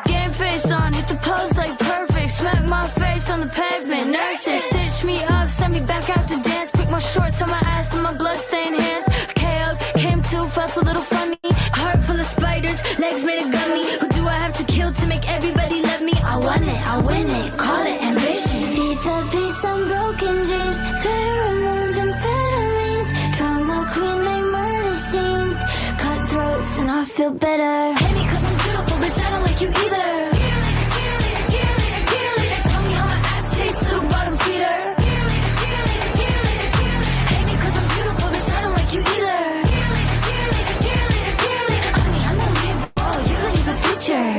Game face on, hit the post like perfect. Smack my face on the pavement. Nurses stitch me up, send me back out to dance. Pick my shorts on my ass with my bloodstained hands. KO'd, came to, felt a little funny. Heart full of spiders, legs made of gummy. Who do I have to kill to make everybody love me? I want it, I win it, call it ambition. See the peace on broken dreams. Pheromones and federines. Drama queen make murder scenes. Cutthroats and I feel better. Hate me cause I'm beautiful, bitch, I don't like you either. Cheerleader, cheerleader, cheerleader, cheerleader. Tell me how my ass tastes, little bottom feeder. Cheerleader, cheerleader, cheerleader, cheerleader. Hate me cause I'm beautiful, bitch, I don't like you either. Cheerleader, cheerleader, cheerleader, cheerleader. Honey, I'm gonna leave, oh, you don't even feature.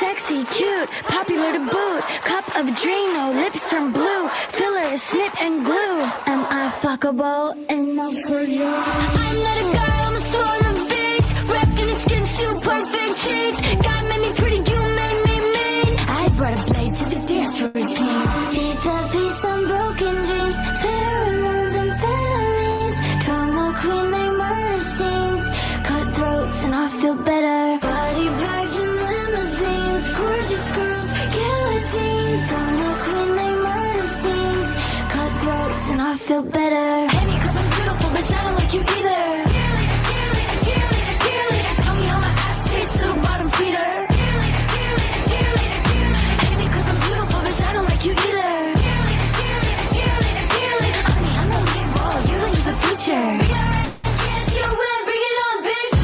Sexy, cute, popular to boot. Cup of Drano, lips turn blue. Filler, snip and glue. Am I fuckable? Enough for you. I'm not a guy, I'm a swarm of beats. Wrapped in a skin suit, perfect cheek. God made me pretty, you made me mean. I brought a blade to the dance routine. See the peace on broken dreams. Pheromones and federines. Drama queen make murder scenes. Cutthroats and I feel better. Body bags and limousines. Gorgeous girls, guillotines. Drama queen make murder scenes. Cutthroats and I feel better. Hate me cause I'm beautiful, bitch, I don't like you either. Cheerleader, cheerleader, cheerleader, cheerleader. Tell me how my ass tastes, little bottom feeder. Cheerleader, cheerleader, cheerleader, cheerleader. Hate me cause I'm beautiful, bitch, I don't like you either. Cheerleader, cheerleader, cheerleader, cheerleader. Honey, I'm gonna leave, oh, you don't even feature. Be alright, chance you win, bring it on, bitch.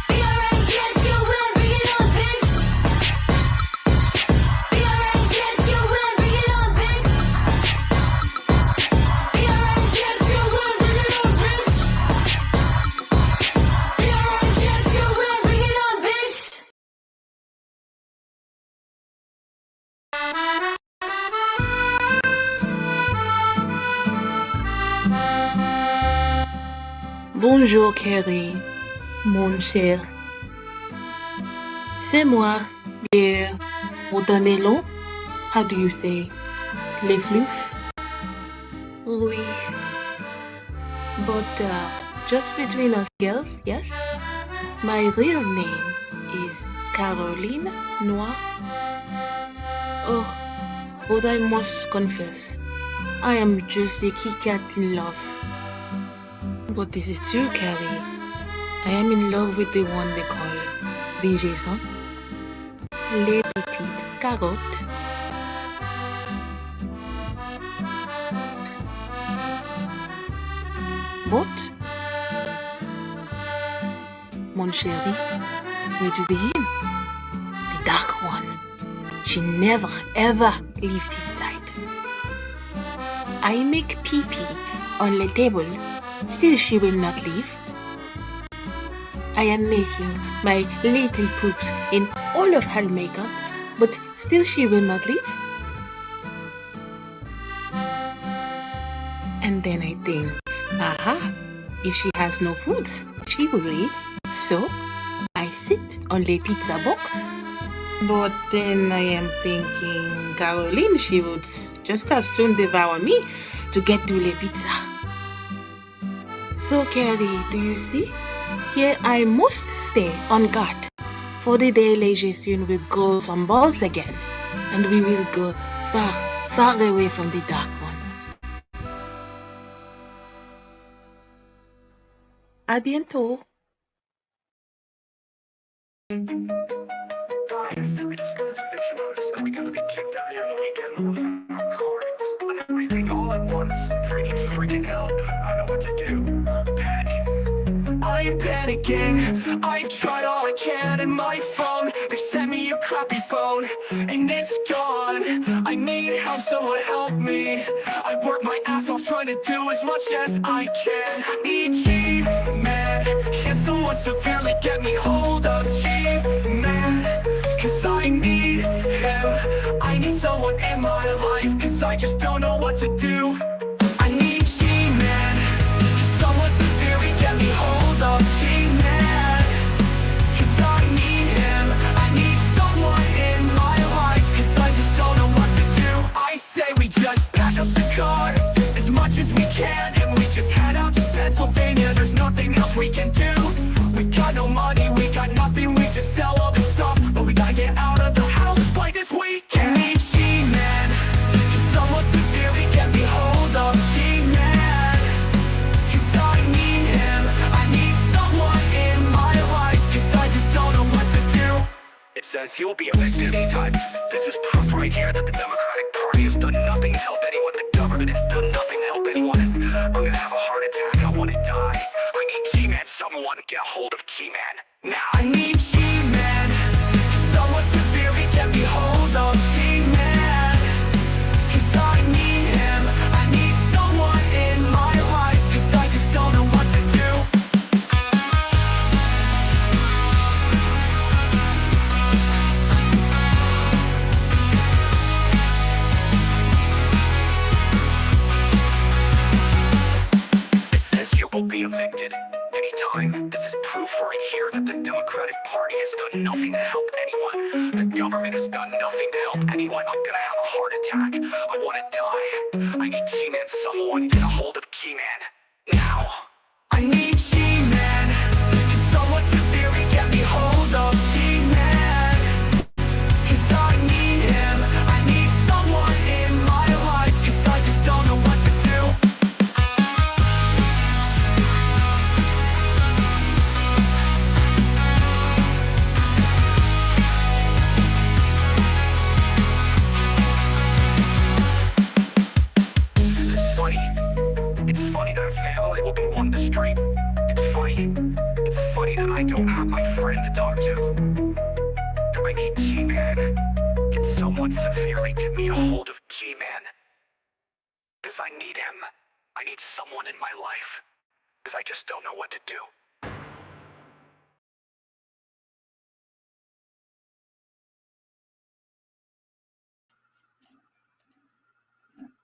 Be alright, chance you win, bring it on, bitch. Be alright, chance you win, bring it on, bitch. Be alright, chance you win, bring it on, bitch. Be alright, chance you win, bring it on, bitch. Bonjour, Kerry, mon cher. C'est moi, les watermelon. How do you say? Les floof? Oui. But just between us girls, yes? My real name is Caroline Noir. Oh, but I must confess, I am just a kitty cat in love. But this is true, Carrie. I am in love with the one they call DJ Son. Les petites carottes. But, mon chéri, where to begin? The dark one. She never ever leaves his side. I make pee-pee on the table. Still she will not leave. I am making my little poops in all of her makeup, but still she will not leave. And then I think, aha, if she has no food, she will leave. So I sit on the pizza box. But then I am thinking, Caroline, she would just as soon devour me to get to the pizza. So, Carrie, do you see? Here I must stay on guard, for the day Leger soon will grow some balls again, and we will go far, far away from the dark one. À bientôt. I am panicking, I've tried all I can and my phone, they sent me a crappy phone, and it's gone. I need help, someone help me. I work my ass off trying to do as much as I can. I need G-Man, can someone severely get me hold of G-Man? Cause I need him, I need someone in my life, cause I just don't know what to do. I need G-Man, someone severely get me hold of G-Man. Cause I need him, I need someone in my life, cause I just don't know what to do. I say we just pack up the car as much as we can, and Pennsylvania, there's nothing else we can do. We got no money, we got nothing, we just sell all this stuff. But we gotta get out of the house by this weekend. Need G-Man, can someone severely get me hold of G-Man? Cause I need him, I need someone in my life. Cause I just don't know what to do. It says you'll be elected anytime. This is proof right here that the Democratic Party has done nothing to help anyone. The government has done nothing to help anyone. I'm gonna have a heart attack, I wanna die. I need G-Man, someone get a hold of G-Man. Now I need G-Man, someone severely get me hold of G-Man. Cause I need him, I need someone in my life. Cause I just don't know what to do. It says you will be evicted anytime. This is proof right here that the Democratic Party has done nothing to help anyone. The government has done nothing to help anyone. I'm gonna have a heart attack. I wanna die. I need G-Man, someone get a hold of G-Man. Now. I need G-Man. Can someone severely get me hold of G-Man? Cause I need him. I need someone in my life. Cause I just don't know what to do. It's funny. It's funny that a family will be on the street. It's funny. It's funny that I don't have my friend to talk to. Do I need G-Man? Can someone severely get me a hold of G-Man? Cause I need him. I need someone in my life. Cause I just don't know what to do.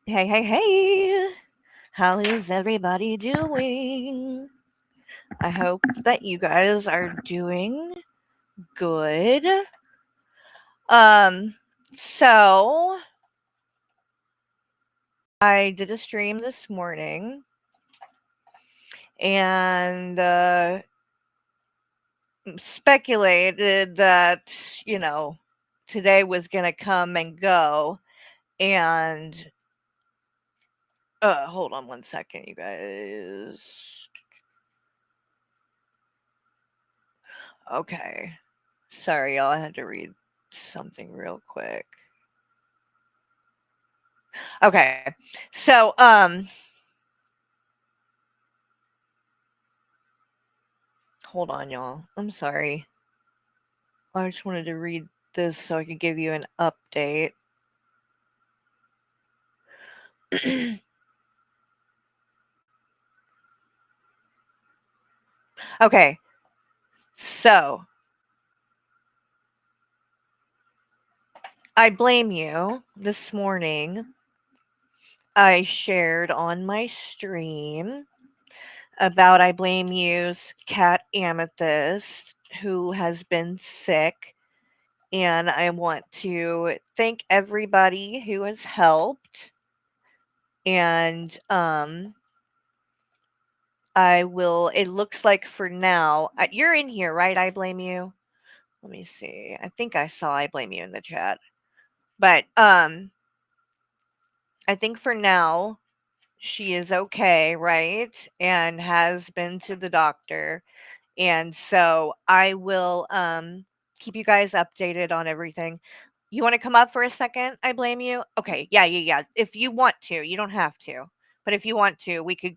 Hey, hey, hey! How is everybody doing? I hope that you guys are doing good. So I did a stream this morning and speculated that, today was gonna come and go. And hold on one second, you guys. Okay. Sorry, y'all. I had to read something real quick. Okay. So, hold on, y'all. I'm sorry. I just wanted to read this so I could give you an update. Okay. So, I Blame You this morning, I shared on my stream about I Blame You's cat Amethyst, who has been sick. And I want to thank everybody who has helped. And it looks like for now, you're in here, right? I Blame You. Let me see. I think I saw I Blame You in the chat. But I think for now she is okay, right? And has been to the doctor. And so I will keep you guys updated on everything. You want to come up for a second? I Blame You. Okay. Yeah. If you want to, you don't have to. But if you want to, we could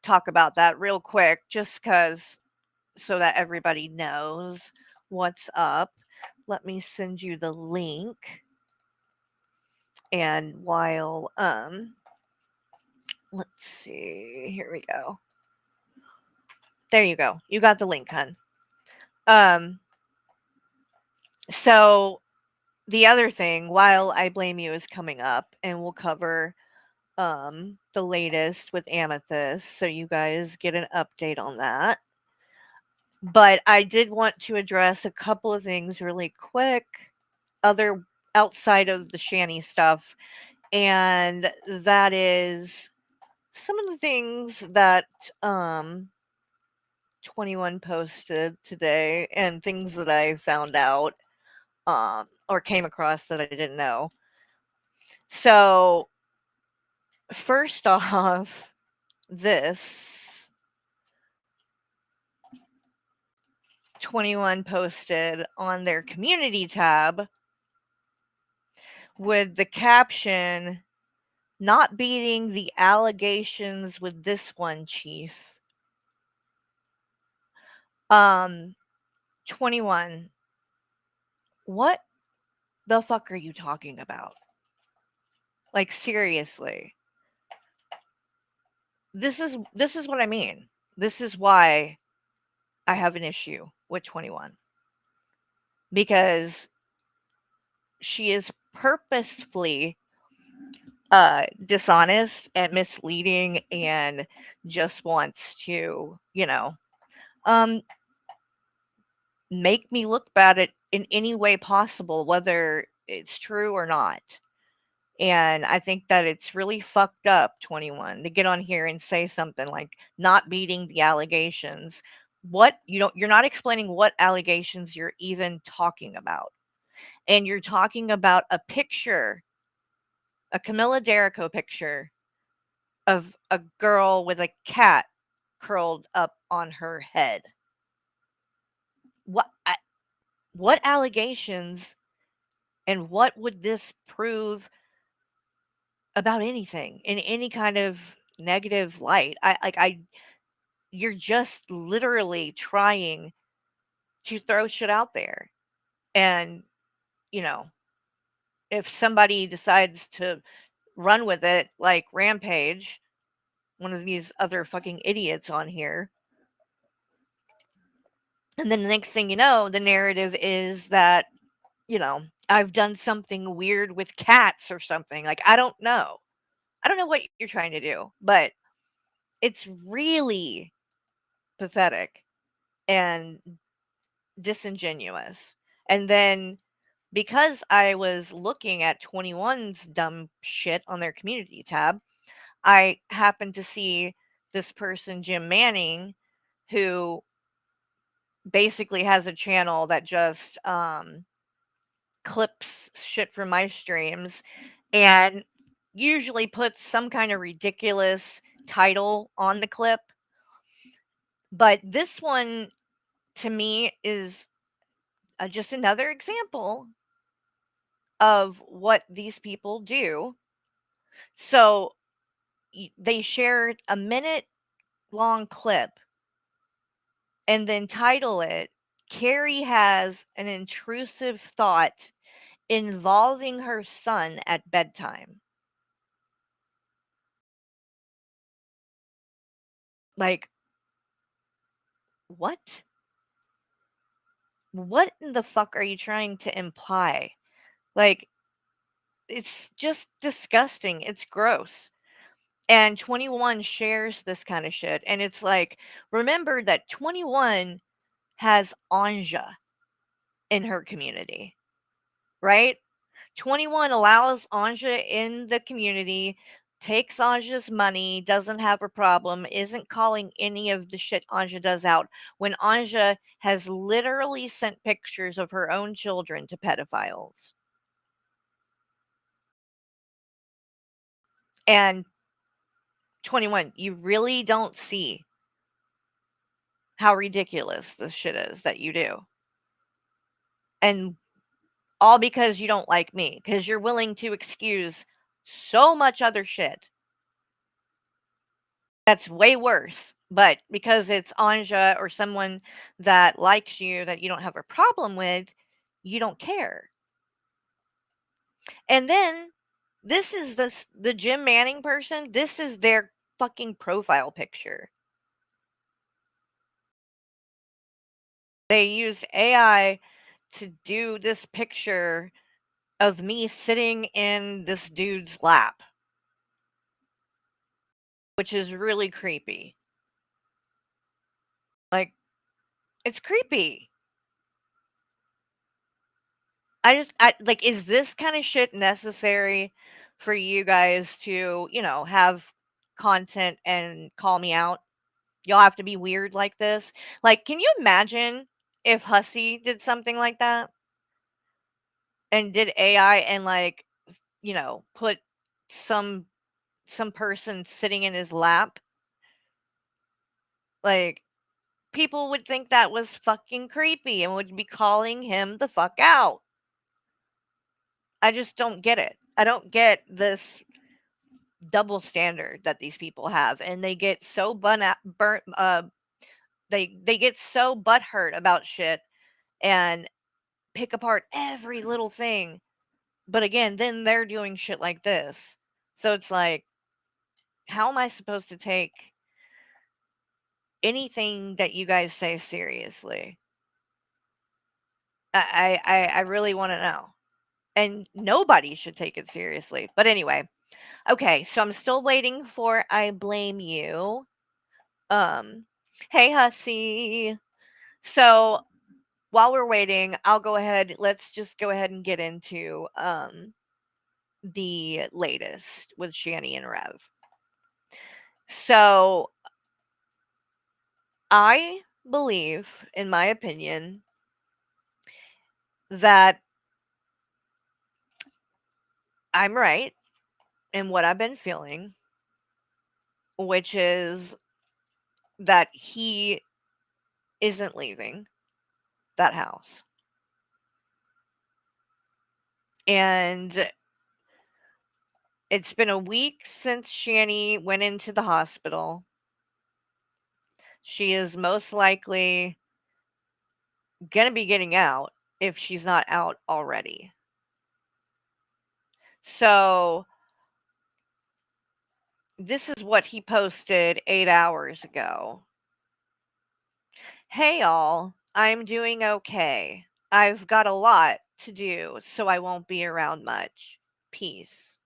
talk about that real quick just so that everybody knows what's up. Let me send you the link. And while let's see, here we go. There you go. You got the link, hun. So the other thing, while I Blame You is coming up, and we'll cover the latest with Amethyst, so you guys get an update on that. But I did want to address a couple of things really quick, outside of the Shanny stuff, and that is some of the things that 21 posted today and things that I found out or came across that I didn't know. So, first off, this 21 posted on their community tab with the caption, "Not beating the allegations with this one, Chief." 21, what the fuck are you talking about? Like, seriously. This is what I mean. This is why I have an issue with 21. Because she is purposefully dishonest and misleading and just wants to, make me look bad at in any way possible, whether it's true or not. And I think that it's really fucked up, 21, to get on here and say something like not beating the allegations. You're not explaining what allegations you're even talking about. And you're talking about a picture, a Camilla Derico picture of a girl with a cat curled up on her head. What allegations and what would this prove about anything in any kind of negative light? You're just literally trying to throw shit out there. And, you know, if somebody decides to run with it like Rampage, one of these other fucking idiots on here, and then the next thing you know, the narrative is that, I've done something weird with cats or something. Like, I don't know. I don't know what you're trying to do, but it's really pathetic and disingenuous. And then because I was looking at 21's dumb shit on their community tab, I happened to see this person, Jim Manning, who basically has a channel that just clips shit from my streams and usually puts some kind of ridiculous title on the clip. But this one, to me, is just another example of what these people do. So they shared a minute long clip and then title it, "Carrie has an intrusive thought involving her son at bedtime." Like, what? What in the fuck are you trying to imply? Like, it's just disgusting. It's gross. And 21 shares this kind of shit. And it's like, remember that 21 has Anja in her community, right? 21 allows Anja in the community, takes Anja's money, doesn't have a problem, isn't calling any of the shit Anja does out when Anja has literally sent pictures of her own children to pedophiles. And 21, you really don't see how ridiculous this shit is that you do. And all because you don't like me, because you're willing to excuse so much other shit that's way worse. But because it's Anja or someone that likes you that you don't have a problem with, you don't care. And then this is the Jim Manning person. This is their fucking profile picture. They used AI to do this picture of me sitting in this dude's lap, which is really creepy. Like, it's creepy. I like, is this kind of shit necessary for you guys to, have content and call me out. Y'all have to be weird like this. Like, can you imagine if Hussey did something like that and did AI and like, put some person sitting in his lap? Like, people would think that was fucking creepy and would be calling him the fuck out. I just don't get it. I don't get this double standard that these people have, and they get so they get so butthurt about shit and pick apart every little thing. But again, then they're doing shit like this. So it's like, how am I supposed to take anything that you guys say seriously? I really want to know. And nobody should take it seriously. But anyway, okay, so I'm still waiting for I Blame You. Hey Hussey. So while we're waiting, let's just go ahead and get into the latest with Shani and Rev. So I believe, in my opinion, that I'm right in what I've been feeling, which is that he isn't leaving that house. And it's been a week since Shani went into the hospital. She is most likely going to be getting out if she's not out already. So this is what he posted 8 hours ago. Hey all, I'm doing okay. I've got a lot to do, so I won't be around much. Peace.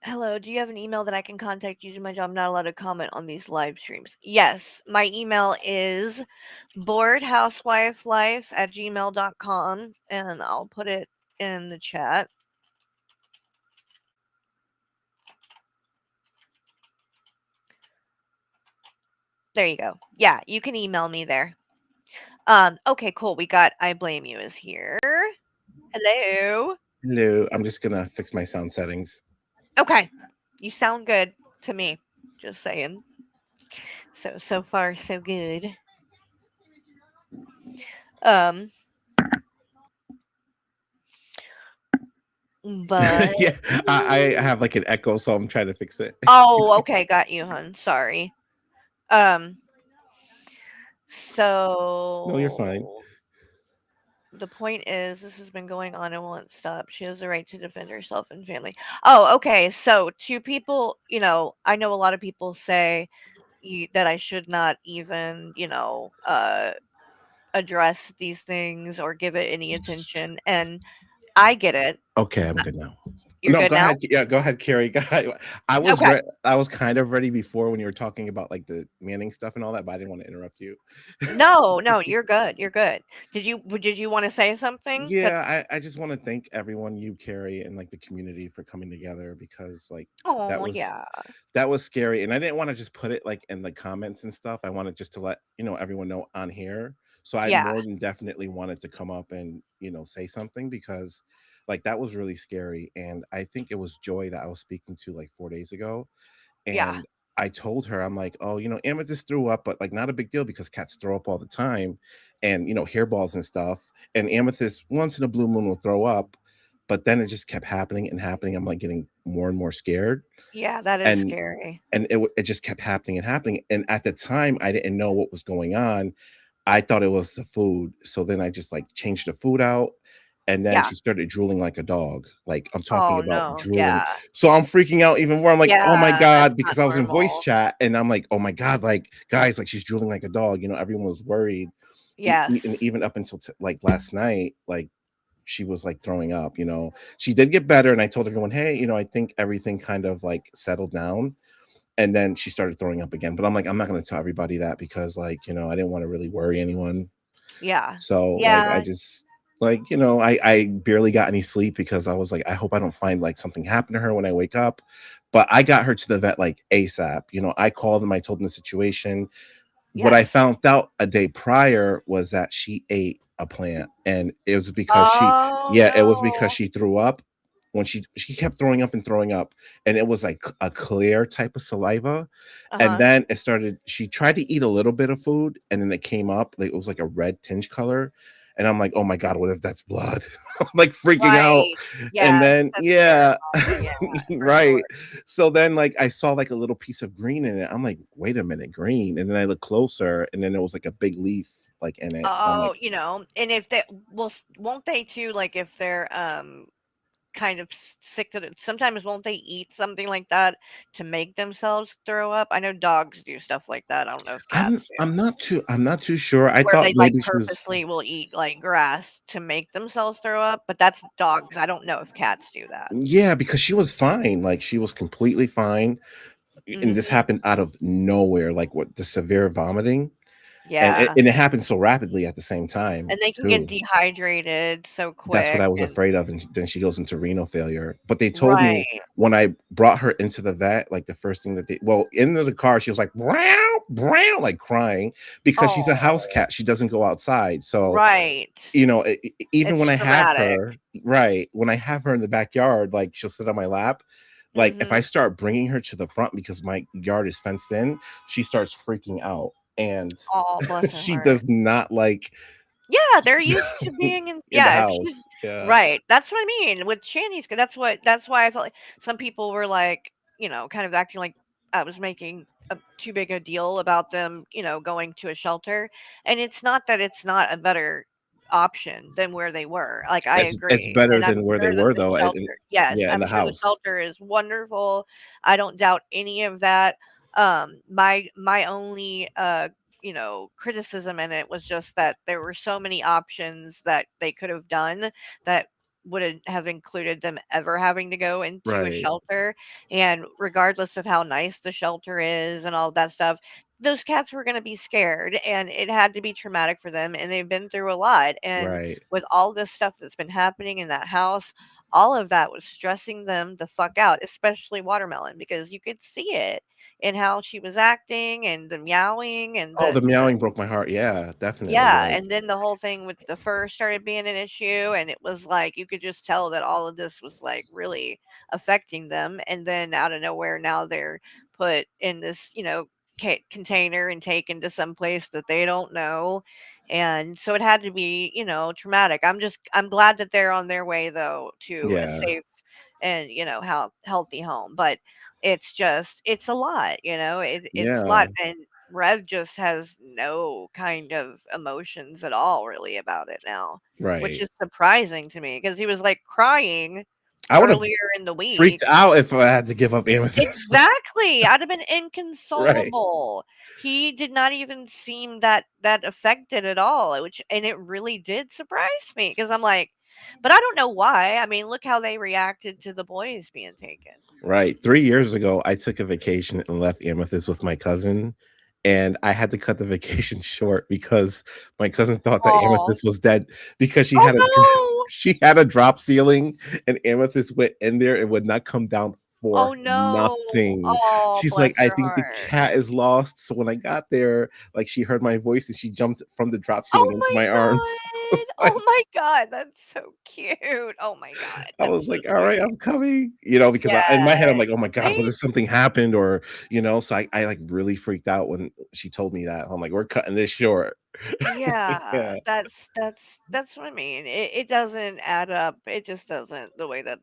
Hello, do you have an email that I can contact you to my job? I'm not allowed to comment on these live streams. Yes, my email is boredhousewifelife@gmail.com, and I'll put it in the chat. There you go. Yeah, you can email me there. Okay, cool. We got I Blame You is here. Hello. Hello. I'm just gonna fix my sound settings. Okay. You sound good to me. Just saying. So far so good. But Yeah, I have like an echo, so I'm trying to fix it. oh, okay, got you, hun. Sorry. So No, you're fine. The point is, this has been going on and won't stop. She has the right to defend herself and family. Oh, okay. So, to people, I know a lot of people say that I should not even, address these things or give it any attention. And I get it. Okay, I'm good now. You're No, good go now? ahead. Yeah, go ahead, Carrie. Go ahead. I was Okay. I was kind of ready before when you were talking about like the Manning stuff and all that, but I didn't want to interrupt you. No, you're good. You're good. Did you want to say something? Yeah, I just want to thank everyone, you, Carrie, and like the community for coming together because like that Oh, was yeah. that was scary. And I didn't want to just put it like in the comments and stuff. I wanted just to let everyone know on here. So I Yeah. more than definitely wanted to come up and say something because like that was really scary. And I think it was Joy that I was speaking to like 4 days ago. Yeah. And I told her, I'm like, oh, Amethyst threw up, but like not a big deal because cats throw up all the time and hairballs and stuff. And Amethyst once in a blue moon will throw up, but then it just kept happening and happening. I'm like getting more and more scared. Yeah, that is And scary. and it just kept happening and happening. And at the time, I didn't know what was going on. I thought it was the food. So then I just like changed the food out. And then Yeah. she started drooling like a dog. Like I'm talking Oh, about no. drooling. Yeah. So I'm freaking out even more. I'm like, oh my Yeah, God, that's because not I was in voice normal. chat and I'm like, oh my God, like guys, like she's drooling like a dog. Everyone was worried. And Yes. even up until like last night, like she was like throwing up, she did get better. And I told everyone, hey, I think everything kind of like settled down. And then she started throwing up again. But I'm like, I'm not going to tell everybody that because like, I didn't want to really worry anyone. Yeah. So Yeah. like, I just, Like, I barely got any sleep because I was like, I hope I don't find like something happened to her when I wake up. But I got her to the vet like ASAP. I called them, I told them the situation. What I Yes. found out a day prior was that she ate a plant, and it was because Oh, yeah, it was because no. she threw up. When she kept throwing up, and it was like a clear type of saliva. And Uh-huh. then she tried to eat a little bit of food, and then it came up, like, it was like a red tinge color, and I'm like, "Oh my god, what if that's blood?" I'm, like, freaking out, Right. and Yes, then that's yeah, terrible. Yeah, for sure. right. So then, like, I saw, like, a little piece of green in it. I'm like, "Wait a minute, green," and then I looked closer, and then there was, like, a big leaf, like, in it. I'm Oh, like, and if they won't they too, like, if they're, kind of sick to the sometimes won't they eat something like that to make themselves throw up? I know dogs do stuff like that. I don't know if I'm cats do. I'm not too sure. I Where thought they, like, maybe she was purposely will eat, like, grass to make themselves throw up, but that's dogs. I don't know if cats do that. yeah, because she was fine, like, she was completely fine, and this Mhm. happened out of nowhere, like, what the severe vomiting, and it Yeah. and it happened so rapidly at the same time, And they can get too. dehydrated so That's what quick I was and afraid of, and then she goes into renal failure. But they told me right. when I brought her into the vet, like, the first thing that into the car, she was like, "Meow, meow," like, crying because she's a house Oh, cat, she doesn't go outside, so, right. even when It's I have traumatic. her right, when I have her in the backyard, like, she'll sit on my lap, like, if I Mhm. start bringing her to the front because my yard is fenced in, she starts freaking out, and Oh, bless her she heart. does not like Yeah, they're used to being in in the yeah, if she's house. Yeah. right, that's what I mean with Shanny's that's why I felt like some people were like, kind of acting like I was making a too big a deal about them, going to a shelter, and it's not that it's not a better option than where they were, like, I It's agree, better and I'm than where they sure that were, the though, shelter yes, in I'm the sure the house. shelter is wonderful, I don't doubt any of that, my only, criticism in it was just that there were so many options that they could have done that wouldn't have included them ever having to go into a Right, shelter. And regardless of how nice the shelter is and all that stuff, those cats were going to be scared and it had to be traumatic for them. And they've been through a lot. And right. with all this stuff that's been happening in that house, all of that was stressing them the fuck out, especially Watermelon, because you could see it in how she was acting and the meowing and Oh, the the meowing broke my heart, yeah, definitely, yeah, like and then the whole thing with the fur started being an issue, and it was like you could just tell that all of this was like really affecting them. And then out of nowhere, now they're put in this, container and taken to some place that they don't know. And so it had to be, traumatic. I'm glad that they're on their way though to a yeah, safe and, healthy home. But it's a lot, it's a yeah, lot. And Rev just has no kind of emotions at all really about it now, which right. is surprising to me because he was, like, crying I would've earlier in the freaked week. out if I had to give up Amethyst. Exactly, I'd have been Right. inconsolable. He did not even seem that affected at all, which and it really did surprise me because 'cause I'm like but I don't know why. I mean, look how they reacted to the boys being taken. Right. 3 years ago, I took a vacation and left Amethyst with my cousin, and I had to cut the vacation short because my cousin thought that Oh. Amethyst was dead because Oh, no! she had a drop ceiling, and Amethyst went in there and would not come down Oh, for no. nothing. Oh, She's like, bless "I her think the heart. cat is lost." So when I got there, like, she heard my voice and she jumped from the drop ceiling Oh into my my arms. I god. was Oh like my god, that's so cute. Oh my god, I that's was so like, "All right, sweet. I'm coming," because in my head, I'm Yeah. like, "Oh my god, what They if something happened?" Or, so I, like, really freaked out when she told me that. I'm like, "We're cutting this short." yeah, Yeah, that's what I mean. It doesn't add up. It just doesn't the way that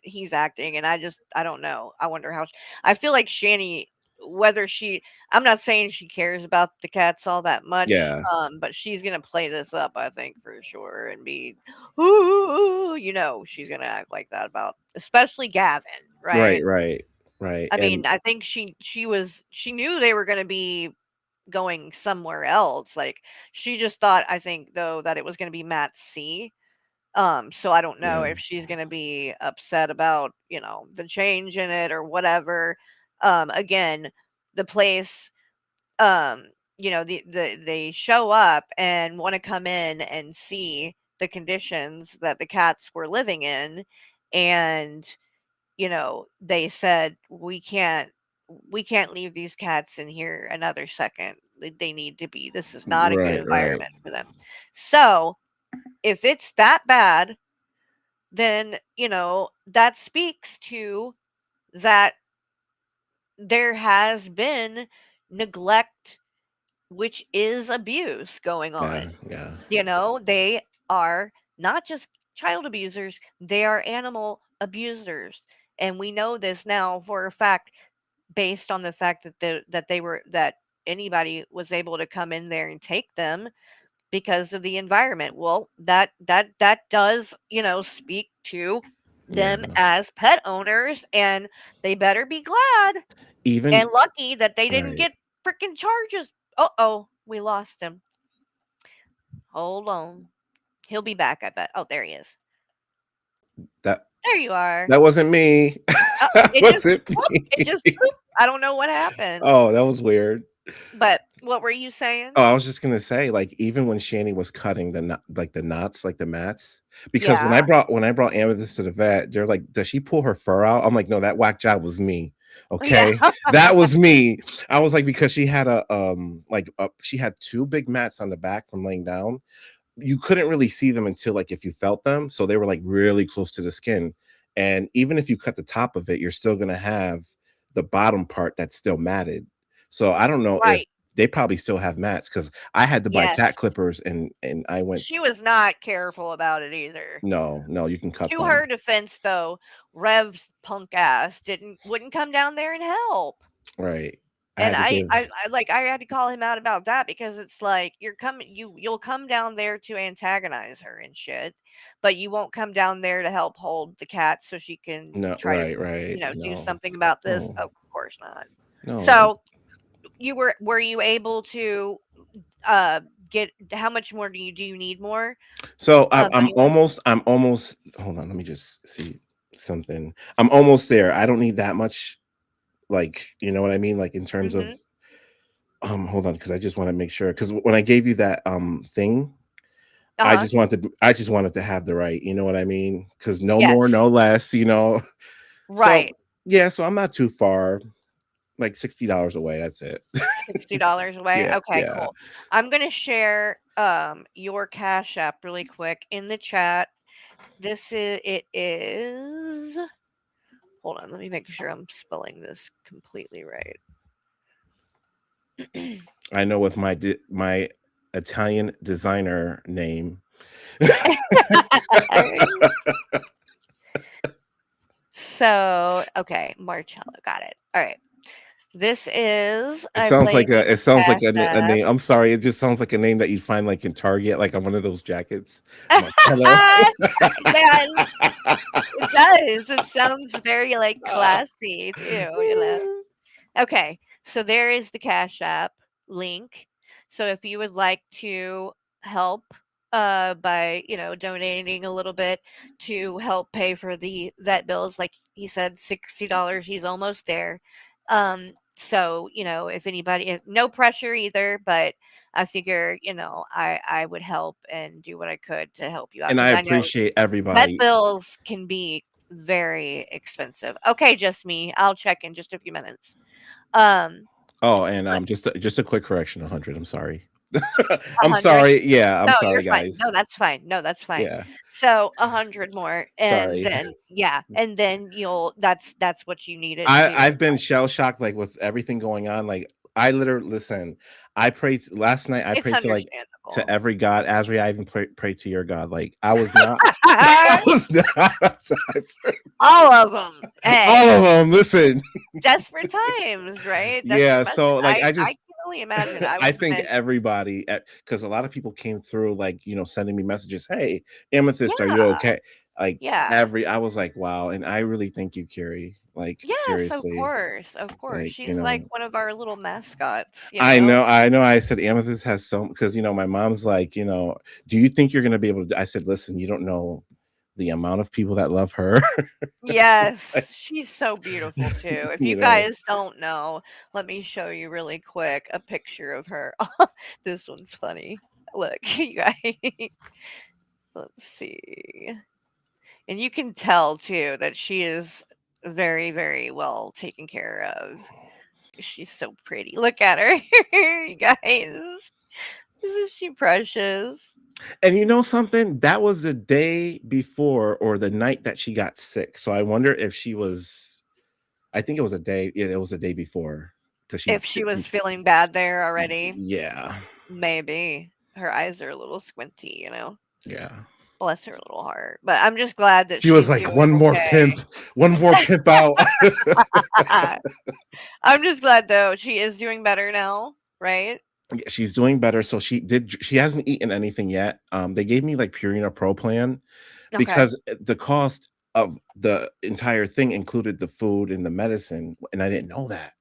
he's acting, and I don't know. I wonder how I feel like Shani whether she I'm not saying she cares about the cats all that much, yeah. but she's gonna play this up, I think, for sure, and be, "Ooh," she's gonna act like that about especially Gavin, Right, right? right, right, I and mean, I think she knew they were gonna be going somewhere else, like, she just thought, I think, though, that it was gonna be Matt C. So I don't know yeah, if she's gonna be upset about, the change in it or whatever. Again, the place, um, they show up and wanna come in and see the conditions that the cats were living in, and they said we can't leave these cats in here another second. They need to be. This is not a good Right. environment for them. So if it's that bad, then that speaks to that there has been neglect, which is abuse going Yeah, on. yeah. They are not just child abusers, they are animal abusers. And we know this now for a fact based on the fact that anybody was able to come in there and take them because of the environment. Well, that does, speak to Yeah. them as pet owners, and they better be glad Even and lucky that they didn't right. get freaking charges. Uh-oh, we lost him. Hold on. He'll be back, I bet. Oh, there he is. That There you are. that wasn't me. Oh, That it just wasn't it just me. I don't know what happened. Oh, that was weird. But what were you saying? Oh, I was just gonna say, like, even when Shani was cutting the knots, like the mats, because Yeah. when I brought Amethyst to the vet, they're like, "Does she pull her fur out?" I'm like, "No, that whack job was me." Yeah. Okay, that was me. I was like, because she had she had two big mats on the back from laying down. You couldn't really see them until like if you felt them, so they were like really close to the skin. And even if you cut the top of it, you're still gonna have the bottom part that's still matted. So I don't know if Right. they probably still have mats because I had to buy Yes. cat clippers and I went, She was not careful about it either. no, you can cut To them. her defense, though, Rev's punk ass wouldn't come down there and help. Right. I And had to give I had to call him out about that because it's like you'll come down there to antagonize her and shit, but you won't come down there to help hold the cat so she can no, try to, right. do No. something about this. No. Of course not. No. So were you able to get how much more do you need more So I'm money wise? almost hold on, let me just see something. I'm almost there. I don't need that much, like, you know what I mean? Like in terms of Mm-hmm. hold on, because I just want to make sure. Because when I gave you that thing, Uh-huh. I just wanted to have the right, you know what I mean? Because no more, Yes. no less. So Right. yeah, so I'm not too far, like $60 away. That's it. $60 away? Yeah, Okay, yeah. cool. I'm gonna share, your Cash App really quick in the chat. It is hold on, let me make sure I'm spelling this completely right. I know with my Italian designer name. So, okay, Marcello, got it. Alright. This is It I sounds blame like you Cash a App. name. I'm sorry, it just sounds like a name that you'd find like in Target, like on one of those jackets. Marcello. Yes, it does. It sounds very, like, classy too. Okay, so there is the Cash App link. So if you would like to help by, donating a little bit to help pay for the vet bills, like he said, $60, he's almost there. So, if anybody no pressure either, but I figure, I would help and do what I could to help you out And I because I know appreciate vet everybody. bills can be very expensive. Okay, just me. I'll check in just a few minutes. Um, Oh, and but just a quick correction, 100. I'm sorry. I'm 100? sorry. Yeah, I'm No, you're sorry, fine. guys. No, that's fine. No, that's fine. Yeah, So 100 more, and sorry. then yeah, and then that's what you needed to. I've been shell shocked, like with everything going on. Like I literally listen. I prayed last night. I It's prayed to like to understandable. every god. Asri, I even prayed to your God. Like I was not. I was not. All of them. All Hey, of them. Listen. desperate times, right? Desperate Yeah. mes So like I can only imagine. I I would've think been everybody, because a lot of people came through, like sending me messages. Hey, Amethyst, are you yeah, okay? Like yeah. I was like, wow. And I really thank you, Carrie. Like Yes, of seriously. course, of course. Like She's like one of our little mascots, I know. I said Amethyst has so because my mom's like, do you think you're gonna be able to? I said, listen, you don't know the amount of people that love her. Like, Yes, she's so beautiful too. If you you know, guys don't know, let me show you really quick a picture of her. This one's funny. Look, you guys. Let's see. And you can tell too that she is very, very well taken care of. She's so pretty. Look at her, you guys. Isn't she precious? And you know something? That was the day before or the night that she got sick. So I wonder if she was. I think it was a day. Yeah, it was the day before because she. If she was feeling bad there already, Yeah. maybe her eyes are a little squinty, you know. Yeah. Bless her little heart. But I'm just glad that She was she's like, doing one more okay. pimp, one more pimp out. I'm just glad though she is doing better now, right? Yeah, she's doing better. So she hasn't eaten anything yet. They gave me like Purina Pro plan Okay. because the cost of the entire thing included the food and the medicine, and I didn't know that,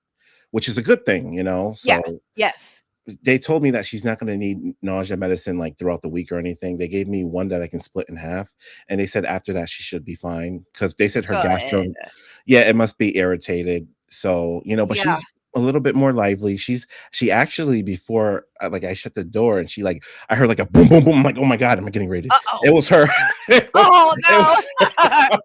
which is a good thing, you know. Yeah. So Yes. they told me that she's not going to need nausea medicine like throughout the week or anything. They gave me one that I can split in half, and they said after that she should be fine because they said her gastro, Good. yeah, it must be irritated. So, you know, but Yeah. she's a little bit more lively. She actually before like I shut the door and she like I heard like a boom boom boom. I'm like, oh my god, am I getting raided? Uh-oh. It was her. Oh no.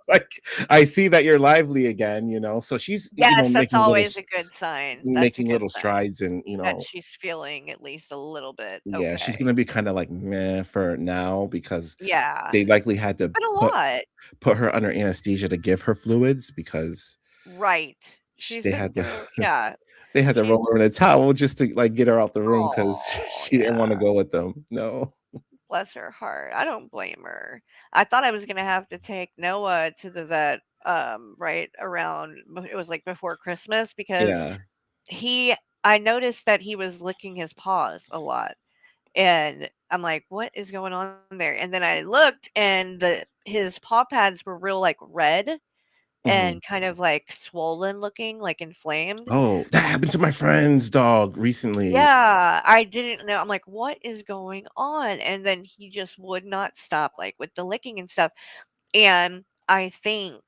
Like I see that you're lively again, you know. So she's Yes, that's making always a good sign. That's a making good little sign strides and you know that she's feeling at least a little bit yeah, she's okay. gonna be kind of like meh for now because Yeah. they likely had to But a lot. put her under anesthesia to give her fluids because Right. She's they been had to through, yeah. they had to She's roll her in a towel just to like get her out the room because oh she didn't want to yeah. go with them. No. Bless her heart. I don't blame her. I thought I was gonna have to take Noah to the vet, right around it was like before Christmas because Yeah. I noticed that he was licking his paws a lot. And I'm like, what is going on there? And then I looked and his paw pads were real like red Mhm. and kind of like swollen looking, like inflamed. Oh, that happened to my friend's dog recently. Yeah, I didn't know. I'm like, what is going on? And then he just would not stop, like with the licking and stuff. And I think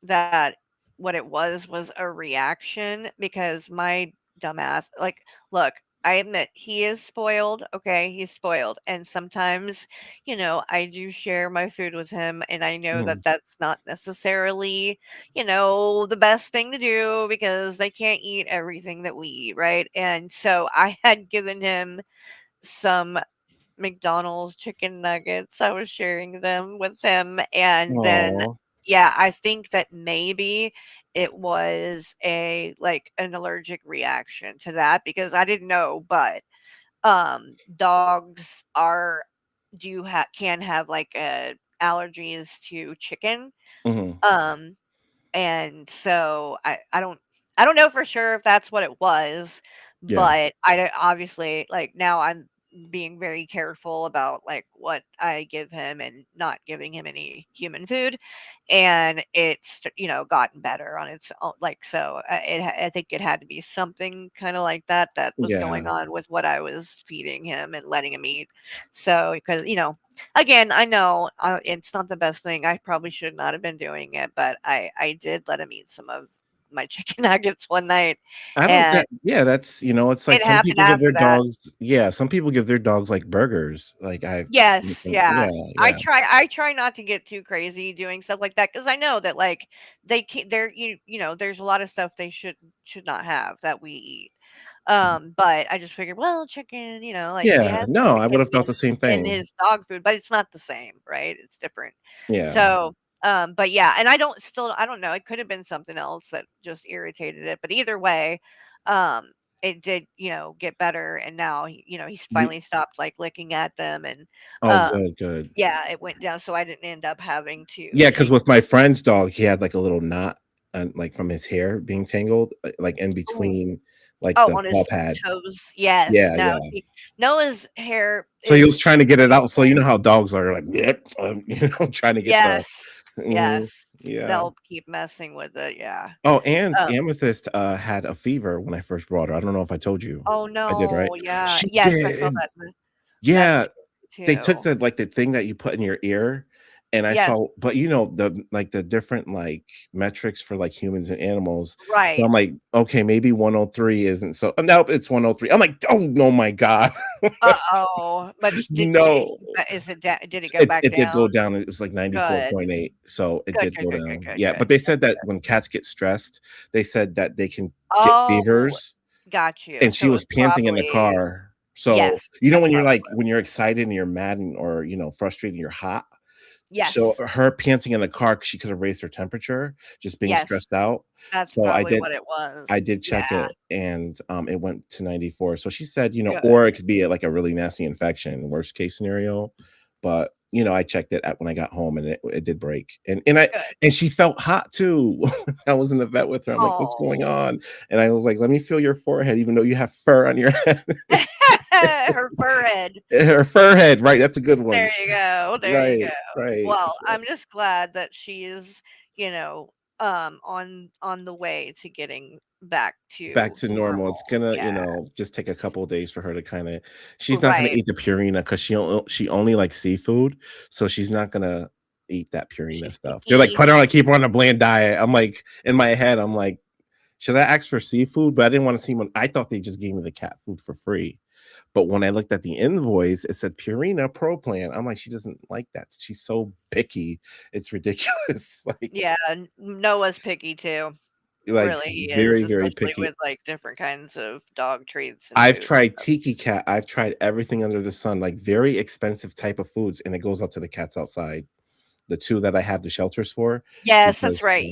that what it was a reaction because my dumbass, like, look, I admit he is spoiled. Okay. He's spoiled. And sometimes, I do share my food with him. And I know Mhm. that that's not necessarily, the best thing to do because they can't eat everything that we eat. Right. And so I had given him some McDonald's chicken nuggets. I was sharing them with him, and then Aw. yeah, I think that maybe it was an allergic reaction to that because I didn't know, but dogs can have like allergies to chicken. Mhm. Um and so I don't know for sure if that's what it was, Yeah. but I don't obviously, like, now I'm being very careful about, like, what I give him and not giving him any human food, and it's, gotten better on its own, like, so, I think it had to be something kinda like that was going Yeah. on with what I was feeding him and letting him eat. So, because, again, I know, it's not the best thing, I probably should not have been doing it, but I did let him eat some of my chicken nuggets one night, I don't and that yeah, that's it's like it some happened people give their after that. dogs yeah, some people give their dogs, like, burgers, like, I've Yes, yeah, yeah. I yeah. try not to get too crazy doing stuff like that because I know that, like, they can they're there's a lot of stuff they should not have that we eat. But I just figured, well, chicken, like, he Yeah, has no, I would chicken have thought the same in thing. his dog food, but it's not the same, right? It's different. Yeah. So, but yeah, and I don't know, it could have been something else that just irritated it, but either way, um, it did, get better, and now he's You finally stopped, like, licking at them, and, oh, um, good, good. yeah, it went down, so I didn't end up having to Yeah, because take with my friend's dog, he had, like, a little knot, like, from his hair being tangled, like, in Ooh, between, like, oh, the on paw his pad. toes, yes, Yeah, no, yeah. Noah's hair So he was is trying to get it out, so you know painful. how dogs are, like, "Yep," trying to get the Yes, mhm, yes, yeah. they'll keep messing with it, yeah. Oh, and Um Amethyst, had a fever when I first brought her. I don't know if I told you. oh, I did, right? no, yeah, She yes, I saw did. that, that's Yeah, scary they took too. the thing that you put in your ear, And I Yes. saw, but you know, the different like metrics for like humans and animals. So Right. I'm like, okay, maybe 103 isn't so. No, it's 103. I'm like, oh no, my god, Uh-oh. But did no. is it did it go It back it did down? go down. It was like Good. 94.8, so it Good, did good, go good, good, down. good, Yeah, good. but they That's said that good. when cats get stressed, they said that they can get Oh, fevers, got you. and So she it was was panting in the probably car. So, yes, you know, that's when you're probably like what when you're excited and you're mad and or, you know, frustrated and you're hot? So, yes. her panting in the car 'cause she could have raised her temperature, just being Yes. stressed out. That's So, probably what it was. I did check Yeah, it, and, it went to 94. So she said, you know, or good, it could be, like, a really nasty infection, worst case scenario, but, you know, I checked it at when I got home, and it did break, good. and she felt hot too. I was in the vet with her, I'm like, "What's going Oh. on?" And I was like, "Let me feel your forehead even though you have fur on your head." Her forehead. Her fur head, right, that's a good one. There you go, there you Right, go. right, Well, so I'm just glad that she's, you know, on the way to getting back back to to normal. It's normal. gonna, you Yeah. know, just take a couple days for her to kinda she's not gonna Right. eat the Purina because she only likes seafood, so she's not gonna eat that Purina She's stuff. They're like, picky. "Put her on keep her on a bland diet." I'm like, in my head, I'm like, "Should I ask for seafood?" But I didn't wanna seem when I thought they just gave me the cat food for free. But when I looked at the invoice, it said Purina Pro Plan. I'm like, "She doesn't like that." She's so picky. It's ridiculous. Yeah, Noah's picky too. Like, Really, she's he is, very, very especially picky. with, like, different kinds of dog treats and I've food. tried Tiki Cat. I've tried everything under the sun, like very expensive type of foods, and it goes out to the cats outside. The 2 that I have the shelters for, Yes, that's because right.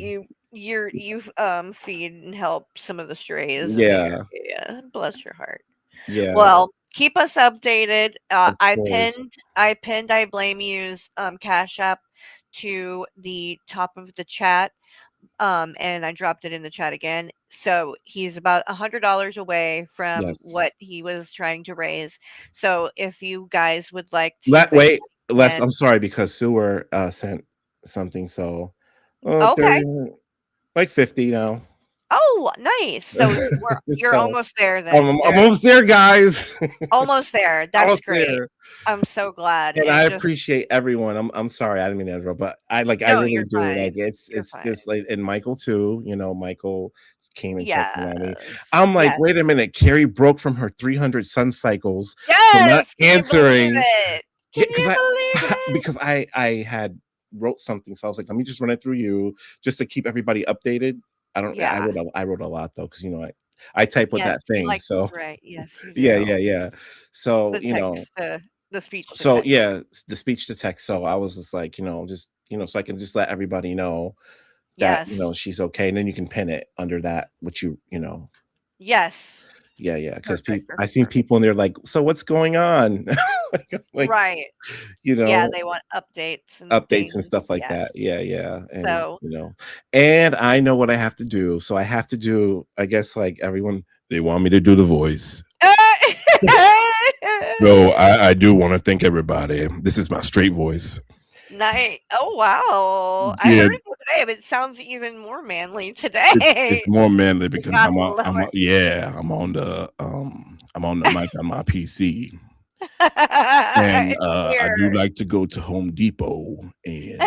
You feed and help some of the strays in the area. yeah, Yeah, bless your heart. yeah, Well, keep us updated. of course. I pinned I Blame You's Cash App to the top of the chat. And I dropped it in the chat again. So he's about $100 away from Yes. what he was trying to raise. So if you guys would like to Let donate wait, Les, and I'm sorry because Sewer, sent something, so, okay. 30, like 50 now. Oh, nice. So you're So, almost there then. I'm There almost there, guys. almost there. That's Almost great. there. I'm so glad. And It I just appreciate everyone. I'm sorry, I didn't mean to interrupt, but I no, really you're do. fine. Like You're it's fine. just like and Michael too, you know, Michael came and checked in on me. Yes. I'm like, Yes. wait a minute, Carrie broke from her 300 sun cycles for not Yes. Can you believe answering. it? Yeah, Can you believe it? because I had wrote something, so I was like, let me just run it through you just to keep everybody updated. Yeah. I wrote a lot though, because you know I type with Yes, that you thing. like to So write. Yes, you yeah, do. yeah, yeah. So The you know, text, the speech to so text. yeah, the speech to text. So I was just like, you know, just so I can just let everybody know that Yes. she's okay, and then you can pin it under that, which Yes. yeah, yeah, because Perfect, I perfect, seen perfect. people and they're like, so what's going on? like Right. you Yeah, know, they want updates and updates and things. stuff like Yes. that. Yeah, yeah, and So and I know what I have to do. So I have to do. I guess like everyone, they want me to do the voice. No, I do want to thank everybody. This is my straight voice. Nice. Oh, wow. I Yeah, heard it today, but it sounds even more manly it's today. more manly To because God lower. I'm on the mic on my PC, and I do Here. like to go to Home Depot and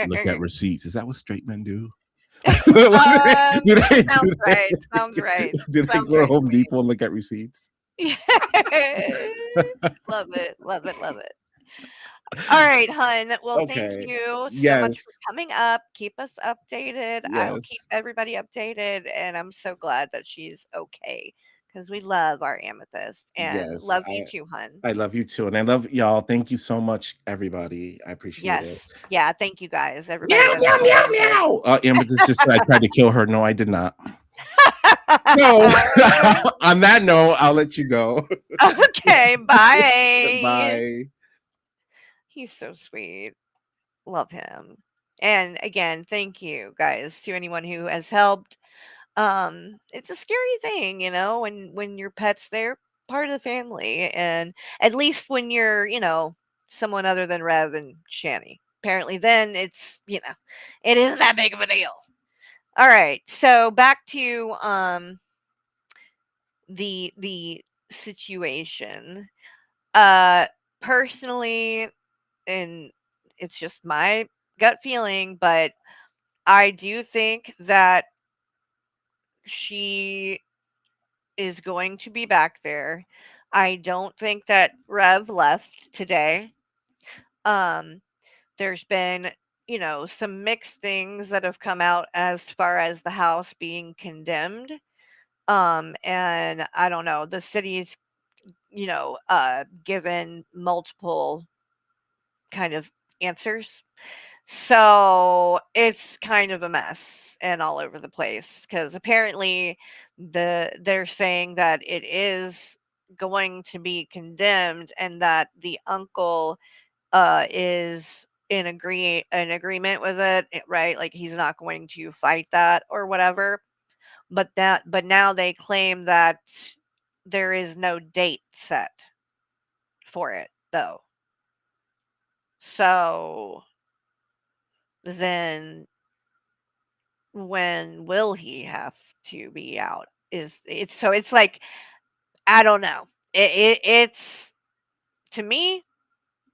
look at receipts. Is that what straight men do? do they Sounds do right. Sounds right. do they Sounds go to right Home Depot and look at receipts? to me. Love it. Love it. Love it. All right, hun. Well, thank Okay. you so much for Yes. coming up. Keep us updated. I will keep Yes. everybody updated, and I'm so glad that she's okay because we love our amethyst and Yes. love you too, hun. I love you too, and I love y'all. Thank you so much, everybody. I appreciate it. Yes. Yeah. Thank you guys. Everybody Meow, that meow, meow, supported. meow. Amethyst just said I tried to kill her. No, I did not. So, on that note, I'll let you go. Okay. Bye. Bye. He's so sweet. Love him. And again, thank you guys to anyone who has helped. It's a scary thing, when your pet's there, part of the family, and at least when you're, someone other than Rev and Shani. Apparently, then it isn't that big of a deal. All right, so back to the situation. Personally, and It's just my gut feeling, but I do think that she is going to be back there. I don't think that Rev left today. There's been, some mixed things that have come out as far as the house being condemned. And I don't know, the city's, given multiple kind of answers. So it's kind of a mess and all over the place because apparently they're saying that it is going to be condemned and that the uncle is in agreement with it, right? Like he's not going to fight that or whatever. But now they claim that there is no date set for it though. So then when will he have to be out? It's like I don't know. It's to me,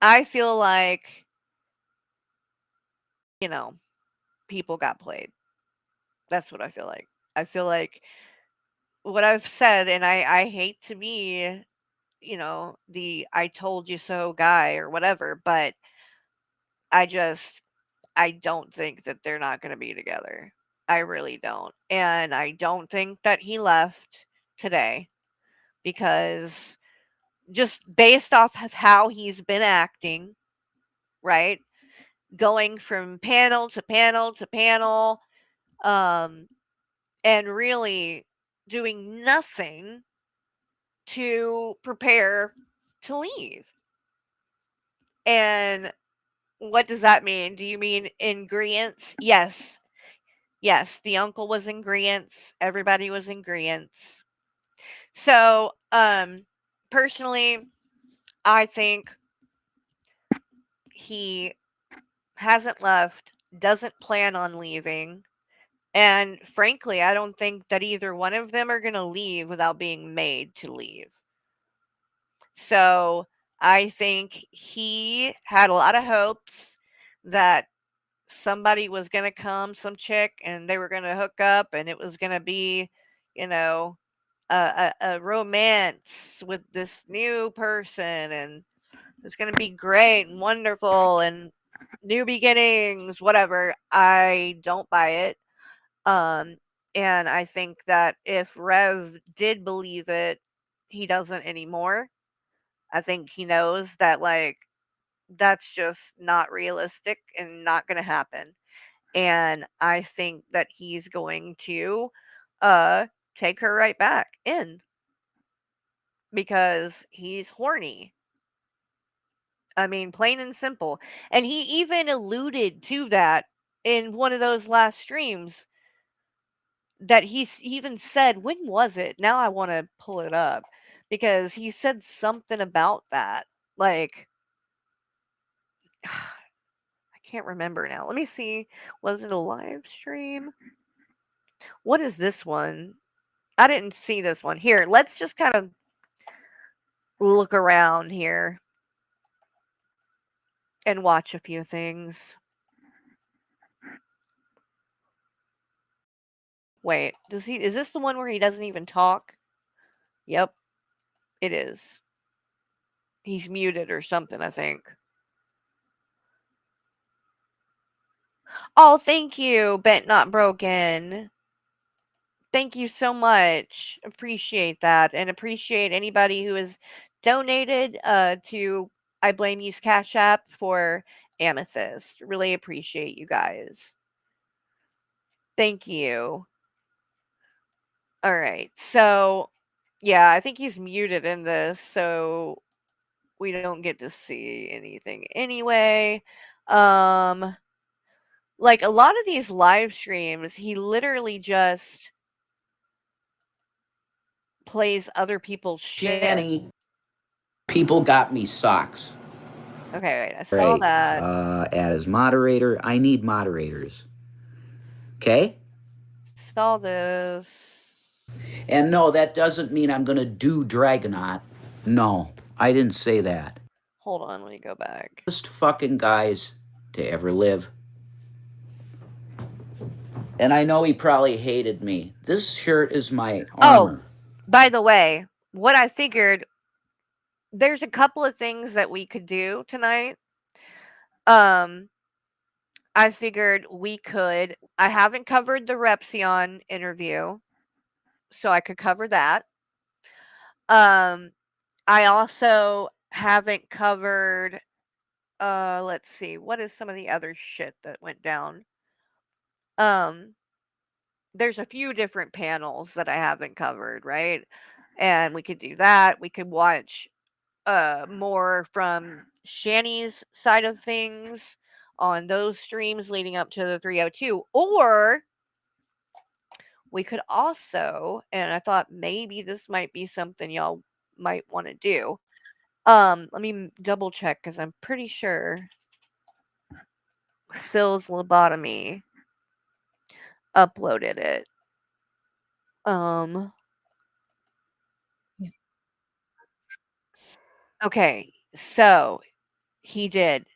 I feel like, you know, people got played. That's what I feel like. I feel like what I've said, and I hate to be, the I told you so guy or whatever, but I don't think that they're not gonna be together. I really don't. And I don't think that he left today because just based off of how he's been acting, right? Going from panel to panel to panel, and really doing nothing to prepare to leave. And what does that mean? Do you mean ingredients? Yes. Yes, the uncle was ingredients. Everybody was ingredients. So, personally, I think he hasn't left, doesn't plan on leaving. And frankly, I don't think that either one of them are going to leave without being made to leave. So I think he had a lot of hopes that somebody was going to come, some chick, and they were going to hook up and it was going to be, a romance with this new person and it's going to be great and wonderful and new beginnings, whatever. I don't buy it. And I think that if Rev did believe it, he doesn't anymore. I think he knows that, like, that's just not realistic and not going to happen. And I think that he's going to take her right back in because he's horny. I mean, plain and simple. And he even alluded to that in one of those last streams that even said, when was it? Now I want to pull it up because he said something about that. Like, I can't remember now. Let me see. Was it a live stream? What is this one? I didn't see this one. Here, let's just kind of look around here and watch a few things. Wait, is this the one where he doesn't even talk? Yep, it is. He's muted or something, I think. Oh, thank you, Bent Not Broken. Thank you so much. Appreciate that. And appreciate anybody who has donated to I Blame You's Cash App for Amethyst. Really appreciate you guys. Thank you. All right. So, yeah, I think he's muted in this, so we don't get to see anything anyway. Like a lot of these live streams, he literally just plays other people's shit. Jenny, people got me socks. Okay, wait, I saw that. Add as moderator. I need moderators. Okay? Saw this. And no, that doesn't mean I'm going to do Dragonaut. No, I didn't say that. Hold on, let me go back. Just fucking guys to ever live. And I know he probably hated me. This shirt is my armor. By the way, what I figured, there's a couple of things that we could do tonight. I figured I haven't covered the Repsion interview, so I could cover that. I also haven't covered, let's see, what is some of the other shit that went down? There's a few different panels that I haven't covered, right? And we could do that. We could watch more from Shani's side of things on those streams leading up to the 302. Or we could also, and I thought maybe this might be something y'all might want to do. Let me double check because I'm pretty sure Phil's Lobotomy uploaded it. Okay, so he did.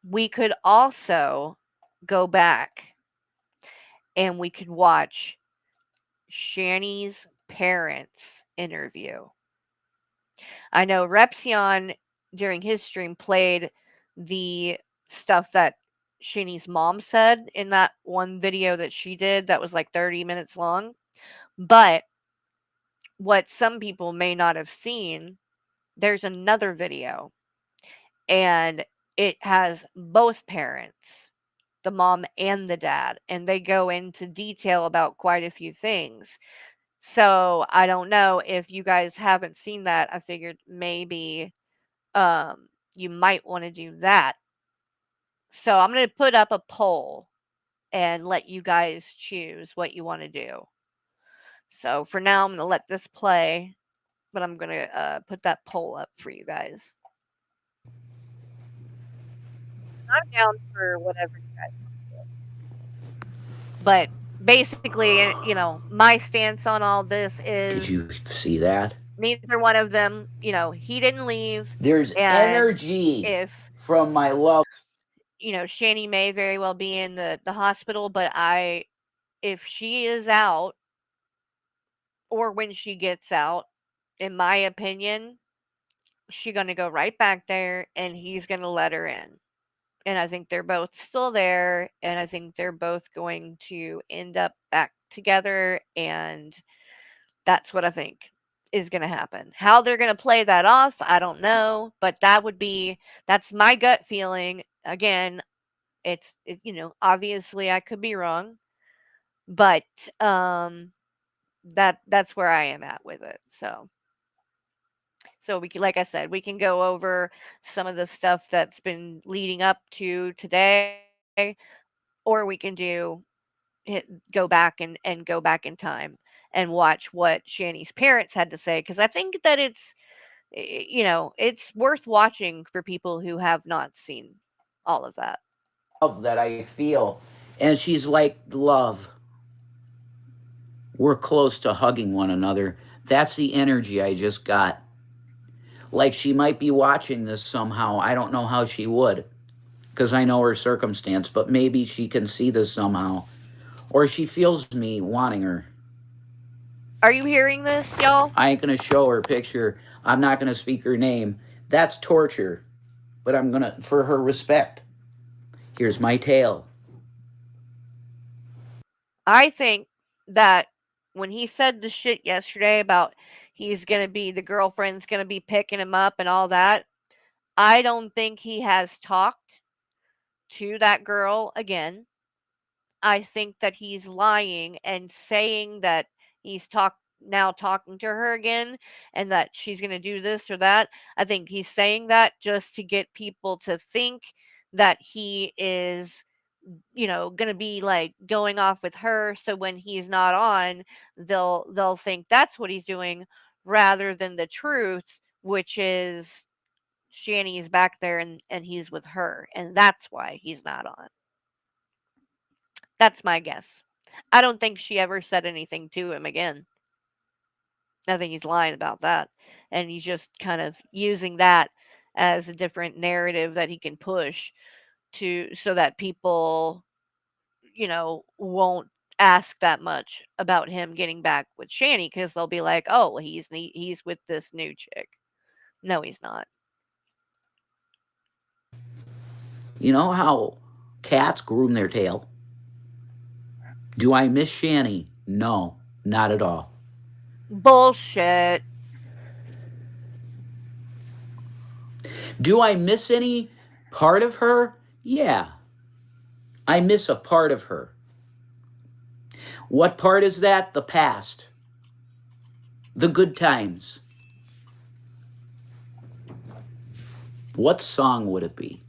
We could also go back and we could watch Shani's parents' interview. I know Repsion during his stream played the stuff that Shani's mom said in that one video that she did that was like 30 minutes long. But what some people may not have seen, there's another video and it has both parents, the mom and the dad, and they go into detail about quite a few things. So I don't know if you guys haven't seen that. I figured maybe you might want to do that. So I'm going to put up a poll and let you guys choose what you want to do. So for now, I'm going to let this play, but I'm going to put that poll up for you guys. I'm down for whatever you guys want to do. But basically, my stance on all this is, Did you see that? neither one of them, he didn't leave. There's energy from my love. Shani may very well be in the hospital, but if she is out or when she gets out, in my opinion, she's going to go right back there and he's going to let her in. And I think they're both still there. And I think they're both going to end up back together. And that's what I think is going to happen. How they're going to play that off, I don't know. But that's my gut feeling. Again, obviously I could be wrong. But that's where I am at with it. So we can, like I said, we can go over some of the stuff that's been leading up to today, or we can go back and go back in time and watch what Shani's parents had to say, because I think that it's worth watching for people who have not seen all of that. Love that I feel, and she's like love. We're close to hugging one another. That's the energy I just got. Like she might be watching this somehow. I don't know how she would, because I know her circumstance, but maybe she can see this somehow. Or she feels me wanting her. Are you hearing this, y'all? I ain't going to show her picture. I'm not going to speak her name. That's torture. But I'm going to, for her respect. Here's my tale. I think that when he said the shit yesterday about the girlfriend's going to be picking him up and all that, I don't think he has talked to that girl again. I think that he's lying and saying that he's now talking to her again and that she's going to do this or that. I think he's saying that just to get people to think that he is going to be like going off with her, so when he's not on, they'll think that's what he's doing, rather than the truth, which is Shani's back there and he's with her, and that's why he's not on. That's my guess. I don't think she ever said anything to him again. I think he's lying about that, and he's just kind of using that as a different narrative that he can push so that people, won't ask that much about him getting back with Shani, because they'll be like, oh, well, he's with this new chick. No, he's not. You know how cats groom their tail? Do I miss Shani? No, not at all. Bullshit. Do I miss any part of her? Yeah. I miss a part of her. What part is that? The past. The good times. What song would it be?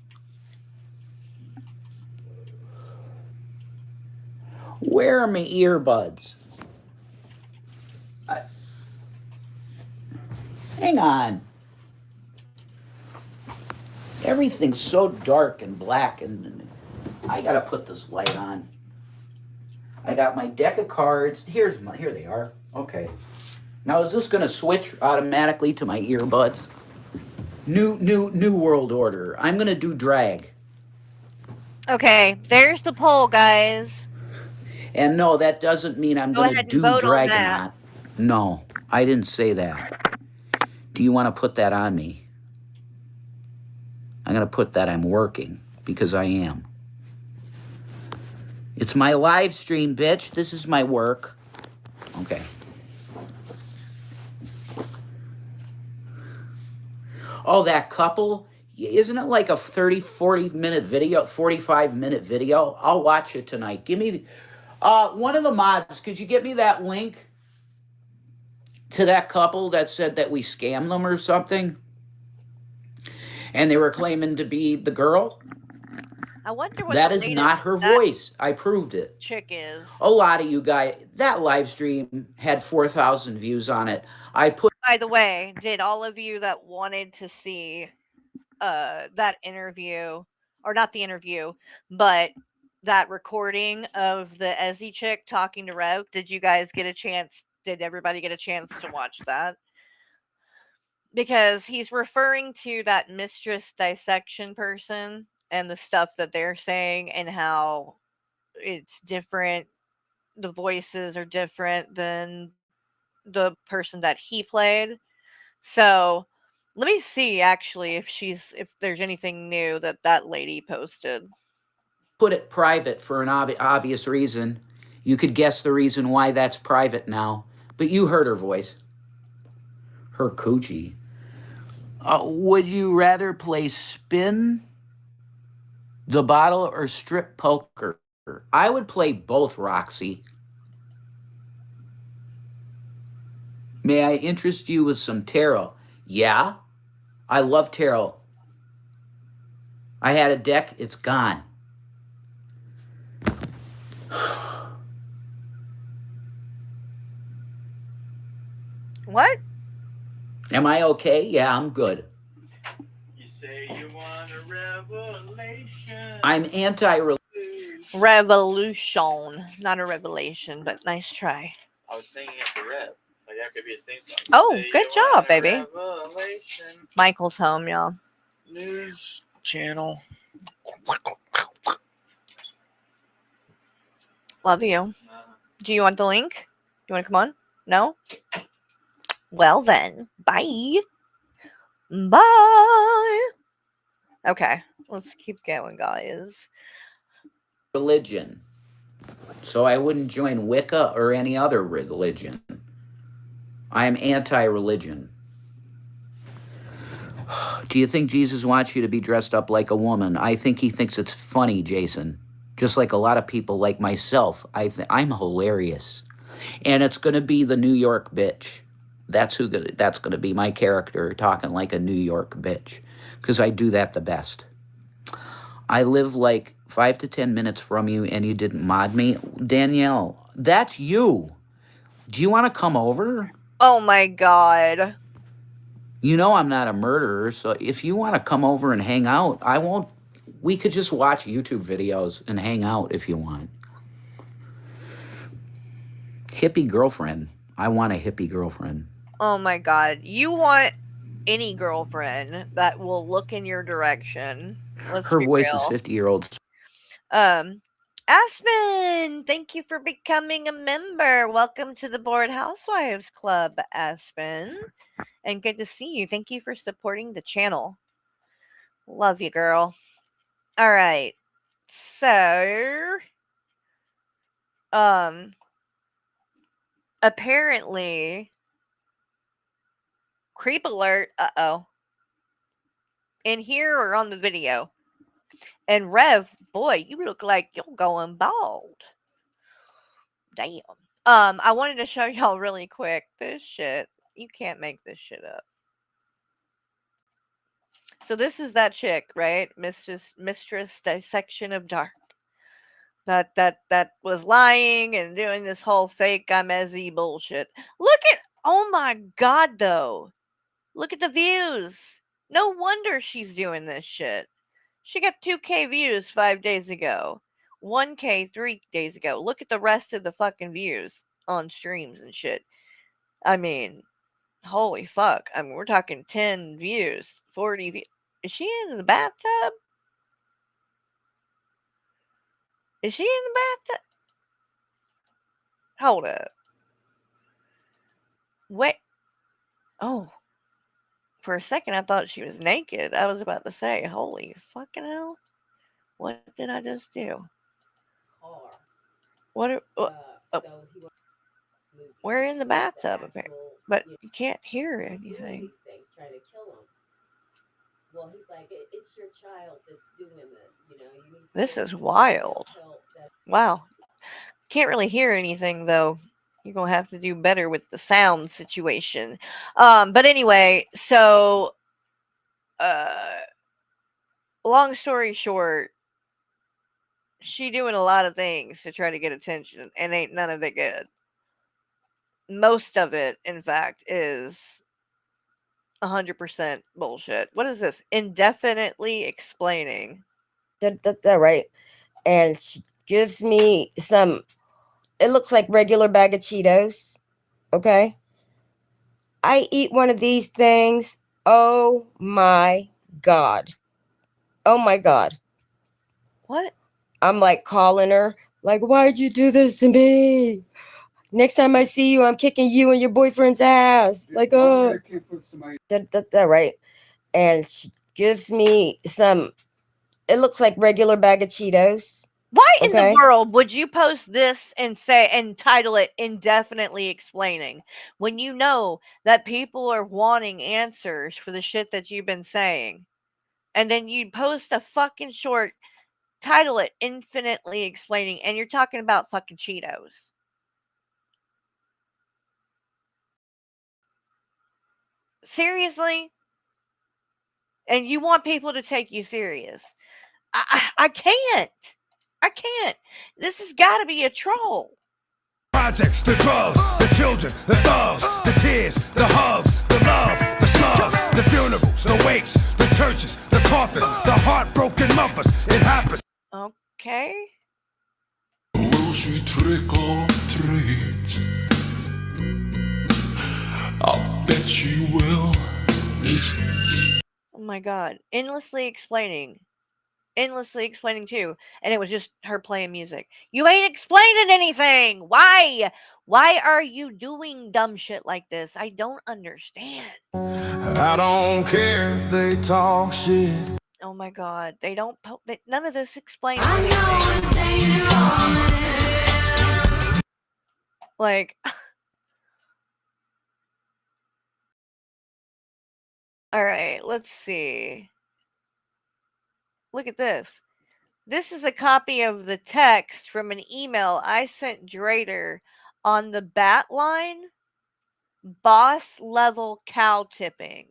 Where are my earbuds? Hang on. Everything's so dark and black, and I gotta put this light on. I got my deck of cards. Here they are. Okay. Now, is this gonna switch automatically to my earbuds? New world order. I'm gonna do drag. Okay, there's the poll, guys. And no, that doesn't mean I'm Go gonna ahead and do vote on Dragonaut. that. No, I didn't say that. Do you want to put that on me? I'm gonna put that I'm working, because I am. It's my live stream, bitch. This is my work. Okay. Oh, that couple? Isn't it like a 30, 40-minute video, 45-minute video? I'll watch it tonight. Give me, one of the mods, could you get me that link to that couple that said that we scammed them or something? And they were claiming to be the girl? I wonder what That the is latest not her that voice. I proved it. chick is. A lot of you guys, that live stream had 4,000 views on it. I put By the way, did all of you that wanted to see that interview, or not the interview, but that recording of the Ezzy chick talking to Rev, did everybody get a chance to watch that? Because he's referring to that mistress dissection person and the stuff that they're saying, and how it's different. The voices are different than the person that he played. So let me see actually if there's anything new that lady posted. put it private for an obvious reason. You could guess the reason why that's private now, but you heard her voice. Her coochie. Would you rather play spin the bottle or strip poker? I would play both, Roxy. May I interest you with some tarot? Yeah, I love tarot. I had a deck, it's gone. What? Am I okay? Yeah, I'm good. You say you want a revelation. I'm anti-religion. Revolution. Not a revelation, but nice try. I was singing it for Rev. Like that could be a theme song. Oh, Say good you job, want a baby. revelation. Michael's home, y'all. News channel. Love you. Do you want the link? You want to come on? No? Well then, bye. Bye. Okay, let's keep going, guys. So I wouldn't join Wicca or any other religion. I am anti-religion. Do you think Jesus wants you to be dressed up like a woman? I think he thinks it's funny, Jason. Just like a lot of people like myself. I'm hilarious. And it's going to be the New York bitch. That's going to be my character, talking like a New York bitch. Because I do that the best. I live like 5 to 10 minutes from you and you didn't mod me. Danielle, that's you. Do you want to come over? Oh my god. You know I'm not a murderer, so if you want to come over and hang out, I won't. We could just watch YouTube videos and hang out if you want. Hippie girlfriend. I want a hippie girlfriend. Oh my god. You want any girlfriend that will look in your direction Let's Her be voice is real. 50-year-old. Aspen, thank you for becoming a member. Welcome to the Bored Housewives Club, Aspen. And good to see you. Thank you for supporting the channel. Love you, girl. All right. So, apparently, creep alert. Uh-oh. In here or on the video? And Rev, boy, you look like you're going bald. Damn. I wanted to show y'all really quick this shit. You can't make this shit up. So this is that chick, right? Mistress Dissection of Dark. That was lying and doing this whole fake I'm Ezzy bullshit. Look at, oh my god, though. Look at the views. No wonder she's doing this shit. She got 2K views 5 days ago. 1K 3 days ago. Look at the rest of the fucking views on streams and shit. I mean, holy fuck. I mean, we're talking 10 views, 40 views. Is she in the bathtub? Is she in the bathtub? Hold up. Wait. Oh. For a second, I thought she was naked. I was about to say, holy fucking hell. What did I just do? What? We're in the bathtub, apparently. But you can't hear anything. Well, he's like, it's your child that's doing this, you know. You need This is wild. Wow. Can't really hear anything, though. You're going to have to do better with the sound situation. But anyway, so, long story short, she doing a lot of things to try to get attention, and ain't none of it good. Most of it, in fact, is 100% bullshit. What is this? Indefinitely explaining. Right. And she gives me some, it looks like regular bag of Cheetos. Okay. I eat one of these things. Oh my God. Oh my God. What? I'm like calling her, like, why'd you do this to me? Next time I see you, I'm kicking you and your boyfriend's ass. Like, oh. Right. And she gives me some, it looks like regular bag of Cheetos. Why in the world would you post this and say and title it indefinitely explaining when you know that people are wanting answers for the shit that you've been saying? And then you post a fucking short, title it infinitely explaining, and you're talking about fucking Cheetos. Seriously? And you want people to take you serious? I can't. I can't. This has got to be a troll. Projects, the drugs, the children, the thugs, the tears, the hugs, the love, the slugs, the funerals, the wakes, the churches, the coffins, the heartbroken mothers. It happens. Okay. Will she trick or treat? I'll bet she will. Oh my god. Endlessly explaining. Endlessly explaining too. And it was just her playing music. You ain't explaining anything. Why? Why are you doing dumb shit like this? I don't understand. I don't care if they talk shit. Oh my god. They don't none of this explains anything. Like all right, let's see. Look at this. This is a copy of the text from an email I sent Drader on the bat line. Boss level cow tipping.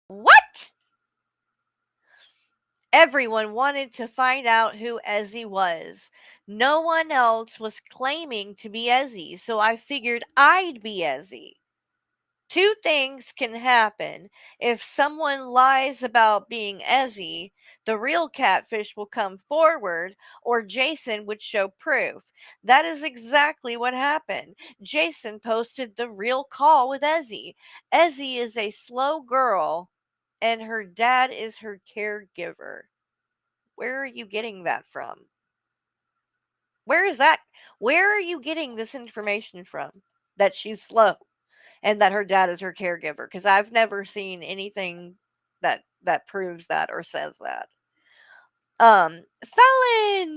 What? Everyone wanted to find out who Ezzy was. No one else was claiming to be Ezzy, so I figured I'd be Ezzy. Two things can happen. If someone lies about being Ezzy, the real catfish will come forward, or Jason would show proof. That is exactly what happened. Jason posted the real call with Ezzy. Ezzy is a slow girl and her dad is her caregiver. Where are you getting that from? Where is that? Where are you getting this information from? That she's slow and that her dad is her caregiver? Because I've never seen anything that proves that or says that. Fallon,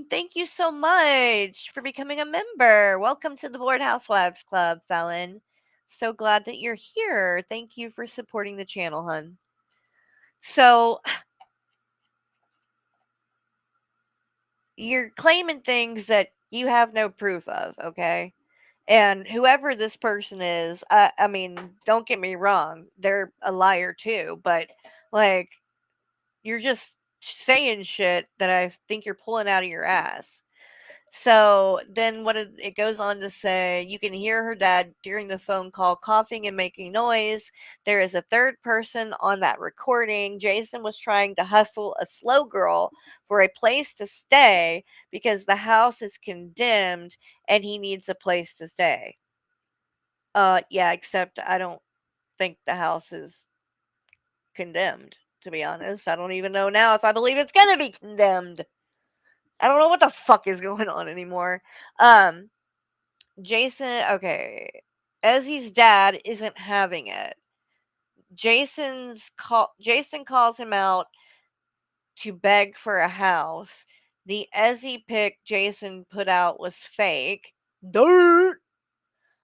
thank you so much for becoming a member. Welcome to the Bored Housewives Club, Fallon. So glad that you're here. Thank you for supporting the channel, hun. So, you're claiming things that you have no proof of, okay? And whoever this person is, I mean, don't get me wrong, they're a liar too, but like, you're just saying shit that I think you're pulling out of your ass. So then it goes on to say, you can hear her dad during the phone call coughing and making noise. There is a third person on that recording. Jason was trying to hustle a slow girl for a place to stay because the house is condemned and he needs a place to stay. Yeah, except I don't think the house is condemned, to be honest. I don't even know now if I believe it's gonna be condemned. I don't know what the fuck is going on anymore. Jason, okay. Ezzy's dad isn't having it. Jason calls him out to beg for a house. The Ezzy pic Jason put out was fake. Dirt.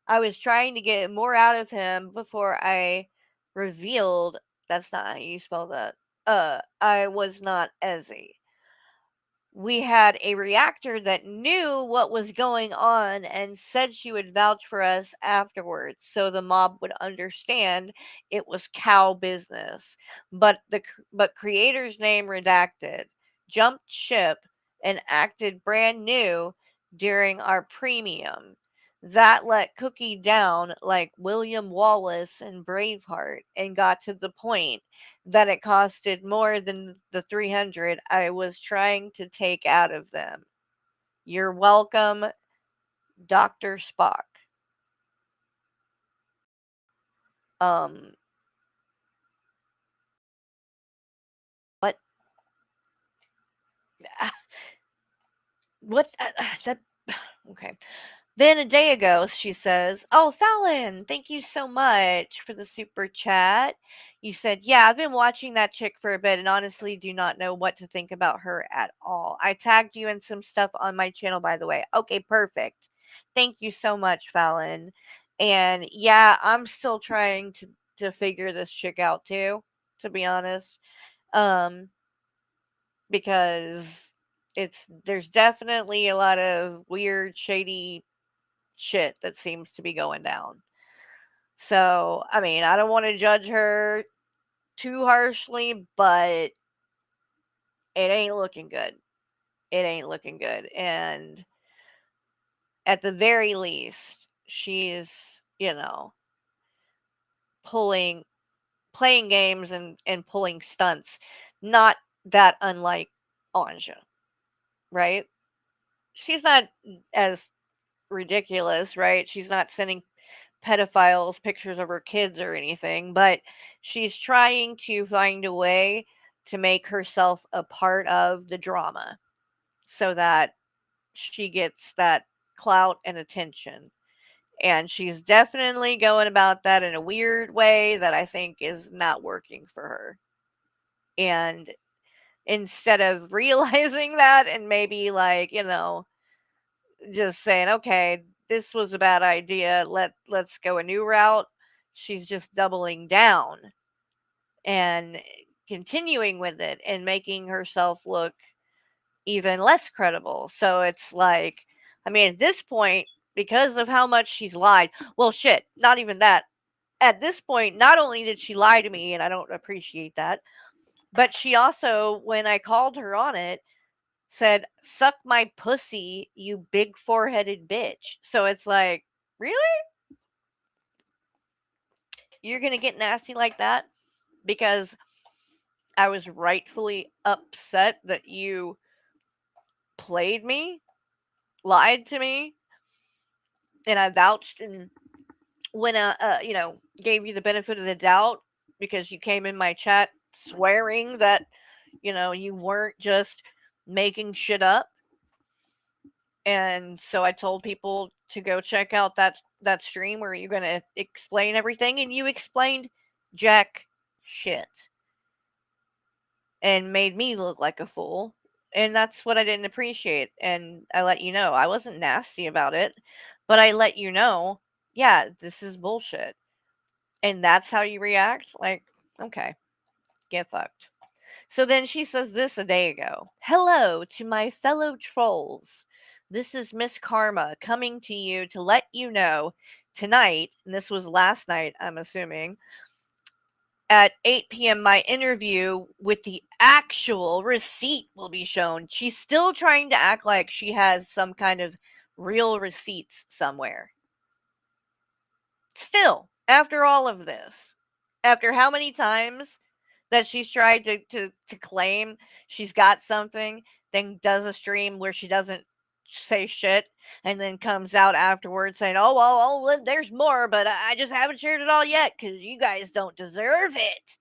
I was trying to get more out of him before I revealed that's not how you spell that. I was not Ezzy. We had a reactor that knew what was going on and said she would vouch for us afterwards so the mob would understand it was cow business. But creator's name redacted, jumped ship, and acted brand new during our premium. That let Cookie down like William Wallace in Braveheart and got to the point that it costed more than the 300 I was trying to take out of them. You're welcome, Dr. Spock. What? What's that? Okay. Then a day ago, she says, "Oh, Fallon, thank you so much for the super chat. You said, yeah, I've been watching that chick for a bit and honestly do not know what to think about her at all. I tagged you in some stuff on my channel, by the way." Okay, perfect. Thank you so much, Fallon. And yeah, I'm still trying to figure this chick out too, to be honest. Because there's definitely a lot of weird, shady shit that seems to be going down. So, I mean, I don't want to judge her too harshly, but it ain't looking good. It ain't looking good. And at the very least, she's, playing games and pulling stunts. Not that unlike Anja, right? She's not as ridiculous, right? She's not sending pedophiles pictures of her kids or anything, but she's trying to find a way to make herself a part of the drama so that she gets that clout and attention. And she's definitely going about that in a weird way that I think is not working for her. And instead of realizing that and maybe just saying, okay, this was a bad idea, let's go a new route, she's just doubling down and continuing with it and making herself look even less credible. So it's like, I mean, at this point, because of how much she's lied, well, shit, not even that. At this point, not only did she lie to me, and I don't appreciate that, but she also, when I called her on it, said, "Suck my pussy, you big foreheaded bitch." So it's like, really? You're going to get nasty like that? Because I was rightfully upset that you played me, lied to me, and I vouched and when gave you the benefit of the doubt because you came in my chat swearing that, you weren't just making shit up. And so I told people to go check out that stream where you're going to explain everything, and you explained jack shit and made me look like a fool. And that's what I didn't appreciate. And I let you know I wasn't nasty about it, but I let you know, yeah, this is bullshit. And that's how you react? Like, okay, get fucked. So then she says this a day ago. Hello to my fellow trolls. This is Miss Karma coming to you to let you know tonight, and this was last night, I'm assuming, at 8 p.m., my interview with the actual receipt will be shown. She's still trying to act like she has some kind of real receipts somewhere. Still, after all of this, after how many times that she's tried to claim she's got something, then does a stream where she doesn't say shit, and then comes out afterwards saying, well, there's more, but I just haven't shared it all yet because you guys don't deserve it.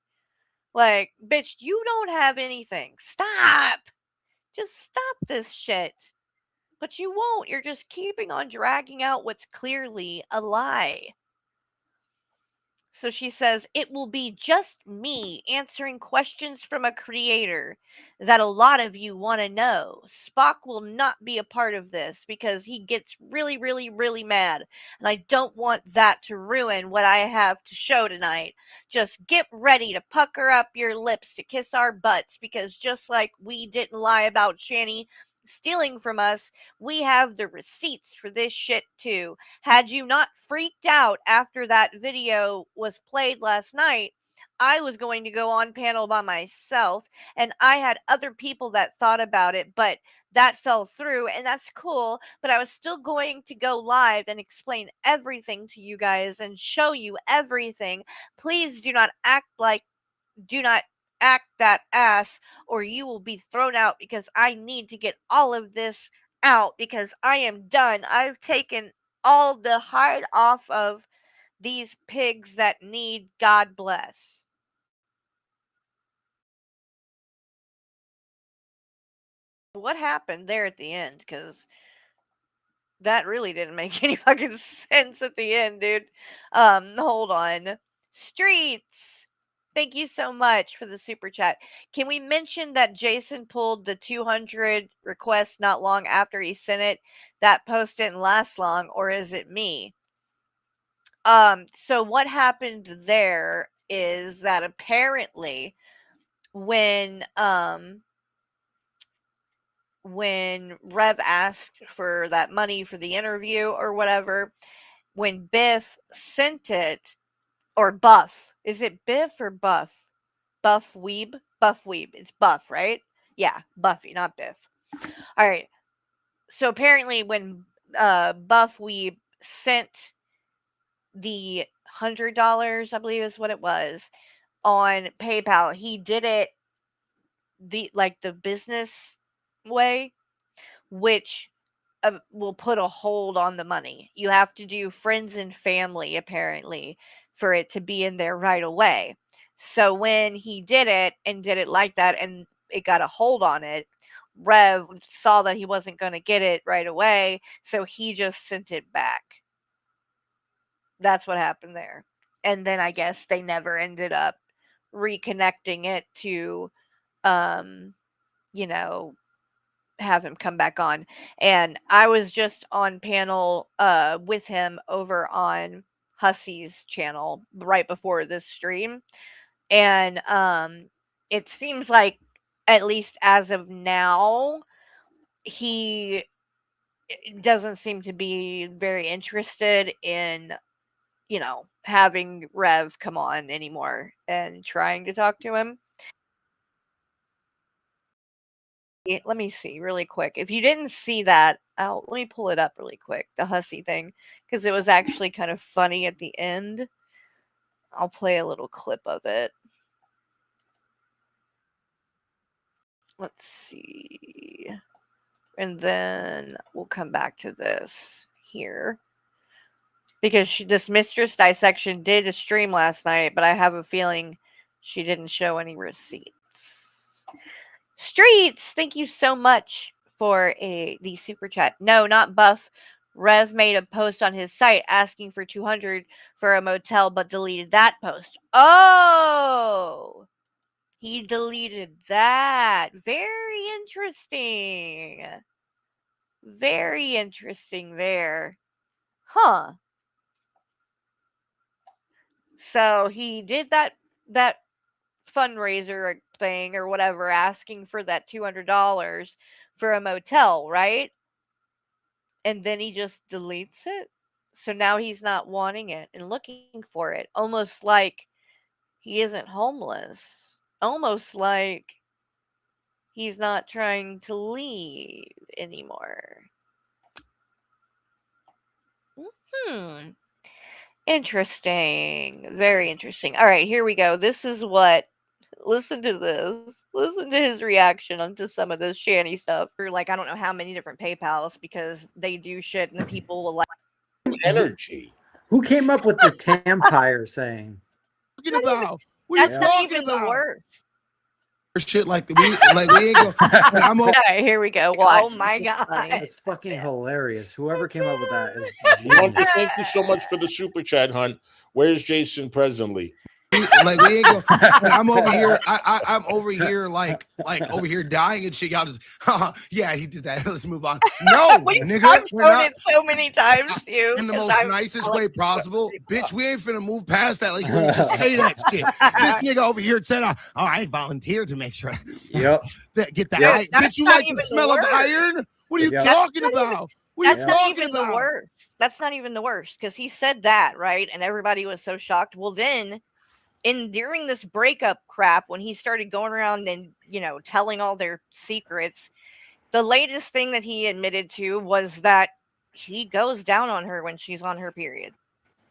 Like, bitch, you don't have anything. Stop. Just stop this shit. But you won't. You're just keeping on dragging out what's clearly a lie. So she says, it will be just me answering questions from a creator that a lot of you want to know. Spock will not be a part of this because he gets really, really, really mad. And I don't want that to ruin what I have to show tonight. Just get ready to pucker up your lips to kiss our butts, because just like we didn't lie about Shani stealing from us, we have the receipts for this shit too. Had you not freaked out after that video was played last night, I was going to go on panel by myself, and I had other people that thought about it, but that fell through, and that's cool. But I was still going to go live and explain everything to you guys and show you everything. Please do not act that ass, or you will be thrown out, because I need to get all of this out because I am done. I've taken all the hide off of these pigs that need God bless. What happened there at the end? Because that really didn't make any fucking sense at the end, dude. Hold on. Streets. Thank you so much for the super chat. Can we mention that Jason pulled the 200 requests not long after he sent it? That post didn't last long, or is it me? So what happened there is that apparently when Rev asked for that money for the interview or whatever, when Biff sent it, or Buff, is it Biff or Buff? Buff Weeb? Buff Weeb. It's Buff, right? Yeah, Buffy, not Biff. All right. So apparently when Buff Weeb sent the $100, I believe is what it was, on PayPal, he did it the business way, which will put a hold on the money. You have to do friends and family, apparently, for it to be in there right away. So when he did it like that, and it got a hold on it, Rev saw that he wasn't going to get it right away, so he just sent it back. That's what happened there. And then I guess they never ended up reconnecting it to, have him come back on. And I was just on panel with him over on Hussey's channel right before this stream. And it seems like, at least as of now, he doesn't seem to be very interested in, having Rev come on anymore and trying to talk to him. Let me see really quick. If you didn't see that, let me pull it up really quick, the Hussey thing, because it was actually kind of funny at the end. I'll play a little clip of it. Let's see. And then we'll come back to this here. Because this Mistress Dissection did a stream last night, but I have a feeling She didn't show any receipts. Streets, thank you so much for the super chat. No, not Buff. Rev made a post on his site asking for 200 for a motel, but deleted that post. Oh, he deleted that. Very interesting. Very interesting there. Huh. So he did that fundraiser thing or whatever, asking for that $200 for a motel, right? And then he just deletes it. So now he's not wanting it and looking for it, almost like he isn't homeless, almost like he's not trying to leave anymore. Interesting. Very interesting. All right, here we go. This is what. Listen to this. Listen to his reaction onto some of this Shanny stuff. For like, I don't know how many different PayPals, because they do shit and the people will like. Energy. Who came up with the Tampire saying? About? That's not even the worst. Shit like we ain't gonna. I'm All right, here we go. Watch. Oh my god. That's fucking hilarious. Whoever came up with that is Hunter, thank you so much for the super chat, Hunt. Where's Jason presently? like we ain't gonna. I'm over here. I'm over here like over here dying and shit. Y'all just, yeah, he did that. Let's move on. No, nigga, I've we're shown not it so many times to you. in the 'cause most I'm- nicest way possible, bitch. We ain't finna move past that. Like you ain't just say that shit. This nigga over here said, "Oh, I volunteered to make sure Yep. that get the Yep. iron." That's Bitch, you not like the even smell of the worst. iron? What are you Yep. talking about? What are That's you not talking even about? the worst. That's not even the worst, because he said that, right? And everybody was so shocked. Well, then, during this breakup crap, when he started going around and, telling all their secrets, the latest thing that he admitted to was that he goes down on her when she's on her period.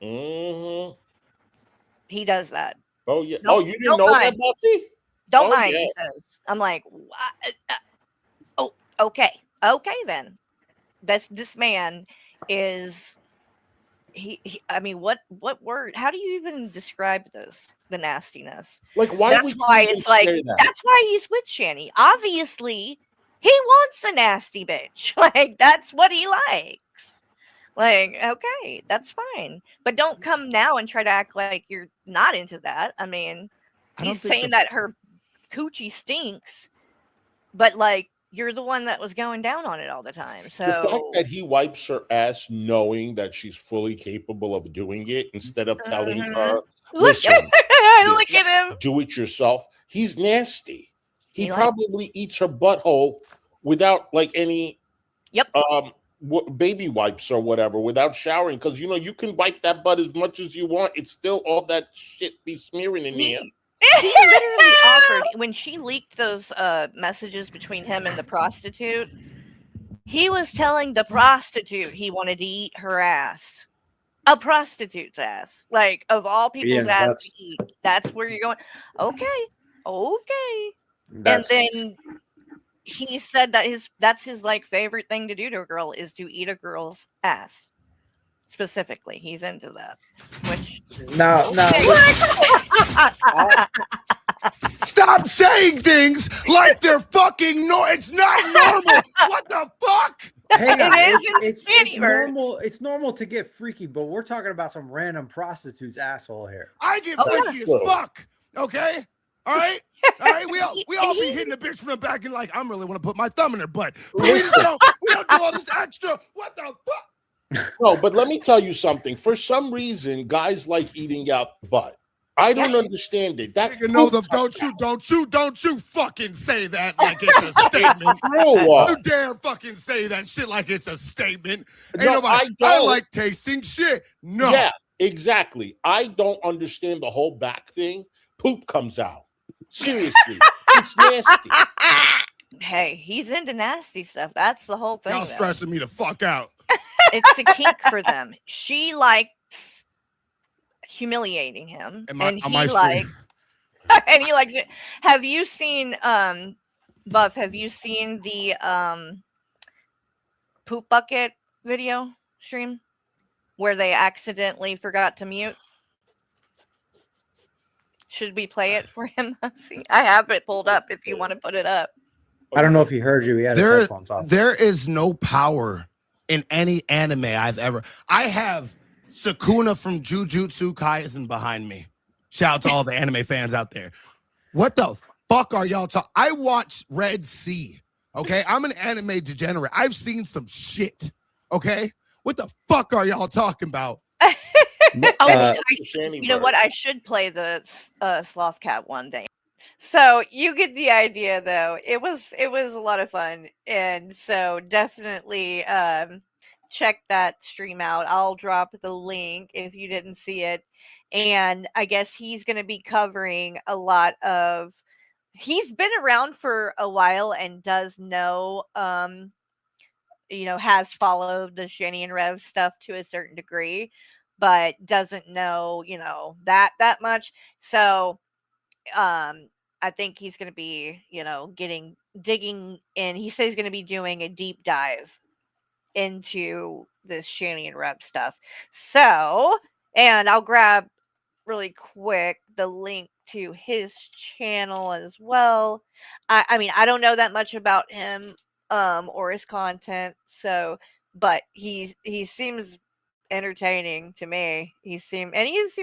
Mm-hmm. He does that. Oh yeah. Don't- Oh, you didn't don't know that, mind. Buffy? Don't Oh, mind, yeah. he says. I'm like, oh, okay. Okay, then. This man is I mean, what word? How do you even describe this? The nastiness. Like, why? That's would you why even it's like, say that? that's why he's with Shanny. Obviously, he wants a nasty bitch. Like, that's what he likes. Like, okay, that's fine. But don't come now and try to act like you're not into that. I mean, I don't he's think saying the- that her coochie stinks, but like, you're the one that was going down on it all the time. The fact So that he wipes her ass knowing that she's fully capable of doing it instead of telling Mhm. her, look, listen, look at him. do it yourself. He's nasty. He He like- probably eats her butthole without like any Yep. baby wipes or whatever, without showering, because you can wipe that butt as much as you want. It's still all that shit be smearing in the air. He literally offered, when she leaked those messages between him and the prostitute, he was telling the prostitute he wanted to eat her ass. A prostitute's ass. Like, of all people's Yeah, ass that's- to eat. That's where you're going. Okay. That's, And then he said that that's his like favorite thing to do to a girl is to eat a girl's ass. Specifically, he's into that. Which now, Stop saying things like they're fucking it's not normal. What the fuck? hang on. It is in the It's Shannyverse. normal. It's normal to get freaky, but we're talking about some random prostitute's asshole here. I get Oh, freaky yeah. as fuck. Okay? All right? All right, we all be he- hitting the bitch from the back and like, I'm really want to put my thumb in her butt. But Listen. we don't do all this extra. What the fuck? No, but let me tell you something. For some reason, guys like eating out butt. I don't understand it. That Nigga, no, don't you fucking say that like it's a statement. True. You dare fucking say that shit like it's a statement. Ain't No, nobody, I I don't. like tasting shit. No. Yeah, exactly. I don't understand the whole back thing. Poop comes out. Seriously, it's nasty. hey, he's into nasty stuff. That's the whole thing. Y'all though. stressing me the fuck out. It's a kink for them. She likes humiliating him, Am I- and am he I like, and he likes it. Have you seen, Buff? Have you seen the poop bucket video stream where they accidentally forgot to mute? Should we play it for him? See, I have it pulled up if you want to put it up. I don't know if he heard you. He had his headphones off. There is no power in any anime I have Sukuna from Jujutsu Kaisen behind me. Shout out to all the anime fans out there. What the fuck are y'all talking? I watch Red Sea. Okay, I'm an anime degenerate. I've seen some shit. Okay, what the fuck are y'all talking about? You know what? I should play the Sloth Cat one day. So you get the idea, though. It was a lot of fun, and so definitely check that stream out. I'll drop the link if you didn't see it. And I guess he's going to be covering a lot of. He's been around for a while and does know, has followed the Shanny and Rev stuff to a certain degree, but doesn't know, that much. So, I think he's going to be, digging in. He said he's going to be doing a deep dive into this Shanny and Rev stuff. So, and I'll grab really quick the link to his channel as well. I mean, I don't know that much about him or his content, so but he seems entertaining to me. He seemed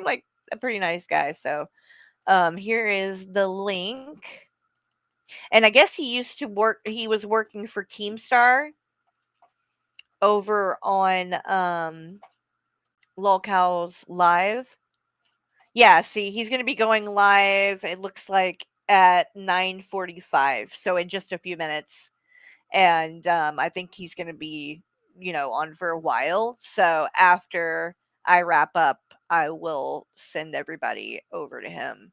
like a pretty nice guy. So here is the link. And I guess he was working for Keemstar over on Lolcow's Live. Yeah, see, he's going to be going live, it looks like, at 9:45, so in just a few minutes. And I think he's going to be, on for a while. So after I wrap up, I will send everybody over to him.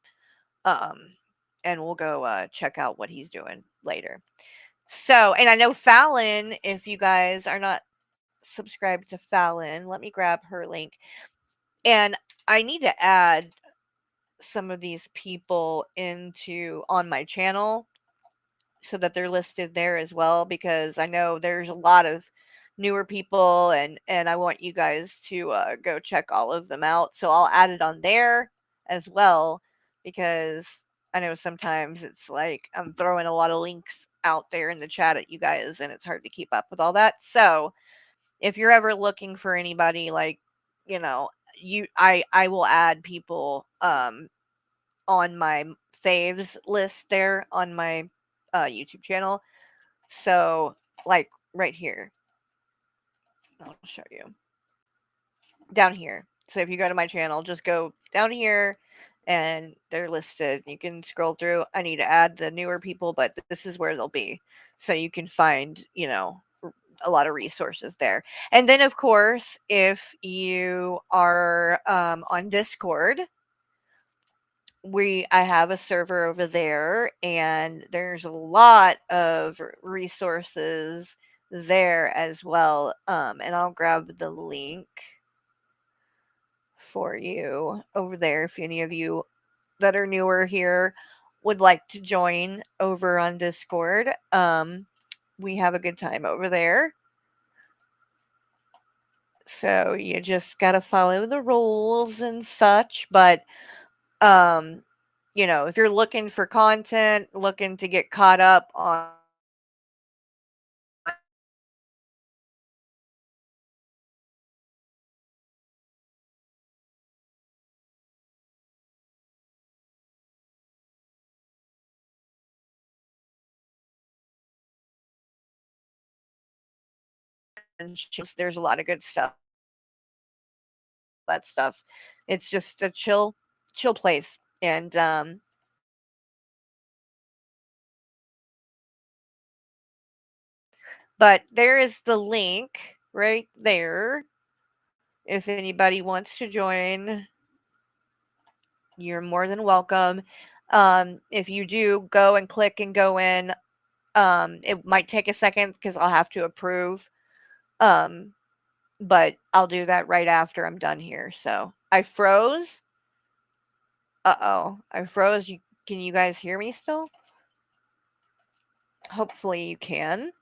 And we'll go check out what he's doing later. So, and I know Fallon, if you guys are not subscribed to Fallon, let me grab her link. And I need to add some of these people on my channel so that they're listed there as well, because I know there's a lot of newer people and I want you guys to go check all of them out. So I'll add it on there as well, because I know sometimes it's like I'm throwing a lot of links out there in the chat at you guys and it's hard to keep up with all that. So if you're ever looking for anybody, like, I will add people on my faves list there on my YouTube channel. So like right here, I'll show you down here. So if you go to my channel, just go down here and they're listed. You can scroll through. I need to add the newer people, but this is where they'll be. So you can find, a lot of resources there. And then of course, if you are on Discord, I have a server over there and there's a lot of resources there as well. And I'll grab the link for you over there if any of you that are newer here would like to join over on Discord. We have a good time over there. So you just got to follow the rules and such, but if you're looking for content, looking to get caught up on there's a lot of good stuff. That stuff. It's just a chill place. And but there is the link right there. If anybody wants to join, you're more than welcome. If you do, go and click and go in. It might take a second because I'll have to approve. But I'll do that right after I'm done here. So I froze. Uh-oh, I froze. Can you guys hear me still? Hopefully you can.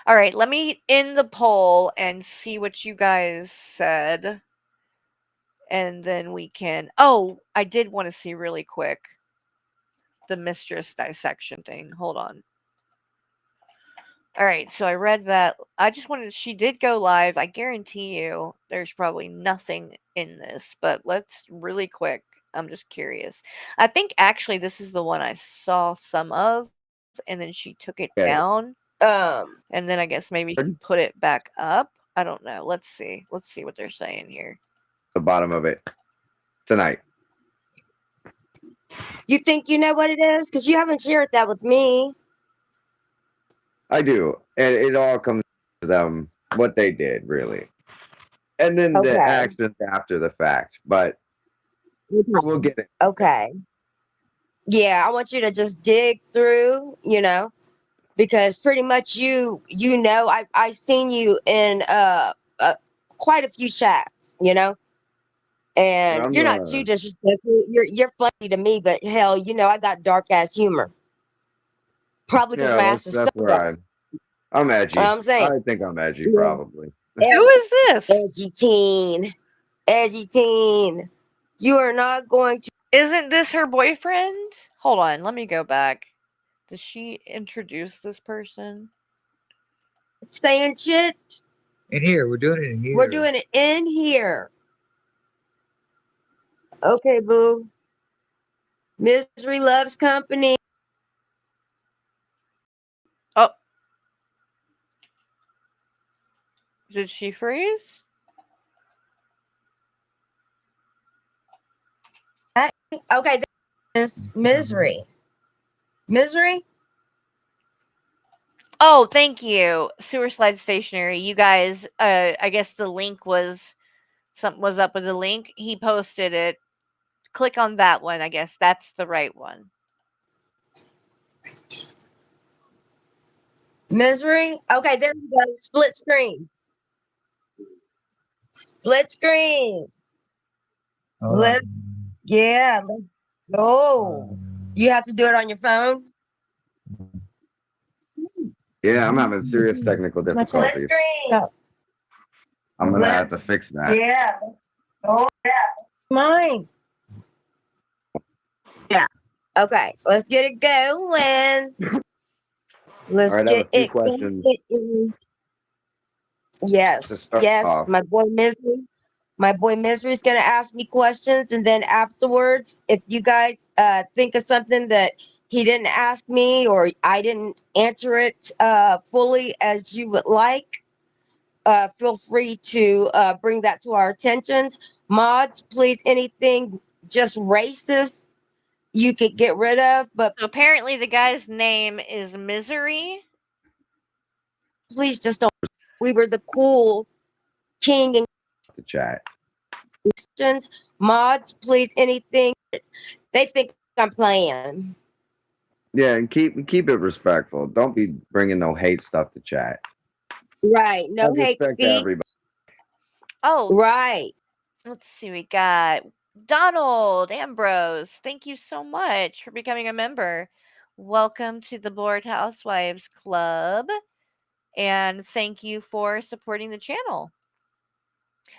All right, let me end the poll and see what you guys said. and then we can. Oh, I did want to see really quick the mistress dissection thing. Hold on. All right, so I read that. I just wanted. She did go live. I guarantee you, there's probably nothing in this, but let's really quick. I'm just curious. I think actually this is the one I saw some of, and then she took it Okay. down, and then I guess maybe she put it back up. I don't know. Let's see. Let's see what they're saying here. The bottom of it tonight. You think you know what it is? Because you haven't shared that with me. I do, and it all comes to them what they did really, and then the Okay. actions after the fact. But we'll get it. Okay. Yeah, I want you to just dig through, because pretty much I seen you in quite a few chats, and I'm you're not too disrespectful. You're funny to me, but hell, I got dark ass humor. Probably because Yeah, my ass is that's so where I'm edgy. I'm saying. I think I'm edgy, Yeah. probably. Who is this? Edgy teen. Edgy teen. You are not going to. Isn't this her boyfriend? Hold on, let me go back. Does she introduce this person? Saying shit. In here, we're doing it in here. We're doing it in here. Okay, boo. Misery loves company. Oh. Did she freeze? Okay, this is Misery. Misery? Oh, thank you. Sewer Slide Stationery. You guys, I guess the link was something was up with the link. He posted it. Click on that one. I guess that's the right one. Misery? Okay, there you go. Split screen. Split screen. Let's go. You have to do it on your phone? Yeah, I'm having serious technical Split difficulties. screen. I'm gonna have to fix that. Yeah. Oh, yeah. Mine. Yeah. Okay, let's get it going. Let's All right, I have get a few it questions. going. Yes, start yes. off. My boy Misery is gonna ask me questions, and then afterwards, if you guys think of something that he didn't ask me or I didn't answer it fully as you would like, feel free to bring that to our attentions. Mods, please, anything just racist you could get rid of, but So apparently the guy's name is Misery. please just don't. We were the cool king and The chat. questions. Mods, please, anything. They think I'm playing. Yeah, and keep it respectful. Don't be bringing no hate stuff to chat. Right. No Have hate respect to speech. everybody. Oh, Right. let's see. We got Donald Ambrose. Thank you so much for becoming a member. Welcome to the Bored Housewives Club. And thank you for supporting the channel.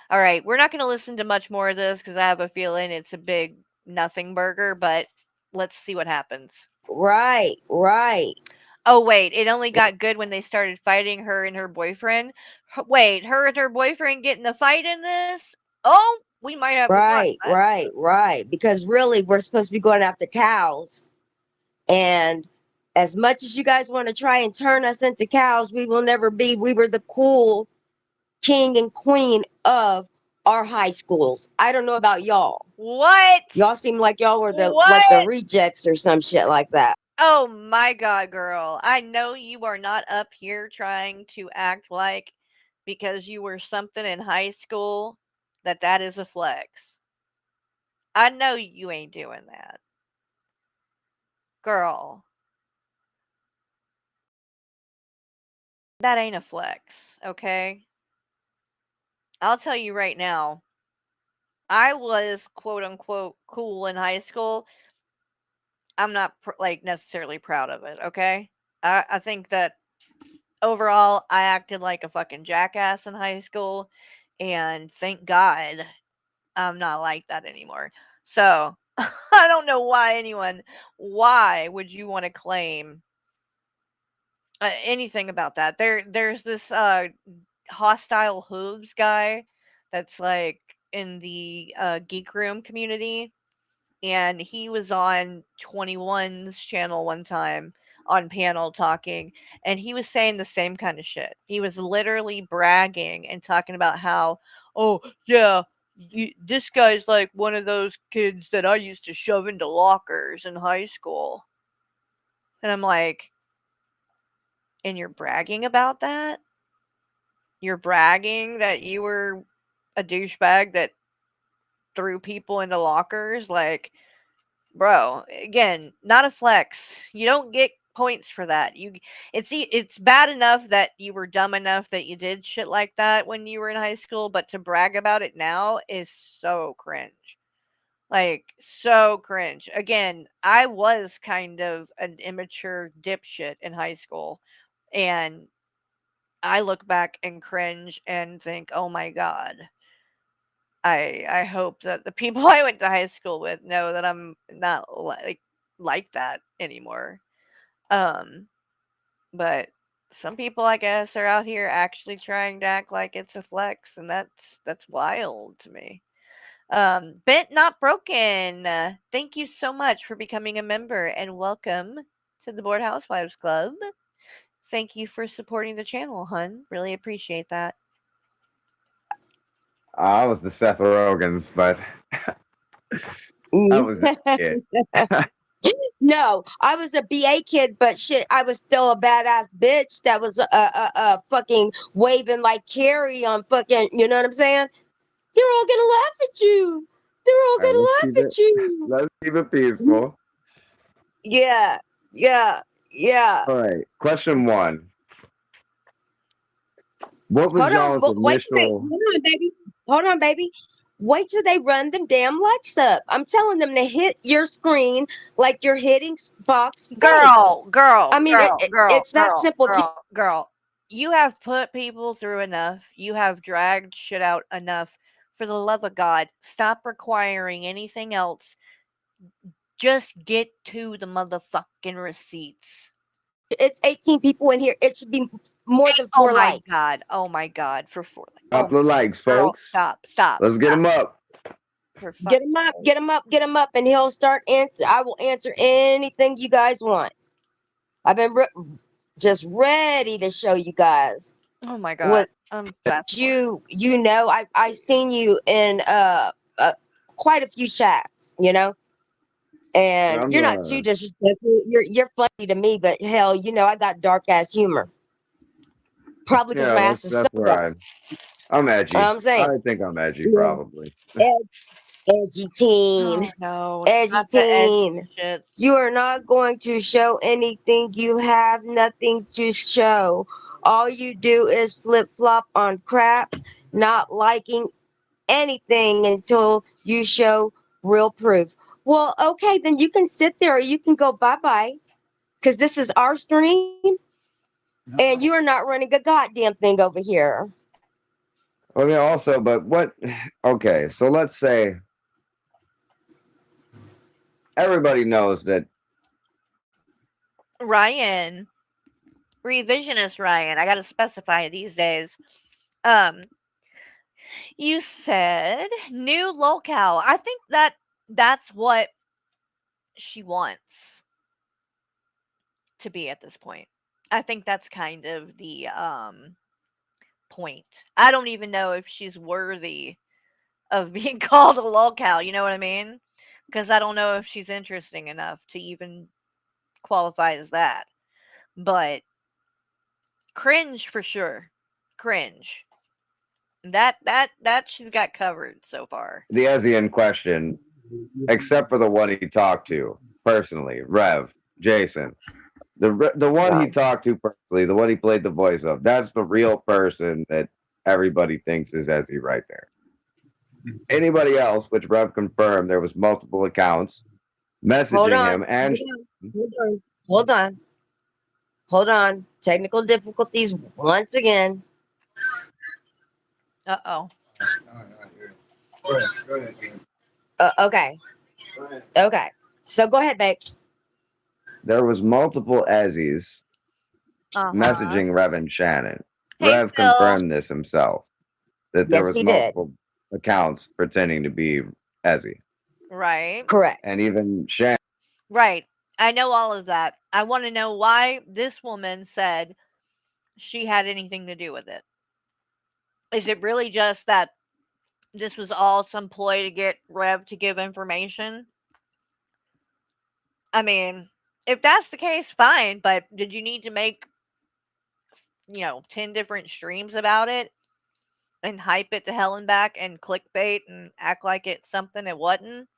All right, we're not going to listen to much more of this because I have a feeling it's a big nothing burger, but let's see what happens. Right. Right. Oh, wait, it only got good when they started fighting her and her boyfriend. Wait, her and her boyfriend getting a fight in this? Oh, we might have Right. Right. Right. Because really, we're supposed to be going after cows. And as much as you guys want to try and turn us into cows, we will never be. We were the cool king and queen of our high schools. I don't know about y'all. What? Y'all seem like y'all were the What? rejects or some shit like that. Oh my God, girl. I know you are not up here trying to act like because you were something in high school that is a flex. I know you ain't doing that. Girl. That ain't a flex, okay? I'll tell you right now. I was quote unquote cool in high school. I'm not necessarily proud of it, okay? I think that overall I acted like a fucking jackass in high school, and thank God I'm not like that anymore. So I don't know why would you want to claim anything about that? There's this hostile hooves guy that's like in the geek room community, and he was on 21's channel one time on panel talking, and he was saying the same kind of shit. He was literally bragging and talking about how, oh yeah, this guy's like one of those kids that I used to shove into lockers in high school. And I'm like, and you're bragging about that? You're bragging that you were a douchebag that threw people into lockers? Like, bro, again, not a flex. You don't get points for that. It's bad enough that you were dumb enough that you did shit like that when you were in high school, but to brag about it now is so cringe. Like, so cringe. Again, I was kind of an immature dipshit in high school, and I look back and cringe and think, "Oh my god." I hope that the people I went to high school with know that I'm not like that anymore. Um, but some people, I guess, are out here actually trying to act like it's a flex, and that's wild to me. Bent Not Broken, thank you so much for becoming a member and welcome to the Board Housewives Club. Thank you for supporting the channel, hun. Really appreciate that. I was the Seth Rogans, but I was that kid. No, I was a BA kid, but shit, I was still a badass bitch that was fucking waving like Carrie on fucking, you know what I'm saying? They're all gonna laugh at you. They're all All right, gonna let's laugh keep at you. Let's keep it peaceful. Yeah, yeah, yeah. All right. Question 1. What was Hold on, y'all's wait, initial? hold on, baby. Hold on, baby. Wait till they run them damn likes up. I'm telling them to hit your screen like you're hitting box face. Girl, I mean, it's that simple. girl. You have put people through enough. You have dragged shit out enough. For the love of God, stop requiring anything else. Just get to the motherfucking receipts. It's 18 people in here. It should be more than 4 likes. Oh my God, for 4 likes. Couple of likes, Girl, folks. stop. Let's get them up. Get him up, and he'll start answer. I will answer anything you guys want. I've been just ready to show you guys. Oh my God. What fast you know, I seen you in quite a few chats, you know, and you're not too disrespectful. You're funny to me, but hell, you know, I got dark ass humor. Probably because my ass is that's so right. I'm edgy. I'm saying. I think I'm edgy, probably. Edgy teen. No, edgy teen. You are not going to show anything. You have nothing to show. All you do is flip flop on crap, not liking anything until you show real proof. Well, okay, then you can sit there or you can go bye bye, because this is our stream, and you are not running a goddamn thing over here. Okay, also, but what? Okay, so let's say everybody knows that Ryan, revisionist Ryan, I gotta specify these days. You said new locale. I think that's what she wants to be at this point. I think that's kind of the point. I don't even know if she's worthy of being called a locale, you know what I mean? Because I don't know if she's interesting enough to even qualify as that. But cringe for sure. Cringe. That she's got covered so far. the Ezzy in question, except for the one he talked to personally, Rev, Jason. The one he talked to personally, the one he played the voice of, that's the real person that everybody thinks is Ezzy right there. Anybody else, which Rev confirmed, there was multiple accounts messaging him and Hold on. Technical difficulties once again. Uh-oh. Okay. Okay. So go ahead, babe. There was multiple Ezzies Uh-huh. messaging Rev and Shannon. Hey, Rev Phil. confirmed this himself, that there Yes, was he did. multiple accounts pretending to be Ezzy. Right. Correct. And even Shannon. Right. I know all of that. I want to know why this woman said she had anything to do with it. Is it really just that this was all some ploy to get Rev to give information? I mean, if that's the case, fine, but did you need to make, 10 different streams about it and hype it to hell and back and clickbait and act like it's something it wasn't?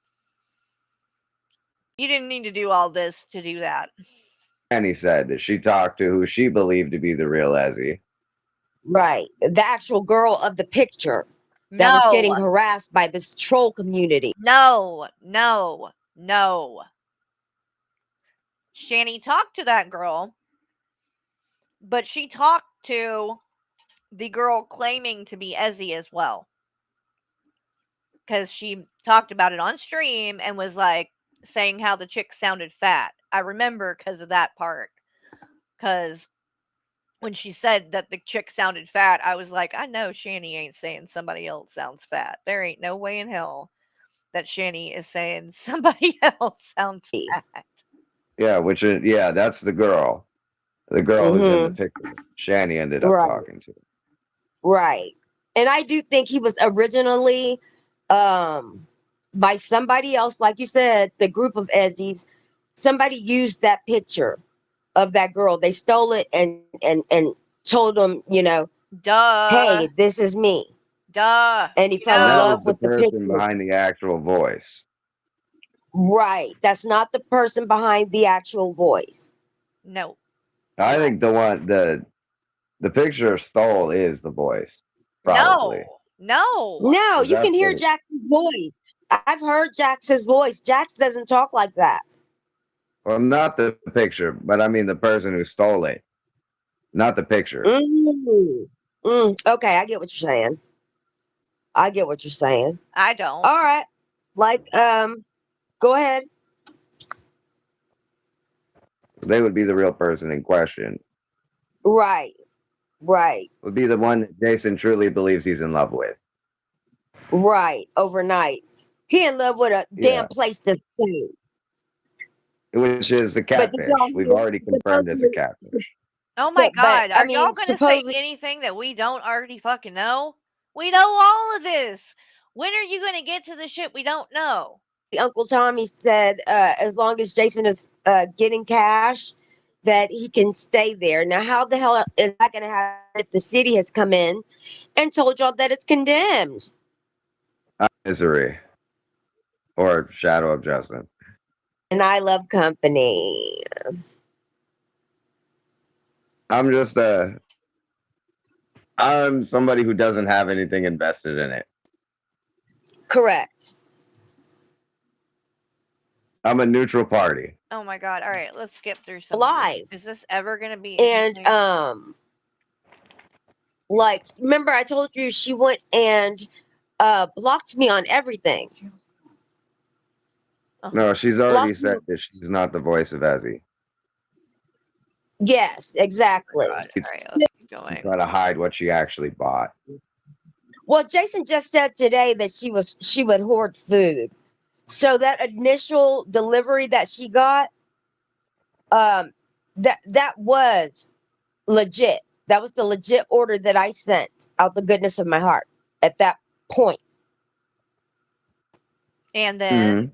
You didn't need to do all this to do that. Annie said that she talked to who she believed to be the real Ezzy. Right. The actual girl of the picture that was getting No, harassed by this troll community. no, no, no. Shani talked to that girl, but she talked to the girl claiming to be Ezzy as well. Because she talked about it on stream and was like saying how the chick sounded fat. I remember because of that part. Because when she said that the chick sounded fat, I was like, I know Shani ain't saying somebody else sounds fat. There ain't no way in hell that Shani is saying somebody else sounds fat. Yeah, that's the girl. The girl who's in the Mhm. picture. Shanny ended up Right. talking to. Right. And I do think he was originally by somebody else, like you said, the group of Ezzies, somebody used that picture of that girl. They stole it and told them, Duh. hey, this is me. Duh. And he You fell And in that know, was love the with the person picture. behind the actual voice. Right. That's not the person behind the actual voice. no. I Correct. think the picture stole is the voice. Probably. No. No, you That's can hear the- Jax's voice. I've heard Jax's voice. Jax doesn't talk like that. Well, not the picture, but I mean the person who stole it. Not the picture. Okay, I get what you're saying. I get what you're saying. I don't. All right. Like, go ahead. They would be the real person in question. Right. Right. Would be the one that Jason truly believes he's in love with. Right. Overnight. He in love with a Yeah. damn place to stay. Which is the But did catfish. y'all We've hear- already confirmed it's a catfish. Oh my but, god. I Are y'all mean, gonna say supposedly anything that we don't already fucking know? We know all of this. When are you gonna get to the shit we don't know? Uncle Tommy said as long as Jason is getting cash, that he can stay there. Now, how the hell is that going to happen if the city has come in and told y'all that it's condemned? Misery. Or Shadow of Justin. And I love company. I'm somebody who doesn't have anything invested in it. Correct. I'm a neutral party. Oh my god. All right, let's skip through some. Alive. Is this ever gonna be And anything? like, remember I told you she went and blocked me on everything. No, she's already Blocked me. said that she's not the voice of Ezzy. Yes, exactly. God. All right, let's keep going. Try to hide what she actually bought. Well, Jason just said today that she would hoard food. So that initial delivery that she got, that was legit. That was the legit order that I sent out the goodness of my heart at that point. And then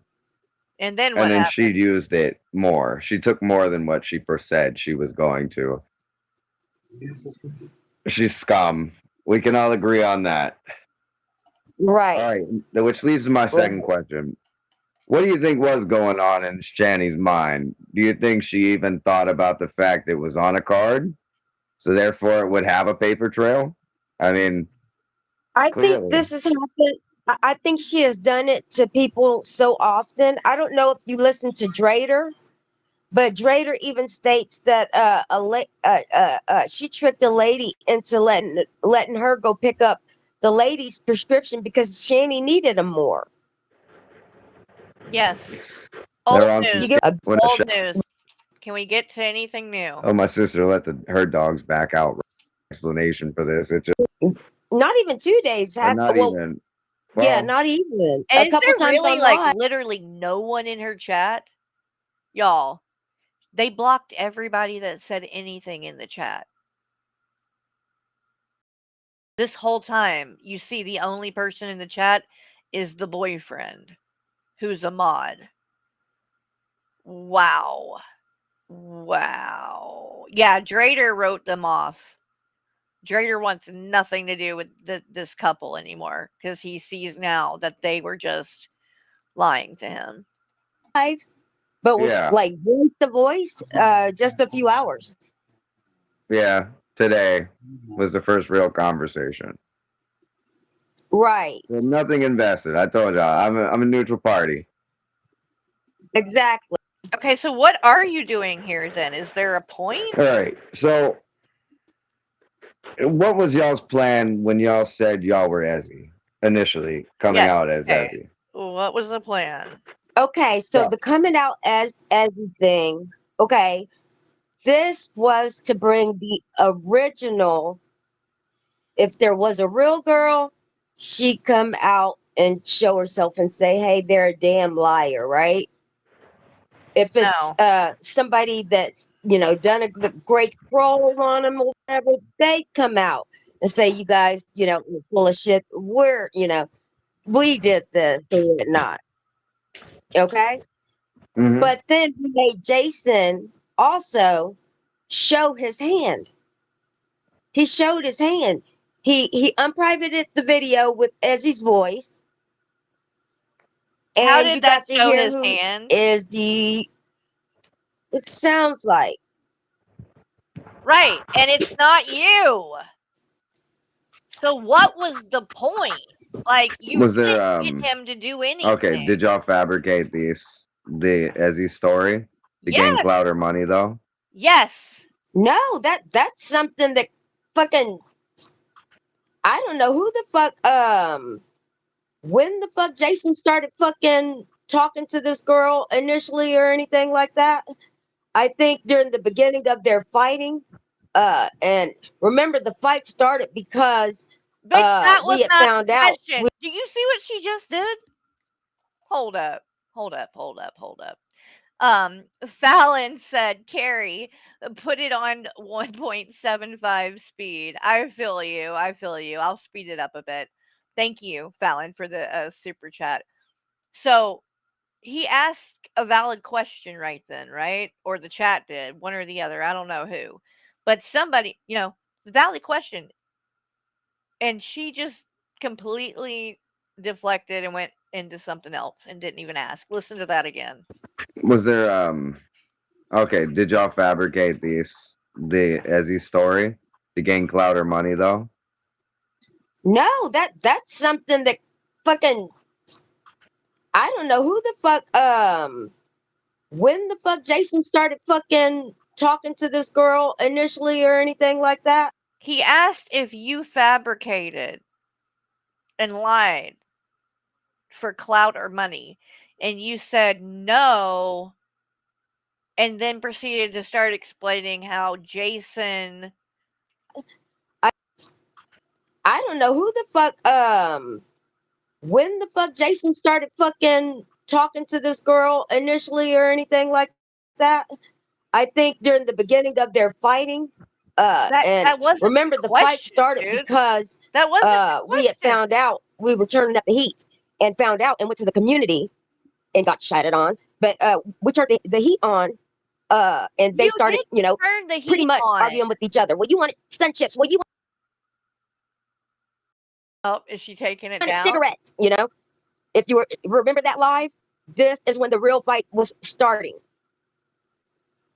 and then what And then happened? she used it more. She took more than what she said she was going to. She's scum. We can all agree on that. Right. All right. Which leads to my second question. What do you think was going on in Shani's mind? Do you think she even thought about the fact it was on a card? So therefore it would have a paper trail? I mean, I clearly. think this has happened. I think she has done it to people so often. I don't know if you listen to Drader, but Drader even states that she tricked a lady into letting her go pick up the lady's prescription because Shani needed them more. Yes. They're Old on You news. get a, when a Old sh- news. Can we get to anything new? oh, my sister let her dogs back out. Explanation for this. It just not even 2 days. not Well, even. yeah, Well, not even. And A is couple there times really on like live. literally no one in her chat? Y'all, they blocked everybody that said anything in the chat. This whole time, you see the only person in the chat is the boyfriend, who's a mod. Wow. Wow. Yeah, Drader wrote them off. Drader wants nothing to do with this couple anymore because he sees now that they were just lying to him. But Yeah. like voice to voice, just a few hours. yeah. Today was the first real conversation. Right. Well, nothing invested. I told y'all, I'm a neutral party. Exactly. Okay, so what are you doing here then? Is there a point? All right. So, what was y'all's plan when y'all said y'all were Ezzy initially coming Yeah, out as okay. Ezzy? What was the plan? Okay, so Yeah. the coming out as everything. Okay, this was to bring the original. If there was a real girl, she'd come out and show herself and say, "Hey, they're a damn liar," right? If it's No. somebody that's done a great troll on them or whatever, they come out and say, "You guys, you're full of shit. We're, we did this and whatnot." Okay. Mhm. But then we made Jason also show his hand. He showed his hand. He unprivated the video with Ezzy's voice. How And did you that got to show hear his who hand? Ezzy it sounds like. Right, and it's not you. So what was the point? Like you Was there didn't get him to do anything. okay? Did y'all fabricate the Ezzy story to gain Yes. clout or money though? Yes. No, that's something that fucking I don't know who the fuck when the fuck Jason started fucking talking to this girl initially or anything like that. I think during the beginning of their fighting, and remember the fight started because But that we was had not found the out. question. Do you see what she just did? Hold up. Hold up. Hold up. Hold up. Fallon said, Carrie, put it on 1.75 speed. I feel you. I feel you. I'll speed it up a bit. Thank you, Fallon, for the super chat. So he asked a valid question right then, right? Or the chat did, one or the other. I don't know who. But somebody, valid question. And she just completely deflected and went into something else and didn't even ask. Listen to that again. Was there okay? Did y'all fabricate the Ezzy story to gain clout or money though? No, that's something that fucking I don't know who the fuck when the fuck Jason started fucking talking to this girl initially or anything like that. He asked if you fabricated and lied for clout or money, and you said no, and then proceeded to start explaining how Jason. I don't know who the fuck when the fuck Jason started fucking talking to this girl initially or anything like that. I think during the beginning of their fighting, and that wasn't remember the the fight question, started dude. because That wasn't the we had question. found out we were turning up the heat and found out and went to the community and got shouted on. But we turned the heat on, and they You started, didn't turn the pretty heat much on. arguing with each other. Well, you wanted sun chips. Well, you Oh, is she taking it wanted down? cigarettes. If you remember that live, this is when the real fight was starting.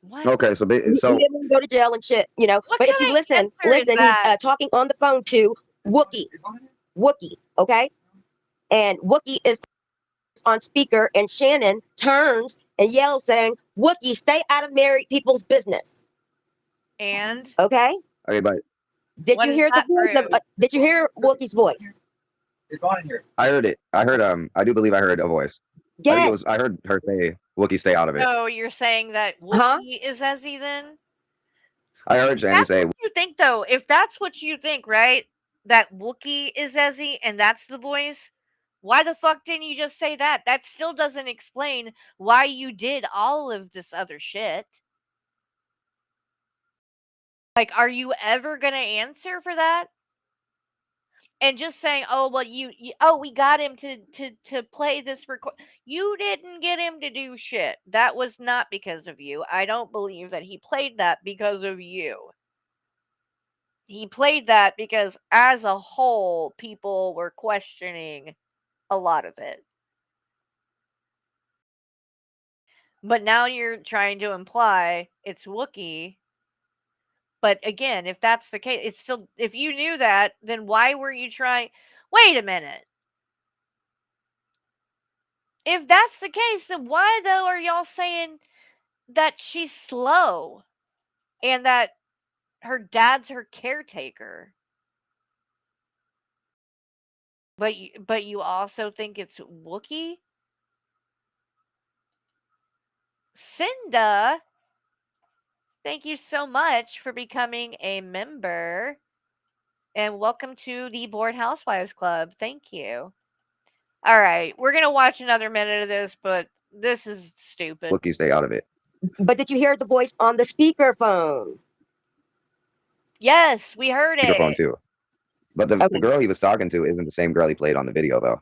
What? Okay, so He didn't go to jail and shit, What But if you kind of answer is listen, he's that? talking on the phone to Wookie, okay, and Wookie is on speaker, and Shannon turns and yells, saying, "Wookie, stay out of married people's business." And Okay. Okay, but Did What you does hear the that voice of, prove? did you hear Wookie's voice? It's on here. I heard it. I heard I do believe I heard a voice. I think Yeah. it was. I heard her say, "Wookie, stay out of it." So you're saying that Huh? Wookiee is Ezzy then? I heard If Shanny that's say, what you think, though, if that's what you think, right? That Wookiee is Ezzy and that's the voice. Why the fuck didn't you just say that? That still doesn't explain why you did all of this other shit. Like, are you ever gonna answer for that? And just saying, "Oh, well, we got him to play this record." You didn't get him to do shit. That was not because of you. I don't believe that he played that because of you. He played that because as a whole, people were questioning a lot of it. But now you're trying to imply it's Wookiee. But again, if that's the case, it's still, if you knew that, then why were you trying? Wait a minute. If that's the case, then why though are y'all saying that she's slow and that her dad's her caretaker? But you also think it's Wookiee? Cinda, thank you so much for becoming a member. And welcome to the Bored Housewives Club. Thank you. All right, we're going to watch another minute of this, but this is stupid. "Wookie, stay out of it." But did you hear the voice on the speakerphone? Yes, we heard Speakerphone it. too. But the girl he was talking to isn't the same girl he played on the video, though.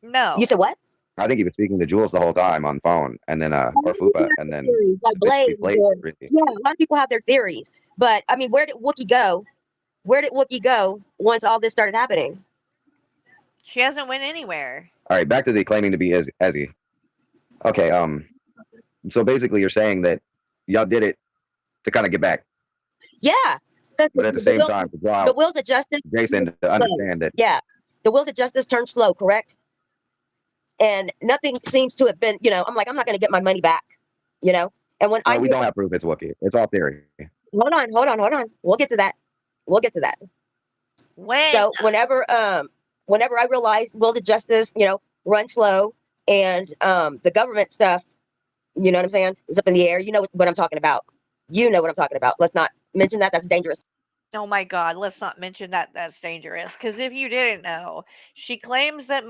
No. You said what? I think he was speaking to Jules the whole time on phone, and then or Fupa, and then Theories, like he Blaze. played. Yeah, a lot of people have their theories. But I mean, where did Wookiee go? Where did Wookiee go once all this started happening? She hasn't went anywhere. All right, back to the claiming to be Ezzy. Okay, so basically you're saying that y'all did it to kind of get back, Yeah. but at the same time to draw the out wheels of justice. Jason to understand that. Yeah, the wheels of justice turn slow, correct? And nothing seems to have been, I'm like, I'm not going to get my money back, And when No, we don't have proof it's Wookiee. It's all theory. hold on. We'll get to that. When? So whenever I realized wheels of justice, run slow, and the government stuff, you know what I'm saying, is up in the air. You know what I'm talking about. Let's not mention that. That's dangerous. Oh my God, let's not mention that. That's dangerous. Because if you didn't know, she claims that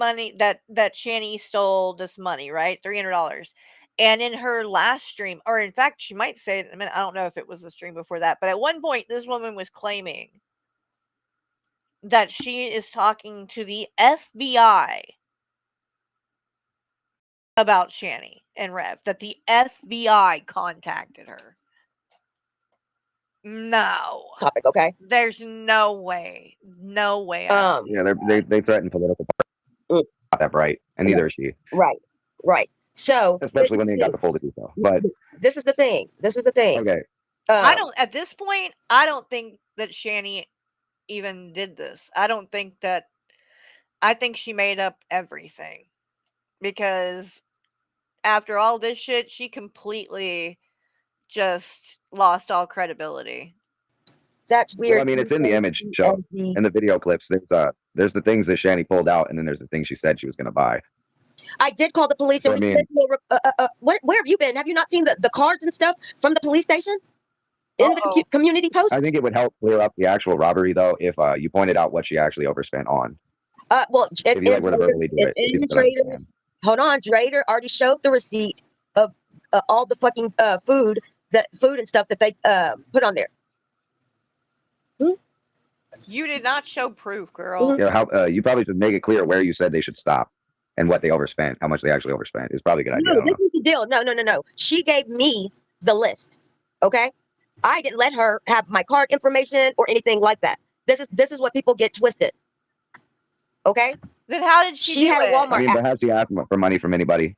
Shanny stole this money, right? $300. And in her last stream, or in fact, she might say it in a minute. I don't know if it was the stream before that, but at one point, this woman was claiming that she is talking to the FBI about Shanny and Rev, that the FBI contacted her. No. Topic, okay? There's no way. No way. Yeah, they threaten political parties. Not that bright, and neither is she. Right. So Especially when they got the full detail. But this is the thing. okay, at this point, I don't think that Shanny even did this. I think she made up everything. Because after all this shit, she completely just lost all credibility. That's weird. well, I mean, it's in the image show, in the video clips. There's the things that Shanny pulled out, and then there's the things she said she was going to buy. I did call the police, and where have you been? Have you not seen the cards and stuff from the police station in the community post? I think it would help clear up the actual robbery, though, if you pointed out what she actually overspent on. Well, If you were to verbally do it, in the people would understand. traders. Hold on, Drader already showed the receipt of all the fucking food and stuff that they put on there. You did not show proof, girl. Yeah, you probably should make it clear where you said they should stop and what they overspent, how much they actually overspent. It's probably a good idea. No, this is the deal. No. She gave me the list. Okay, I didn't let her have my card information or anything like that. This is what people get twisted. Okay. Then how did she do had a it? Walmart I mean, but has she asked for money from anybody?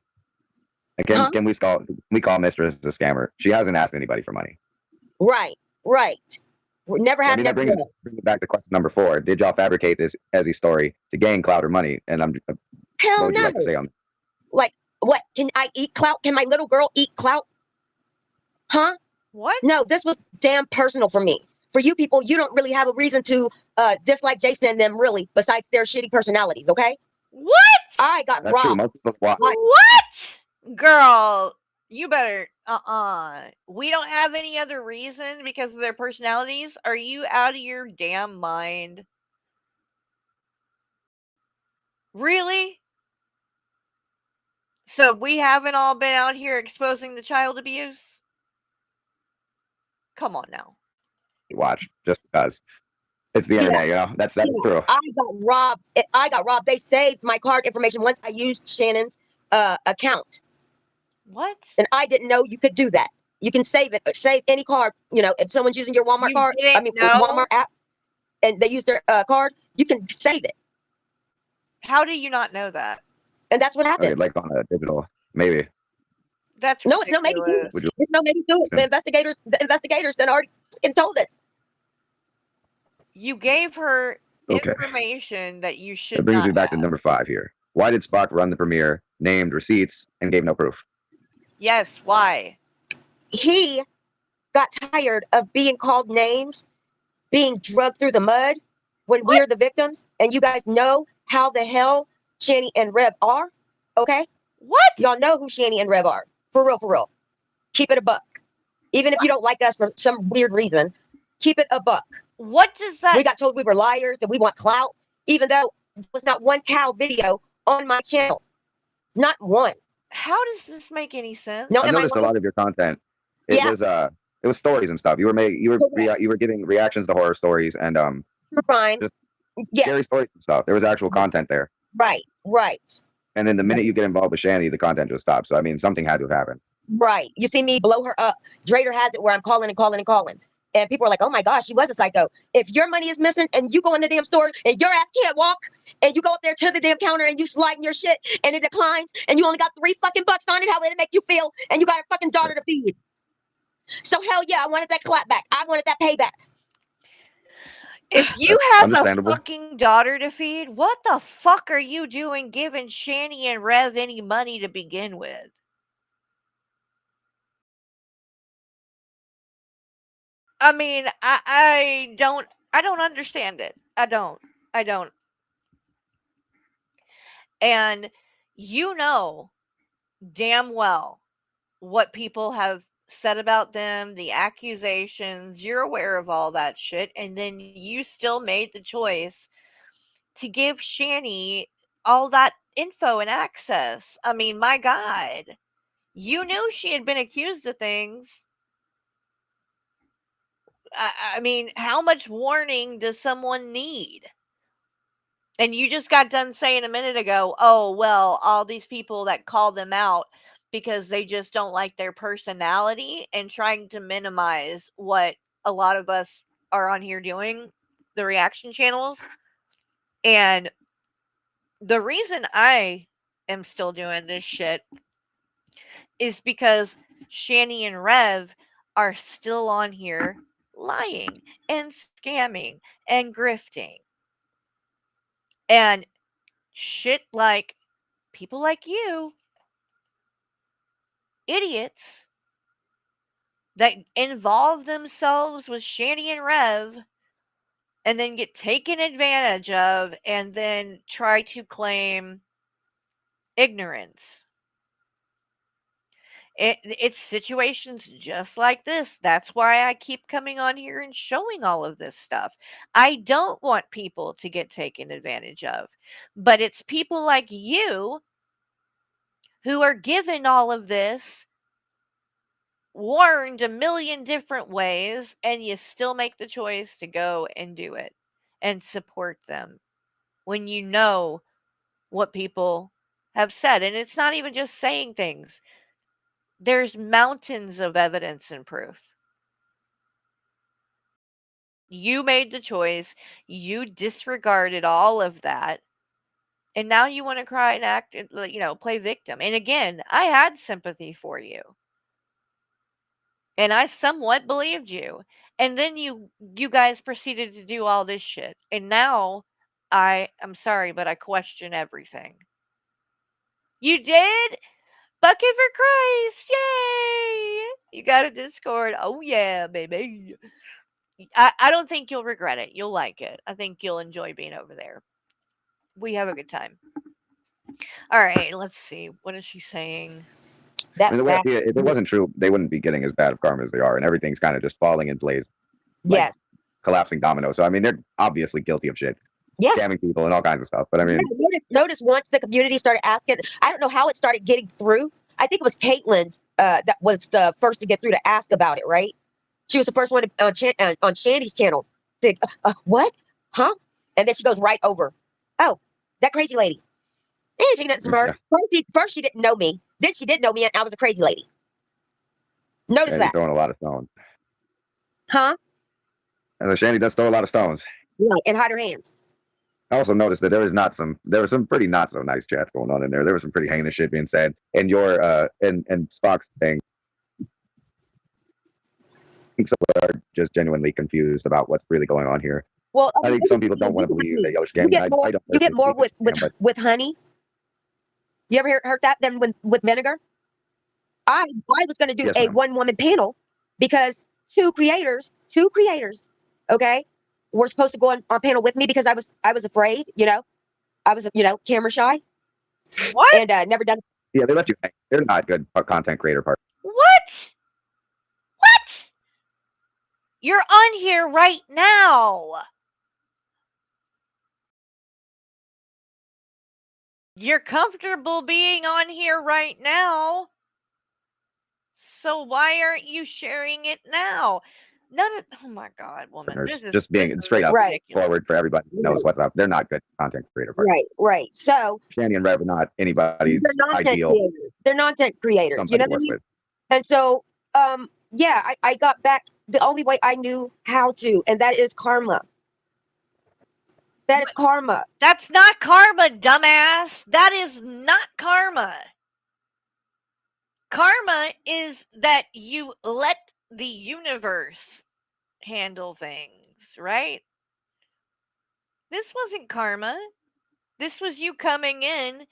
And can we call Mistress a scammer? She hasn't asked anybody for money. Right. We never had that. Bring it back to question number 4. Did y'all fabricate this Ezzy story to gain clout or money? And Hell what would you no. like to say on that? Like, what? Can I eat clout? Can my little girl eat clout? Huh? What? No, this was damn personal for me. for you people, you don't really have a reason to dislike Jason and them really, besides their shitty personalities, okay? What? I got That's true. robbed. Most people watch. What? Girl, you better we don't have any other reason because of their personalities. Are you out of your damn mind? Really? So we haven't all been out here exposing the child abuse? Come on now. Watch just because it's the internet, you know. That's true. I got robbed. I got robbed. They saved my card information once I used Shannon's account. What? And I didn't know you could do that. You can save it. Save any card. You know, if someone's using your Walmart card, Walmart app, and they use their card, you can save it. How do you not know that? And that's what happened. Okay, like on a digital, maybe. That's no, it's no maybe to it. It's no maybe to it. The investigators that already told us. You gave her Okay. information that you should It brings not me back have. to number 5 here. Why did Spock run the premiere, named receipts, and gave no proof? Yes, why? He got tired of being called names, being drugged through the mud when we're the victims, and you guys know how the hell Shanny and Rev are, okay? What? Y'all know who Shanny and Rev are. For real, for real. Keep it a buck. Even if you don't like us for some weird reason, keep it a buck. What does that... We got told we were liars and we want clout, even though there was not one cow video on my channel. Not one. How does this make any sense? No, I noticed a lot of your content. It was stories and stuff. You were giving reactions to horror stories and fine. scary stories and stuff. There was actual content there. Right. And then the minute you get involved with Shanny, the content just stops. So I mean, something had to have happened. Right. You see me blow her up. Drader has it where I'm calling. And people are like, oh my gosh, she was a psycho. If your money is missing and you go in the damn store and your ass can't walk and you go up there to the damn counter and you slide in your shit and it declines and you only got $3 fucking bucks on it, how would it make you feel? And you got a fucking daughter to feed. So hell yeah, I wanted that clap back. I wanted that payback. If you have a fucking daughter to feed, what the fuck are you doing giving Shanny and Rev any money to begin with? I mean, I don't understand it. I don't. And you know damn well what people have said about them, the accusations, you're aware of all that shit, and then you still made the choice to give Shanny all that info and access. I mean, my God. You knew she had been accused of things. I mean, how much warning does someone need? And you just got done saying a minute ago, oh, well, all these people that call them out because they just don't like their personality and trying to minimize what a lot of us are on here doing, the reaction channels. And the reason I am still doing this shit is because Shanny and Rev are still on here lying and scamming and grifting. And shit like people like you, idiots that involve themselves with Shanny and Rev and then get taken advantage of and then try to claim ignorance. It's situations just like this. That's why I keep coming on here and showing all of this stuff. I don't want people to get taken advantage of, but it's people like you who are given all of this, warned a million different ways, and you still make the choice to go and do it and support them when you know what people have said. And it's not even just saying things. There's mountains of evidence and proof. You made the choice. You disregarded all of that. And now you want to cry and act, play victim. And again, I had sympathy for you. And I somewhat believed you. And then you guys proceeded to do all this shit. And now I'm sorry, but I question everything. You did? Bucket for Christ. Yay! You got a Discord. Oh, yeah, baby. I don't think you'll regret it. You'll like it. I think you'll enjoy being over there. We have a good time. All right, let's see. What is she saying? I mean, the way I see it, if it wasn't true, they wouldn't be getting as bad of karma as they are, and everything's kind of just falling in place, like Yes. collapsing dominoes. So I mean, they're obviously guilty of shit, Yeah. scamming people and all kinds of stuff. But I mean, Notice once the community started asking, I don't know how it started getting through. I think it was Caitlin's that was the first to get through to ask about it, right? She was the first one on Shandy's channel. To, what? Huh? And then she goes right over. Oh, that crazy lady. And she didn't smart. First, she didn't know me. Then she did know me, and I was a crazy lady. Notice Shandy's that. throwing a lot of stones. Huh? And Shandy does throw a lot of stones. Right, and hide her hands. I also noticed that there was some pretty not so nice chats going on in there. There was some pretty heinous shit being said. And your and Spock's thing. I think some are just genuinely confused about what's really going on here. Well, I think some people don't want to believe that Yosh Gang. You get more with honey. You ever heard that than with vinegar? I was going to do a one-woman panel because two creators, okay, were supposed to go on our panel with me because I was afraid, I was camera shy. What? And never done. Yeah, they let you. They're not good content creator part. What? You're on here right now. You're comfortable being on here right now. So why aren't you sharing it now? Oh my God, woman. Just being straight up forward for everybody who knows what's up. They're not good content creator part. Right. So Shandy and Rev are not anybody's ideal. They're content creators. You know what I mean? And so, yeah, I got back the only way I knew how to, and that is karma. That is karma. That's not karma, dumbass. That is not karma. Karma is that you let the universe handle things, right? This wasn't karma. This was you coming in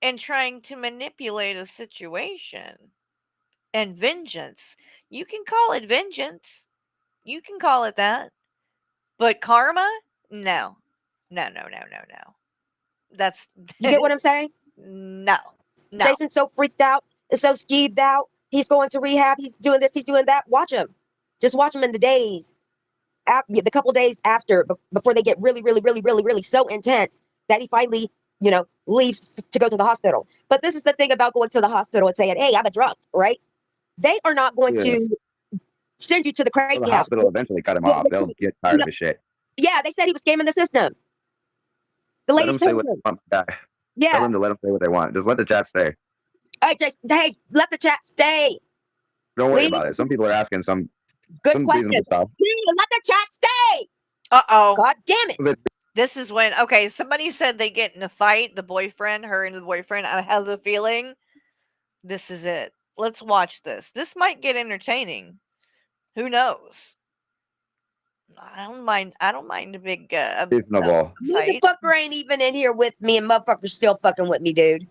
and trying to manipulate a situation. And vengeance. You can call it vengeance. You can call it that. But karma? No. No. That's You get what I'm saying? No. Jason's so freaked out, is so skeeved out. He's going to rehab. He's doing this. He's doing that. Watch him. Just watch him in the days, the couple days after, before they get really, really, really, really, really so intense that he finally, leaves to go to the hospital. But this is the thing about going to the hospital and saying, "Hey, I'm a drug," right? They are not going to send you to the crazy the house. hospital eventually cut him off. They'll get tired of his shit. Yeah, they said he was scamming the system. The Let lady them say what they want. Yeah. Tell them to let them say what they want. Just let the chat stay. Hey, let the chat stay. Don't worry about it. Some people are asking some good questions. Stuff. Let the chat stay. Uh-oh. God damn it. This is when, okay, somebody said they get in a fight, her and the boyfriend. I have the feeling this is it. Let's watch this. This might get entertaining. Who knows? I don't mind a big reasonable. Fight. Motherfucker ain't even in here with me, and motherfucker's still fucking with me, dude.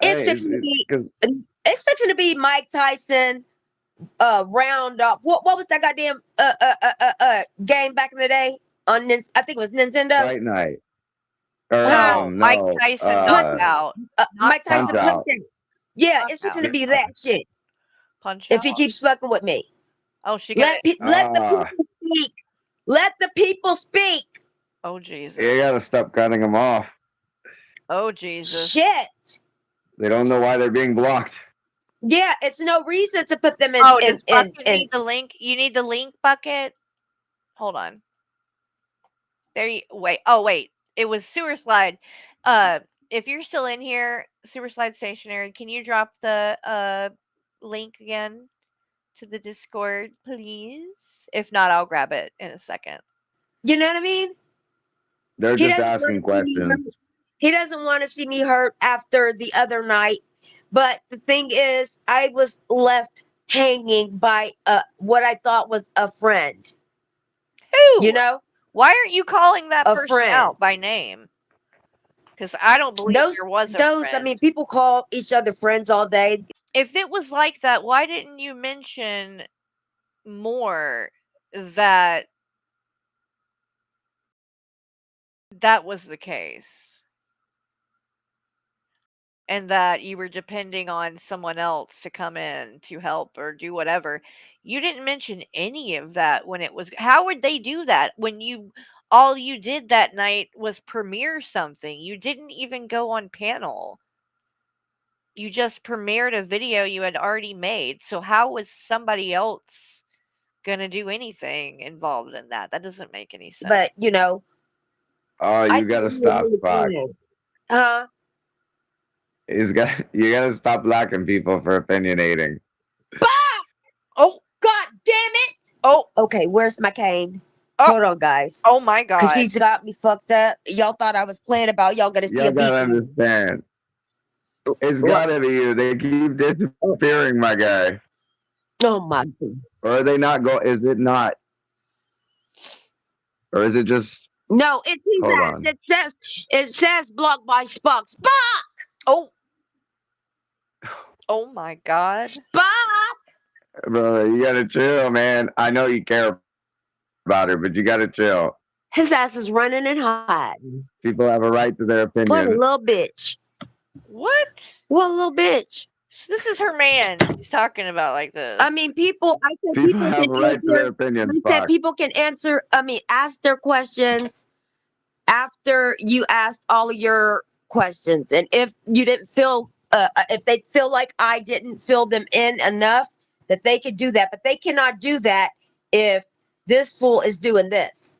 It's fixing to be Mike Tyson round off. What was that goddamn game back in the day on? I think it was Nintendo. Fight Night. No, Mike Tyson knocked out. Mike Tyson Punch Out. Yeah, it's fixing to be that shit. Punch if out. he keeps fucking with me. Oh, she let the people speak. Let the people speak. Oh Jesus. You gotta stop cutting them off. Oh Jesus. Shit. They don't know why they're being blocked. Yeah, it's no reason to put them in. Oh, does Bucket need the link? You need the link, Bucket? Hold on. There you wait. Oh, wait. It was Sewer Slide. If you're still in here, Sewer Slide Stationary, can you drop the link again to the Discord, please? If not, I'll grab it in a second. You know what I mean? They're just asking questions. He doesn't want to see me hurt after the other night. But the thing is, I was left hanging by what I thought was a friend. Who? You know? Why aren't you calling that person friend. out by name? Because I don't believe there was a friend. I mean, people call each other friends all day. If it was like that, why didn't you mention more that that was the case. And that you were depending on someone else to come in to help or do whatever. You didn't mention any of that when it was how would they do that when all you did that night was premiere something? You didn't even go on panel. You just premiered a video you had already made. So how was somebody else gonna do anything involved in that? That doesn't make any sense. But you know, Oh, I you gotta think stop, you're Spock. really good. Huh? You gotta stop blocking people for opinionating. Bah! Oh, God damn it! oh, Okay, where's my cane? Oh. Hold on, guys. oh my Because god. he's got me fucked up. Y'all thought I was playing about y'all gonna see Y'all a beat. gotta understand. It's gotta be you. They keep disappearing, my guy. Oh my god. Or are they not go? Is it not? Or is it just? No, it's his Hold ass. on. It says blocked by Spock. Spock! Oh. Oh my god. Spock! Brother, you gotta chill, man. I know you care about her, but you gotta chill. His ass is running and hiding. People have a right to their What a opinion. little bitch. What? What a little bitch. This is her man he's talking about like this. I mean, people. I said People people have can a right to their answer. opinion, I said Spock. people can answer. I mean, ask their questions after you asked all of your questions, and if you didn't feel, if they feel like I didn't fill them in enough, that they could do that, but they cannot do that if this fool is doing this.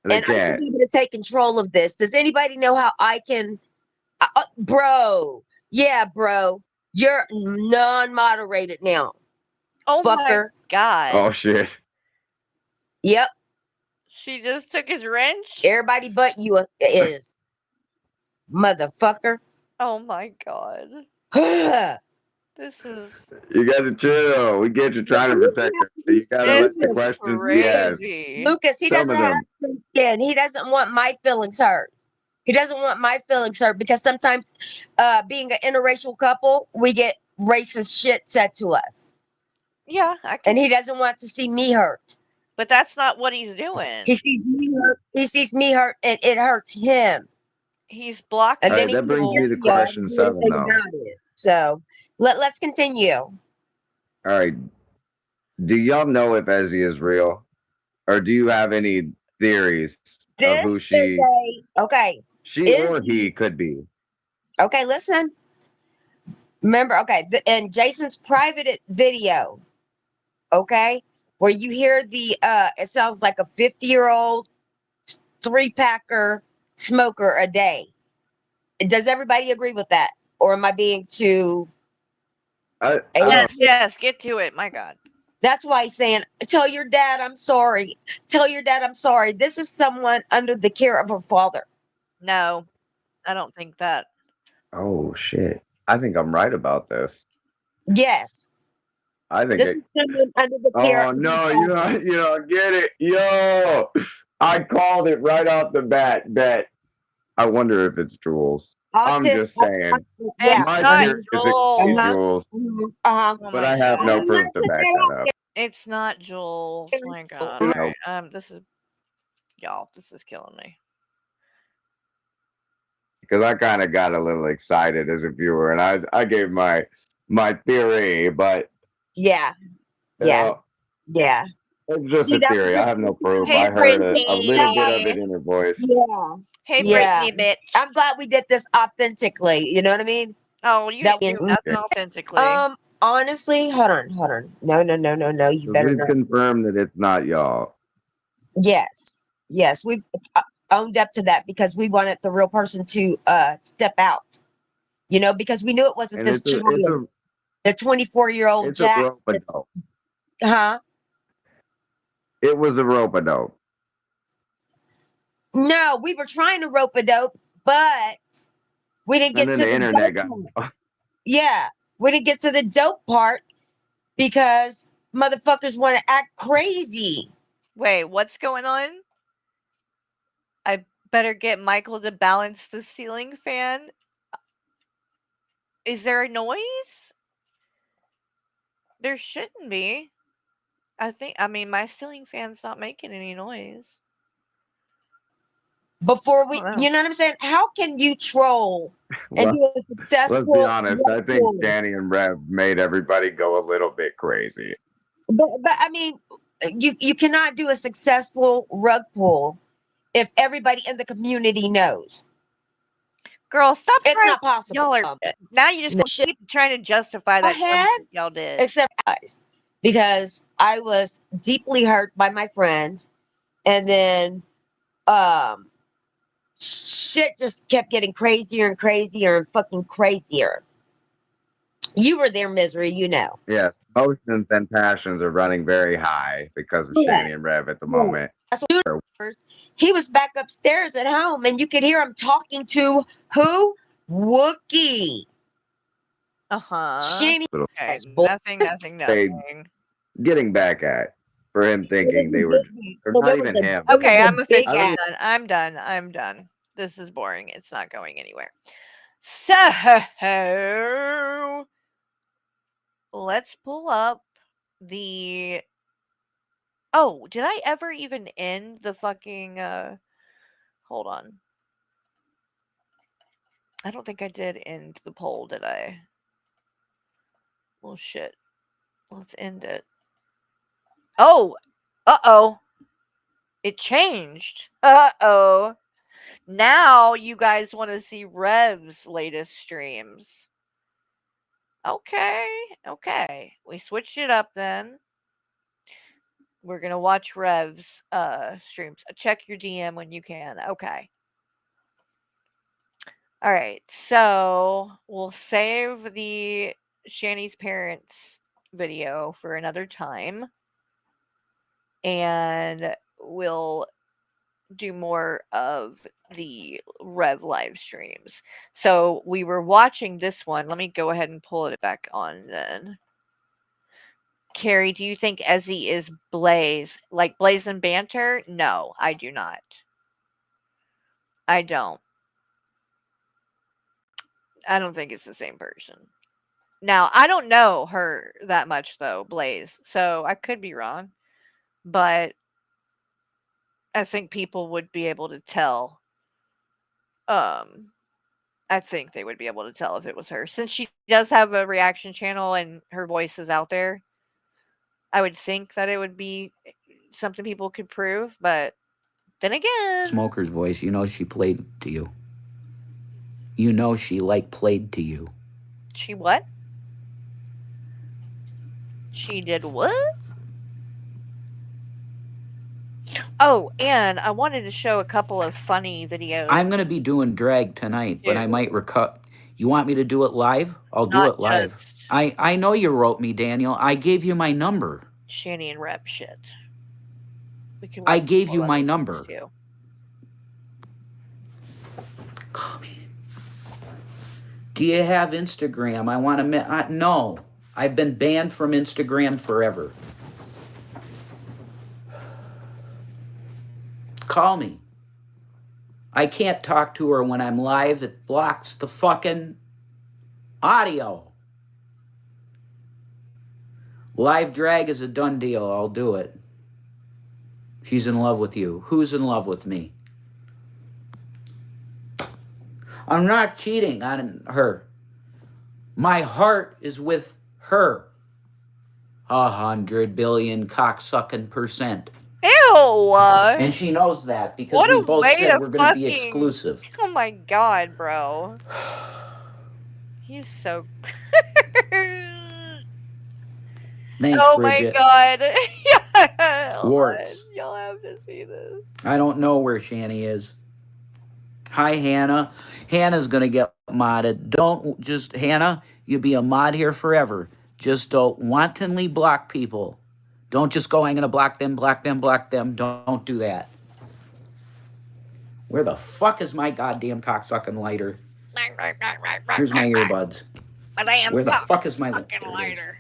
They And I should can't. be able to take control of this. Does anybody know how I can, bro? Yeah, bro. You're non-moderated now. Oh my Fucker. god. Oh shit. Yep. She just took his wrench? Everybody but you is. Motherfucker. Oh my god. This is You gotta chill. We get you trying to protect her. You gotta this let the is questions be asked. crazy. Lucas, he Some doesn't of have them. thin skin. He doesn't want my feelings hurt. He doesn't want my feelings hurt because sometimes being an interracial couple, we get racist shit said to us. Yeah, I And can he doesn't want to see me hurt. but that's not what he's doing. He sees me hurt. He sees me hurt and it hurts him. He's blocking And then Alright, he that can't brings me hear to y'all question do 7 anything though. about it. So let's continue. Alright. Do y'all know if Ezzy is real? Or do you have any theories of who This is okay. she or he could be? Okay, listen. Remember, okay, in Jason's private video, okay, where you hear the it sounds like a 50-year-old 3-packer smoker a day. Does everybody agree with that? Or am I being too Yes, get to it. My god. That's why he's saying, tell your dad I'm sorry. Tell your dad I'm sorry. This is someone under the care of her father. No. I don't think that. Oh shit. I think I'm right about this. Yes. I think This is someone under the care Oh of no, her you father. don't get it. Yo, I called it right off the bat. Bet. I wonder if it's Jules. I'm just saying. Yeah. It's My not theory is it could be Jules. Jules, Uh-huh. Oh but my I have god. no proof to back that up. It's not Jules. My god. Nope. Alright, this is y'all, this is killing me. Because I kind of got a little excited as a viewer, and I gave my theory, but Yeah. you Yeah. know, Yeah. it's just See, a that was theory. I have no proof. Hey, I heard a little bit of Brittany. it in her voice. Yeah. Hey, Yeah. Brittany, bitch. I'm glad we did this authentically. You know what I mean? Oh, you That didn't do was- nothing authentically. Honestly, hold on. No. You better We've not. confirmed that it's not y'all. Yes. We've owned up to that because we wanted the real person to step out. You know, because we knew it wasn't And this it's a child, the 24-year-old it's Jack. a rope-a-dope. Huh? It was a rope-a-dope. No, we were trying to rope a dope, but we didn't get And then to the the internet dope got. part. Yeah, we didn't get to the dope part because motherfuckers want to act crazy. Wait, what's going on? I better get Michael to balance the ceiling fan. Is there a noise? There shouldn't be. I mean, my ceiling fan's not making any noise. Before we, I don't know. you know what I'm saying? How can you troll and Well, do a let's successful be honest. I rug think pull? Danny and Rev made everybody go a little bit crazy. But I mean, you cannot do a successful rug pull if everybody in the community knows. Girl, stop It's trying. not possible. Y'all are now. You just No gonna keep trying to justify that dumb ahead, shit y'all did. except guys, because I was deeply hurt by my friend, and then shit just kept getting crazier and crazier and fucking crazier. You were there, Misery, you know. Yeah, emotions and passions are running very high because of Yeah. Shani and Rev at the Yeah. moment. That's what he was back upstairs at home, and you could hear him talking to who? Wookie. Uh-huh. Shani. Okay, nothing. They getting back at for him thinking they were, or So not there was even a- him. there Okay, was a I'm big officially ass- done. I'm done. This is boring. It's not going anywhere. So let's pull up the. Oh, did I ever even end the fucking? Hold on. I don't think I did end the poll, did I? Well, shit. Let's end it. Oh, uh-oh. It changed. Uh-oh. Now you guys want to see Rev's latest streams. Okay. We switched it up then. We're going to watch Rev's streams. Check your DM when you can. Okay. All right. So, we'll save the Shani's parents video for another time. And we'll do more of the Rev live streams. So we were watching this one. Let me go ahead and pull it back on then. Carrie, do you think Ezzy is Blaze? Like Blaze and Banter? No, I do not. I don't. I don't think it's the same person. Now, I don't know her that much though, Blaze. So I could be wrong. But I think people would be able to tell. I think they would be able to tell if it was her. Since she does have a reaction channel and her voice is out there, I would think that it would be something people could prove, but then again, Smoker's voice, you know she played to you. You know she played to you. she what? She did what? Oh, and I wanted to show a couple of funny videos. I'm gonna be doing drag tonight, but I might You want me to do it live? I'll do Not it live. just I know you wrote me, Daniel. I gave you my number. Shani and Rep shit. We can I watch gave all you other my ones, number. too. Call me. Do you have Instagram? I want to. No, I've been banned from Instagram forever. Call me. I can't talk to her when I'm live. It blocks the fucking audio. Live drag is a done deal. I'll do it. She's in love with you. Who's in love with me? I'm not cheating on her. My heart is with her. 100 billion cocksucking%. Ew! And she knows that because What we a both way said to we're going to be fucking- exclusive. Oh my god, bro. He's so. Thanks, Oh Bridget. my god. Yeah, Warts. Y'all have to see this. I don't know where Shani is. Hi, Hannah. Hannah's going to get modded. Don't just, Hannah, you'll be a mod here forever. Just don't wantonly block people. Don't just go, I'm going to block them. Don't do that. Where the fuck is my goddamn cocksucking lighter? Here's my earbuds. But I am Where the not fuck is my fucking lighter?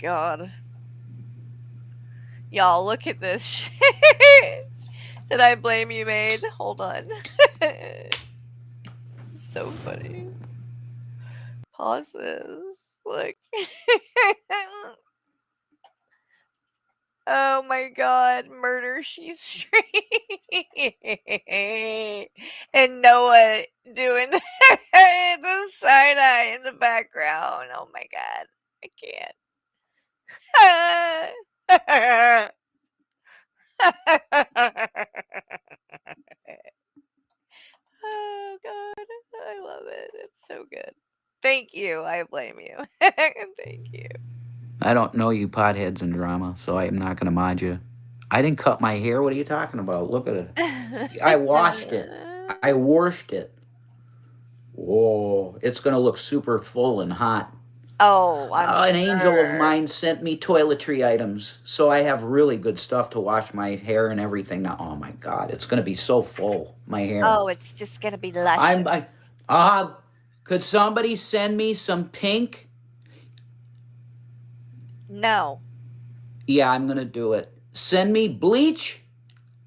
God. Y'all, look at this shit that I blame you made. Hold on. So funny. Pause this. Look. Oh my god, murder she street. And Noah doing the side eye in the background. Oh my god, I can't. Oh god, I love it. It's so good. Thank you. I blame you. Thank you. I don't know you potheads and drama, so I am not going to mod you. I didn't cut my hair. What are you talking about? Look at it. I washed it. I washed it. Whoa, it's going to look super full and hot. Oh, I'm An angel of sure. mine sent me toiletry items, so I have really good stuff to wash my hair and everything now. Oh my god, it's going to be so full, my hair. Oh, it's just gonna be luscious. Could somebody send me some pink? No. Yeah, I'm gonna do it. Send me bleach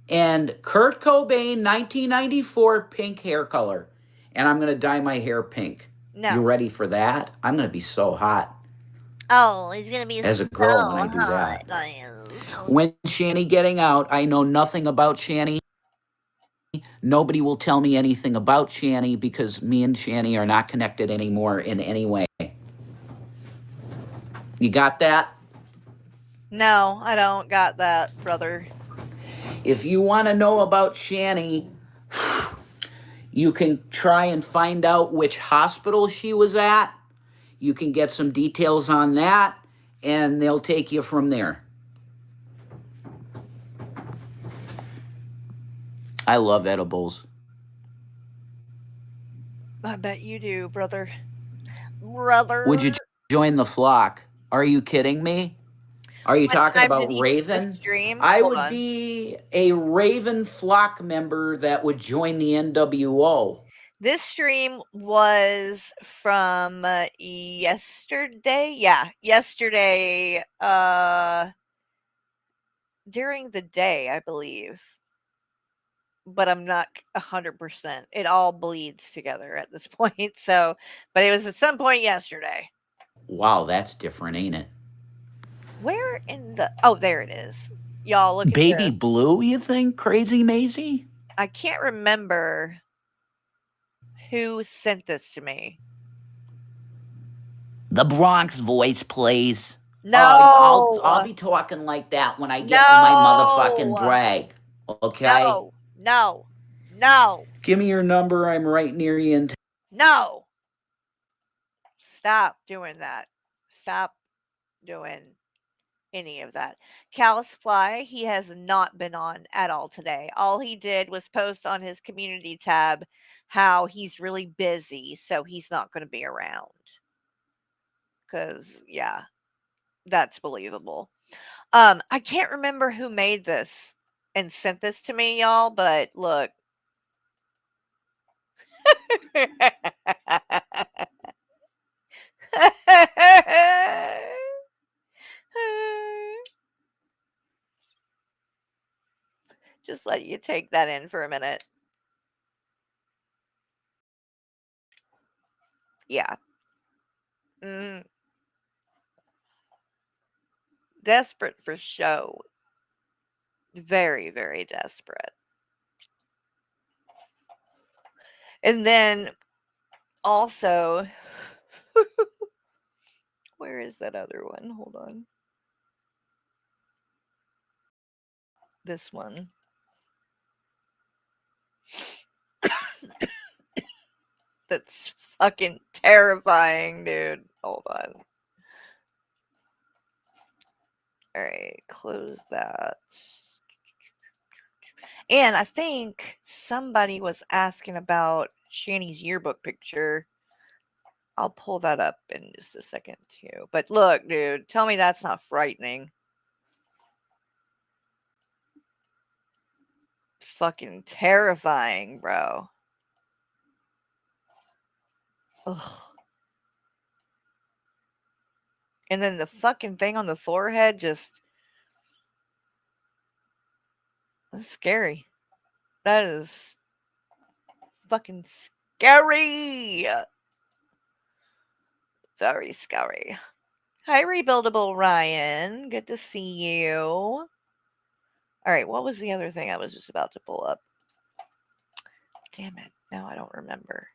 and Kurt Cobain 1994 pink hair color, and I'm gonna dye my hair pink. No. You ready for that? I'm gonna be so hot Oh, it's gonna be as a so girl when I do hot. that. When Shanny getting out, I know nothing about Shanny. Nobody will tell me anything about Shanny because me and Shanny are not connected anymore in any way. You got that? No, I don't got that, brother. If you want to know about Shanny, you can try and find out which hospital she was at. You can get some details on that, and they'll take you from there. I love edibles. I bet you do, brother. Brother. Would you join the flock? Are you kidding me? Are you What talking time about did he Raven? stream? I Hold would on. be a Raven flock member that would join the NWO. This stream was from yesterday. Yeah, yesterday. During the day, I believe. But I'm not 100%. It all bleeds together at this point. So, but it was at some point yesterday. Wow, that's different, ain't it? Where in the? Oh, there it is. Y'all look at Baby this. Blue, you think? Crazy Maisie? I can't remember who sent this to me. The Bronx voice, please. No. I'll be talking like that when I get in my motherfucking drag. Okay? No. No. Give me your number. I'm right near you in No. Stop doing that. Stop doing any of that. Callus Fly, he has not been on at all today. All he did was post on his community tab how he's really busy, so he's not going to be around. Because, yeah, that's believable. I can't remember who made this and sent this to me, y'all, but look. Just let you take that in for a minute. Yeah. Desperate for show. Very, very desperate. And then also, where is that other one? Hold on. This one. That's fucking terrifying, dude. Hold on. All right, close that. And I think somebody was asking about Shanny's yearbook picture. I'll pull that up in just a second, too. But look, dude, tell me that's not frightening. Fucking terrifying, bro. Ugh. And then the fucking thing on the forehead just... That's scary. That is fucking scary. Very scary. Hi, Rebuildable Ryan. Good to see you. All right, what was the other thing I was just about to pull up? Damn it. Now I don't remember.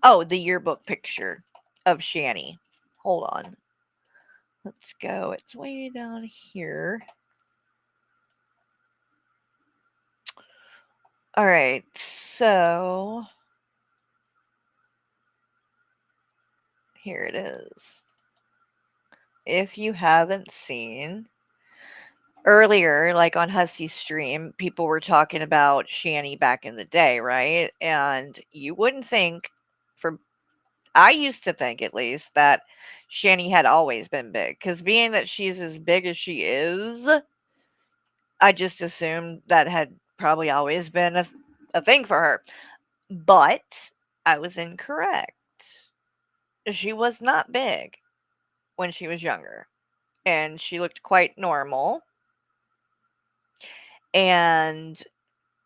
Oh, the yearbook picture of Shani. Hold on. Let's go. It's way down here. All right. So here it is. If you haven't seen, earlier, like on Hussy's stream, people were talking about Shani back in the day, right? And you wouldn't think, I used to think at least, that Shani had always been big. Because being that she's as big as she is, I just assumed that had probably always been a thing for her. But I was incorrect. She was not big when she was younger. And she looked quite normal. And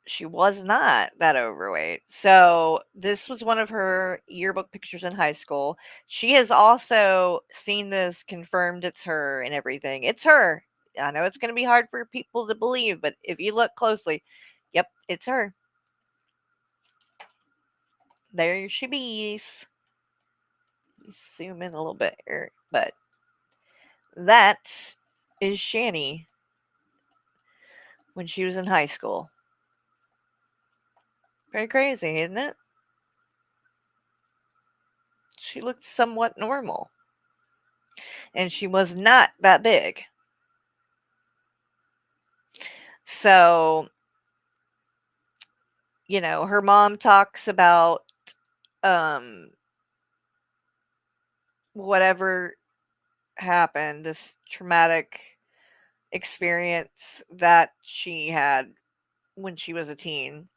she was not that overweight. So this was one of her yearbook pictures in high school. She has also seen this, confirmed it's her and everything. It's her. I know it's going to be hard for people to believe, but if you look closely, yep, it's her. There she is. Zoom in a little bit here, but that is Shani when she was in high school. Very crazy, isn't it? She looked somewhat normal. And she was not that big. So, you know, her mom talks about whatever happened, this traumatic experience that she had when she was a teen.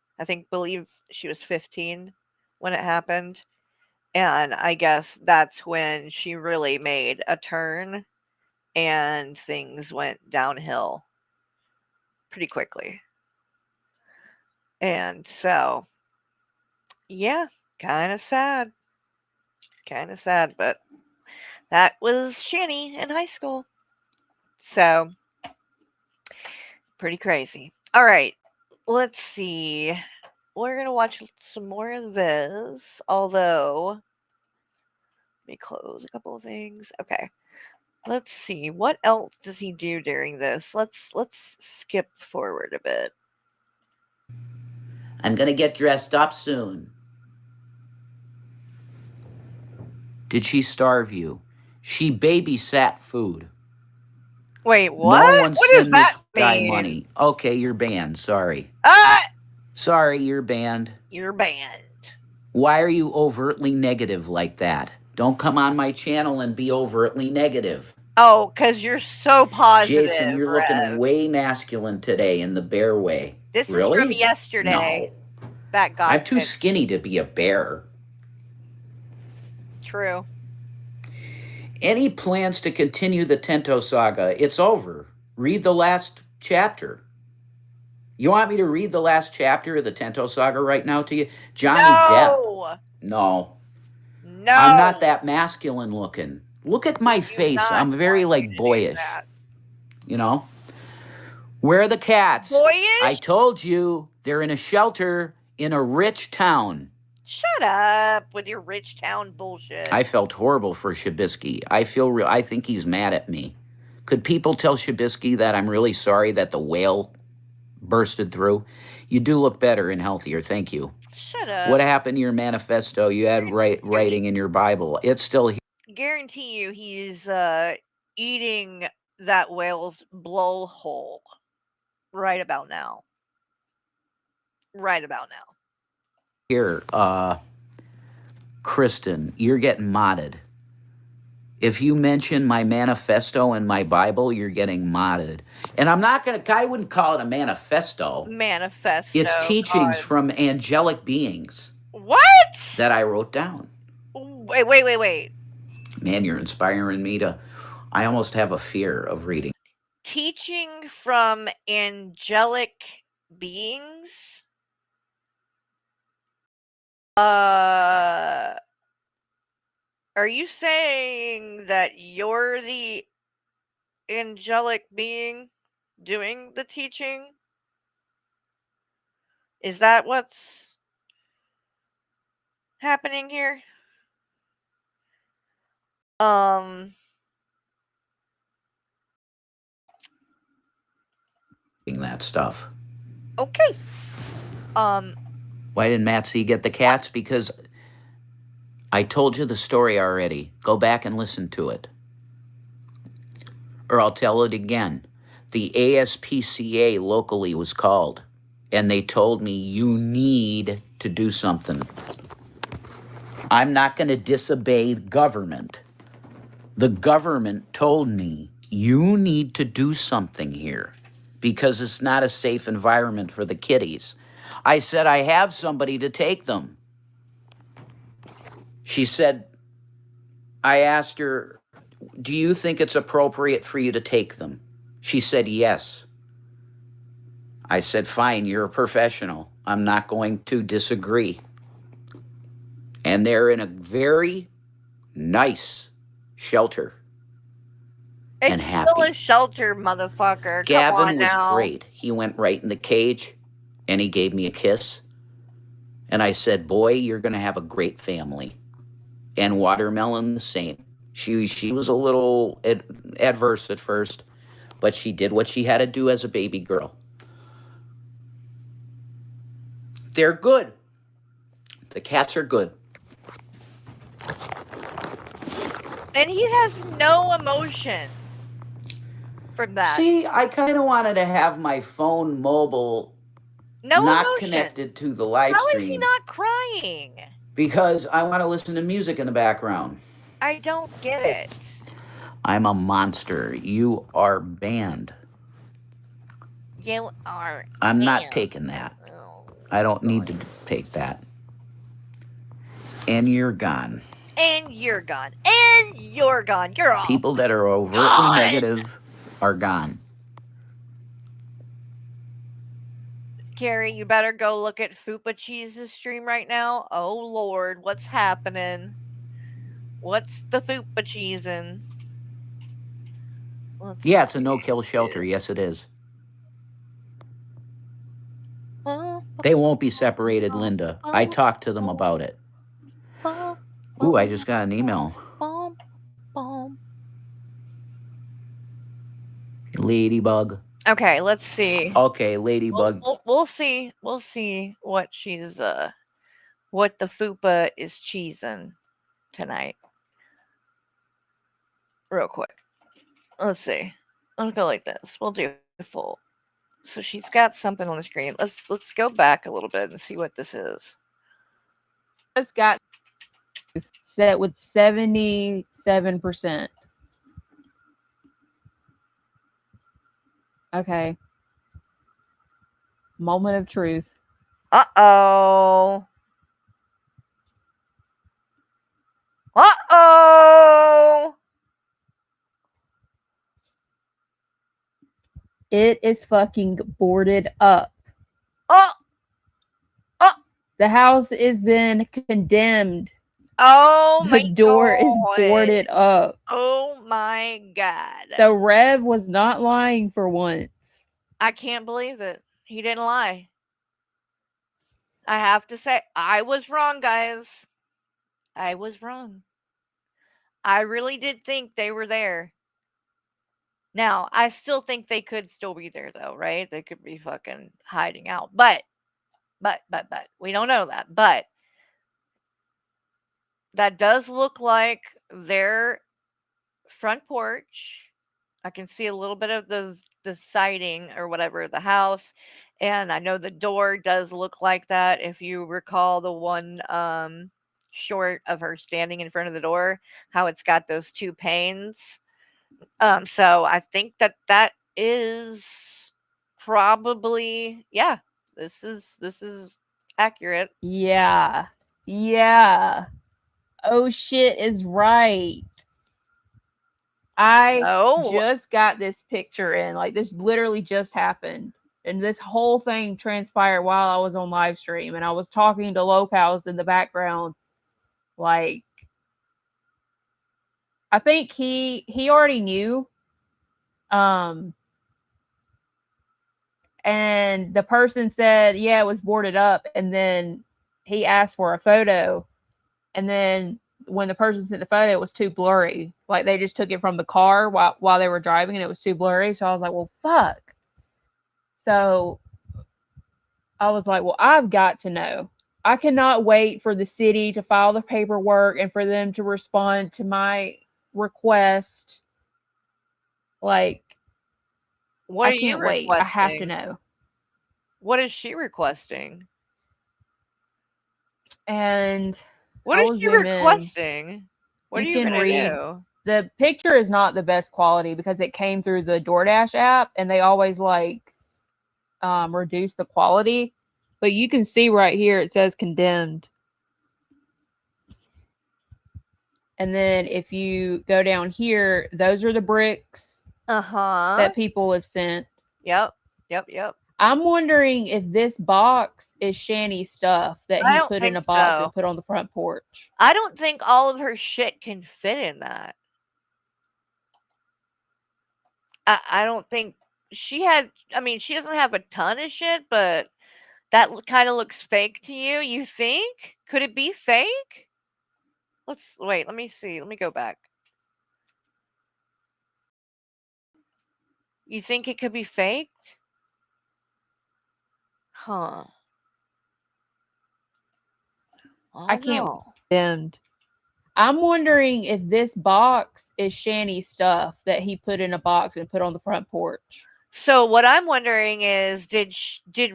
Believe she was 15 when it happened. And I guess that's when she really made a turn and things went downhill pretty quickly. And so, yeah, kind of sad. Kind of sad, but that was Shani in high school. So, pretty crazy. All right, let's see. We're going to watch some more of this, although let me close a couple of things. Okay. Let's see. What else does he do during this? Let's skip forward a bit. I'm going to get dressed up soon. Did she starve you? She babysat food. Wait, what? No one What does send this that guy mean? money. Okay, you're banned. Sorry. Sorry, you're banned. You're banned. Why are you overtly negative like that? Don't come on my channel and be overtly negative. Oh, because you're so positive, Jason, you're Rev. looking way masculine today in the bear way. This really? is from yesterday. No. That guy. I'm too skinny to be a bear. True. Any plans to continue the Tento saga? It's over. Read the last chapter. You want me to read the last chapter of the Tento saga right now to you? Johnny Depp. No. No. I'm not that masculine looking. Look at my face. I'm very like boyish. You know? Where are the cats? Boyish? I told you they're in a shelter in a rich town. Shut up with your rich town bullshit. I felt horrible for Shabisky. I think he's mad at me. Could people tell Shabisky that I'm really sorry that the whale bursted through? You do look better and healthier. Thank you. Shut up. What happened to your manifesto? You had writing in your Bible. It's still here. Guarantee you he's eating that whale's blowhole right about now. Right about now. Here, Kristen, you're getting modded. If you mention my manifesto and my Bible, you're getting modded. And I'm not going to, I wouldn't call it a manifesto. Manifesto. It's teachings from angelic beings. What? That I wrote down. Wait. Man, you're inspiring me to, I almost have a fear of reading. Teaching from angelic beings? Are you saying that you're the angelic being doing the teaching? Is that what's happening here? That stuff. Okay. Why didn't Matt C get the cats? Because I told you the story already. Go back and listen to it. Or I'll tell it again. The ASPCA locally was called, and they told me, you need to do something. I'm not going to disobey government. The government told me, you need to do something here because it's not a safe environment for the kitties. I said, I have somebody to take them. She said, I asked her, do you think it's appropriate for you to take them? She said, yes. I said, fine, you're a professional. I'm not going to disagree. And they're in a very nice shelter. And It's happy. still a shelter, motherfucker. Come Gavin on was now. great. He went right in the cage and he gave me a kiss. And I said, boy, you're going to have a great family. And Watermelon, the same. She was a little adverse at first, but she did what she had to do as a baby girl. They're good. The cats are good. And he has no emotion from that. See, I kind of wanted to have my phone mobile not emotion. Connected to the live How stream. is he not crying? Because I want to listen to music in the background. I don't get it. I'm a monster. You are banned. You are. I'm not taking that. I don't need to take that. And you're gone. And you're gone. And you're gone. You're all. People that are overtly negative are gone. Carrie, you better go look at Fupa Cheese's stream right now. Oh Lord, what's happening? What's the Fupa Cheesin'? Yeah, it's a no-kill shelter. Yes, it is. They won't be separated, Linda. I talked to them about it. Ooh, I just got an email. Ladybug. Okay, let's see. Okay, Ladybug. We'll see. We'll see what she's what the Fupa is cheesing tonight. Real quick. Let's see. I'll go like this. We'll do full. So she's got something on the screen. Let's go back a little bit and see what this is. Just got set with 77%. Okay. Moment of truth. Uh-oh. Uh-oh. It is fucking boarded up. The house has been condemned. Oh my God. The door is boarded up. Oh my God. So Rev was not lying for once. I can't believe it. He didn't lie. I have to say, I was wrong, guys. I was wrong. I really did think they were there. Now, I still think they could still be there, though, right? They could be fucking hiding out. But, we don't know that. But, that does look like their front porch. I can see a little bit of the siding or whatever, the house. And I know the door does look like that. If you recall the one short of her standing in front of the door, how it's got those two panes. So I think that is probably, yeah, this is accurate. Yeah. Yeah. Oh shit is right. I just got this picture in. Like, this literally just happened. And this whole thing transpired while I was on live stream. And I was talking to Locals in the background. Like, I think he already knew. And the person said, yeah, it was boarded up. And then he asked for a photo. And then when the person sent the photo, it was too blurry. Like they just took it from the car while they were driving and it was too blurry. So I was like, well, fuck. So I was like, well, I've got to know. I cannot wait for the city to file the paperwork and for them to respond to my request. Like, What I are you can't wait. I have to requesting? know. What is she requesting? And What I is will she zoom in. requesting? What are You you can gonna read. do? The picture is not the best quality because it came through the DoorDash app and they always like reduce the quality. But you can see right here it says condemned. And then if you go down here, those are the bricks that people have sent. Yep. I'm wondering if this box is Shanny's stuff that I he don't put in think a box so. and put on the front porch. I don't think all of her shit can fit in that. I don't think she had. I mean, she doesn't have a ton of shit, but that kind of looks fake to you. You think? Could it be fake? Let's wait. Let me see. Let me go back. You think it could be faked? Huh. I can't know. condemned. I'm wondering if this box is Shanny's stuff that he put in a box and put on the front porch. So what I'm wondering is, did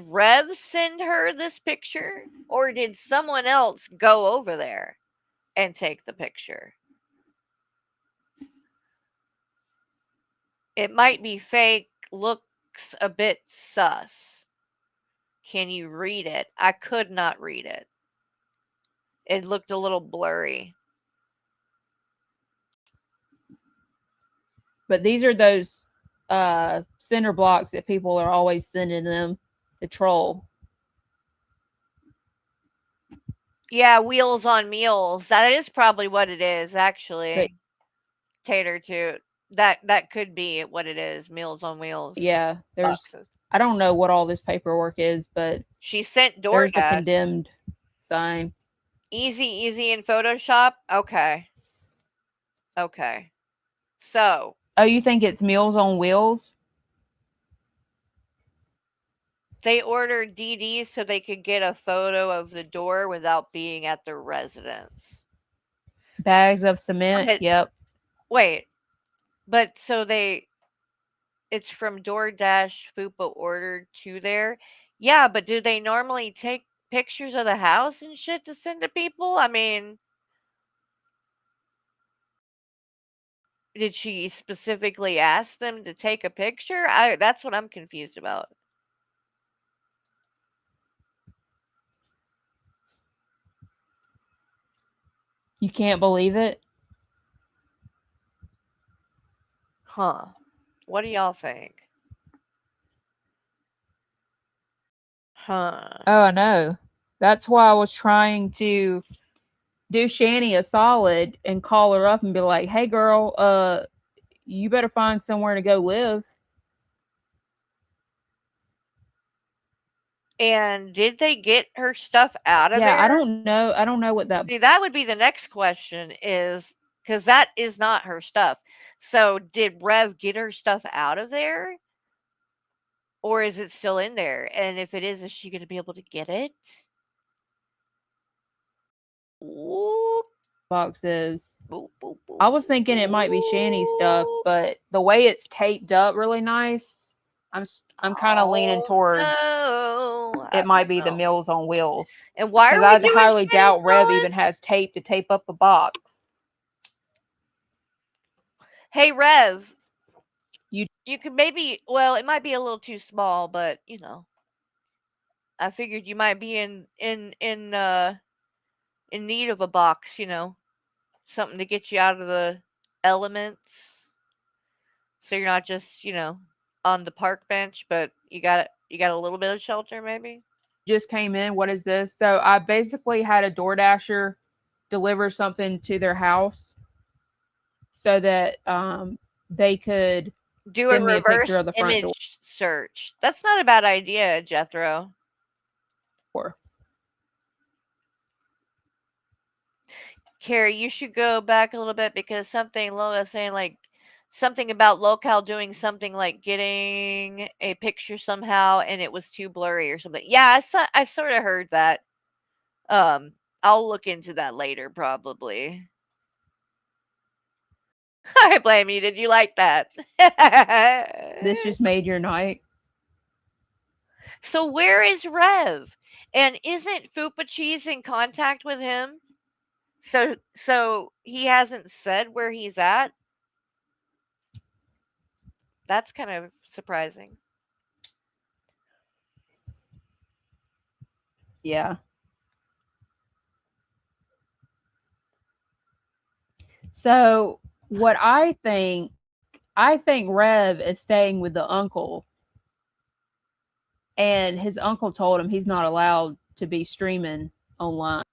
Rev send her this picture, or did someone else go over there and take the picture? It might be fake. Looks a bit sus. Can you read it? I could not read it. It looked a little blurry. But these are those center blocks that people are always sending them to troll. Yeah, Wheels on Meals. That is probably what it is, actually. But, Tater Toot. That could be what it is. Meals on Wheels. yeah, there's. Boxes. I don't know what all this paperwork is, but she sent DoorDash. There's the condemned sign. Easy in Photoshop. Okay. So. Oh, you think it's Meals on Wheels? They ordered DD so they could get a photo of the door without being at their residence. Bags of cement. Yep. Wait. But so it's from DoorDash Fupa ordered to there. Yeah, but do they normally take pictures of the house and shit to send to people? I mean, did she specifically ask them to take a picture? That's what I'm confused about. You can't believe it? Huh. What do y'all think? Huh. Oh, I know. That's why I was trying to do Shanny a solid and call her up and be like, hey, girl, you better find somewhere to go live. And did they get her stuff out of there? Yeah, I don't know. I don't know what that... See, that would be the next question is, because that is not her stuff. So did Rev get her stuff out of there? Or is it still in there? And if it is she going to be able to get it? Whoop. Boxes. Boop, boop, boop, I was thinking it might be Shanny's stuff, but the way it's taped up really nice, I'm kind of leaning towards it might be the Meals on Wheels. And why are we I doing highly doubt Rev solid? even has tape to tape up the box. Hey Rev, you could maybe, well, it might be a little too small, but you know, I figured you might be in need of a box, you know, something to get you out of the elements, so you're not just, you know, on the park bench, but you got a little bit of shelter maybe. Just came in. What is this? So I basically had a DoorDasher deliver something to their house so that they could do send a me a reverse picture of the front door. image search. That's not a bad idea, Jethro. Or Carrie, you should go back a little bit because something Lola saying like something about Locale doing something like getting a picture somehow and it was too blurry or something. Yeah, I sort of heard that. I'll look into that later probably. I blame you. Did you like that? this just made your night. So where is Rev? And isn't Fupa Cheese in contact with him? So he hasn't said where he's at? That's kind of surprising. Yeah. So what I think Rev is staying with the uncle, and his uncle told him he's not allowed to be streaming online.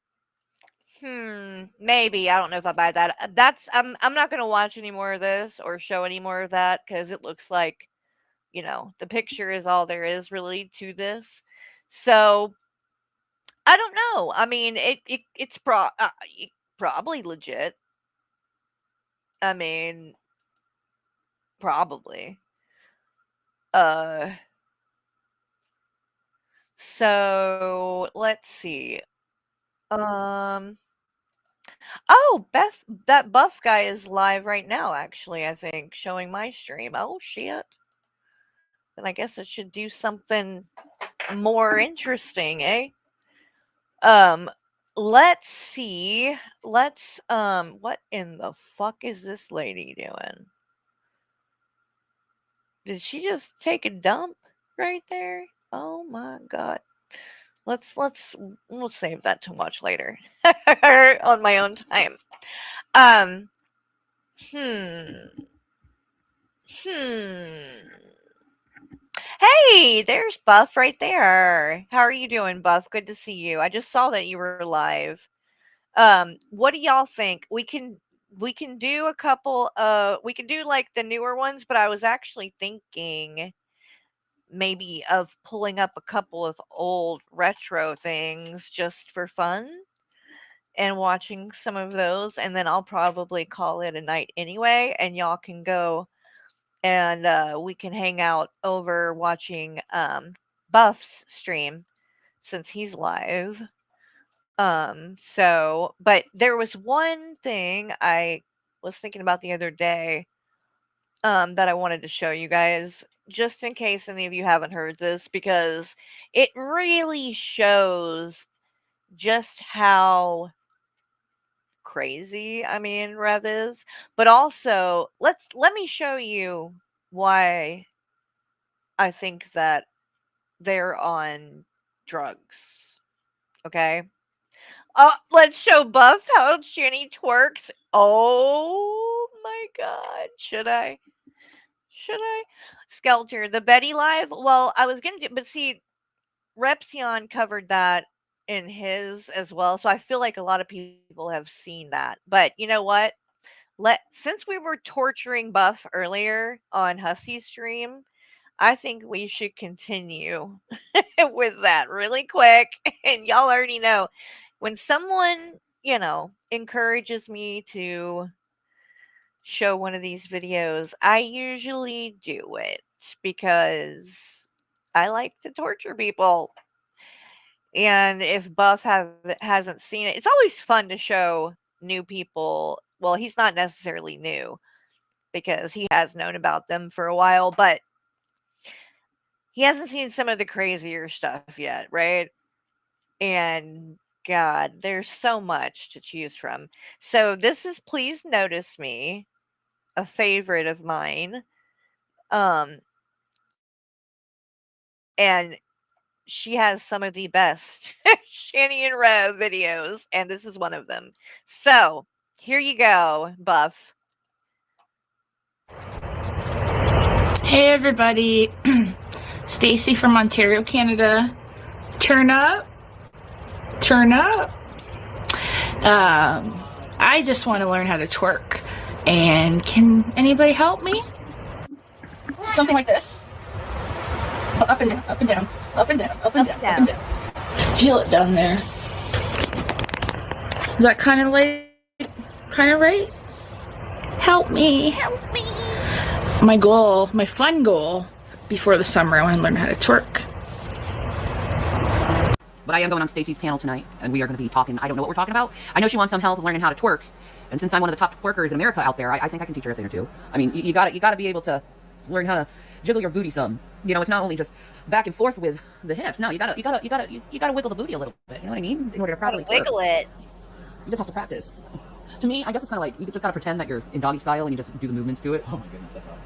Maybe. I don't know if I buy that. That's I'm not gonna watch any more of this or show any more of that because it looks like, you know, the picture is all there is really to this. So I don't know. I mean, it's probably legit. I mean, probably. So let's see. Oh, that buff guy is live right now, actually, I think, showing my stream. Oh, shit. Then I guess it should do something more interesting, eh? Let's see. Let's, what in the fuck is this lady doing? Did she just take a dump right there? Oh my god. We'll save that to watch later on my own time. Hey, there's Buff right there. How are you doing, Buff? Good to see you. I just saw that you were live. What do y'all think? We can do a couple we can do like the newer ones, but I was actually thinking maybe of pulling up a couple of old retro things just for fun and watching some of those, and then I'll probably call it a night anyway, and y'all can go and we can hang out over watching Buff's stream since he's live. But there was one thing I was thinking about the other day that I wanted to show you guys, just in case any of you haven't heard this, because it really shows just how crazy, I mean, Rev is. But also, let me show you why I think that they're on drugs. Okay? Let's show Buff how Jenny twerks. Oh my god. Should I? Skelter, the Betty live? Well, I was gonna do, but see, Repsion covered that in his as well, so I feel like a lot of people have seen that. But you know what? Since we were torturing Buff earlier on Hussey's stream, I think we should continue with that really quick. And y'all already know, when someone, you know, encourages me to show one of these videos, I usually do it because I like to torture people. And if Buff hasn't seen it, it's always fun to show new people. Well, he's not necessarily new because he has known about them for a while, but he hasn't seen some of the crazier stuff yet, right? And God, there's so much to choose from. So this is Please Notice Me, a favorite of mine. And she has some of the best Shani and Rev videos, and this is one of them. So here you go, Buff. Hey everybody, Stacy from Ontario, Canada. Turn up. I just want to learn how to twerk, and can anybody help me? Something like this. Up and down, up and down, up and down, up and down, up and down. Feel it down there. Is that kind of right? Help me. Help me. My goal, my fun goal before the summer, I want to learn how to twerk. But I am going on Stacy's panel tonight, and we are going to be talking. I don't know what we're talking about. I know she wants some help learning how to twerk, and since I'm one of the top twerkers in America out there, I think I can teach her a thing or two. I mean, you gotta be able to learn how to jiggle your booty some. You know, it's not only just back and forth with the hips. No, you gotta wiggle the booty a little bit. You know what I mean? In order to properly Wiggle it. You just have to practice. To me, I guess it's kind of like you just gotta pretend that you're in doggy style and you just do the movements to it. Oh my goodness, that's hot.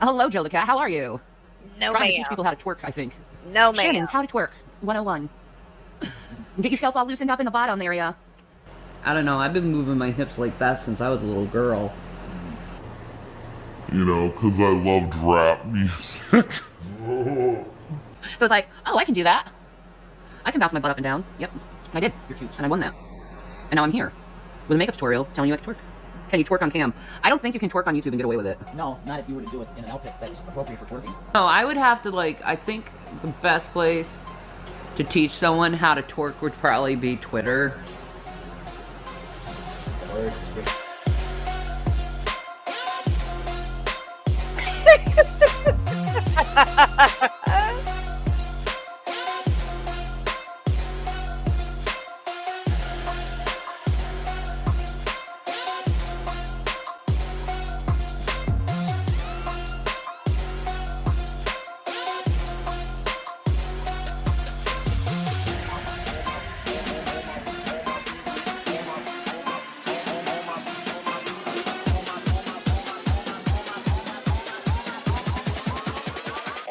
Hello, Joe the Cat. How are you? No, Trying to ma'am. teach people how to twerk, I think. No, ma'am. Shannon's How to Twerk 101. Get yourself all loosened up in the bottom area. I don't know. I've been moving my hips like that since I was a little girl. You know, because I loved rap music. So it's like, oh, I can do that. I can bounce my butt up and down. Yep, I did. You're cute. And I won that. And now I'm here with a makeup tutorial telling you how to twerk. Can you twerk on cam? I don't think you can twerk on YouTube and get away with it. No, not if you were to do it in an outfit that's appropriate for twerking. No, I would have to, I think the best place to teach someone how to twerk would probably be Twitter.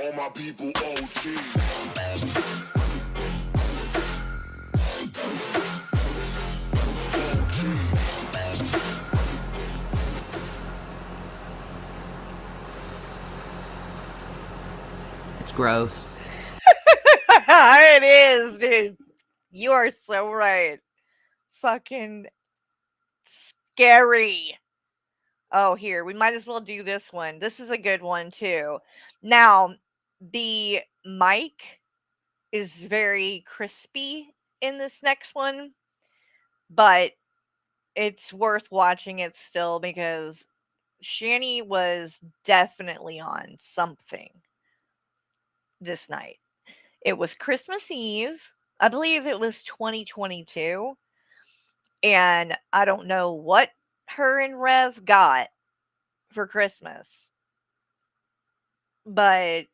All my people OG. It's gross. It is, dude. You are so right. Fucking scary. Oh, here, we might as well do this one. This is a good one, too. Now, the mic is very crispy in this next one, but it's worth watching it still because Shanny was definitely on something this night. It was Christmas Eve. I believe it was 2022. And I don't know what her and Rev got for Christmas, but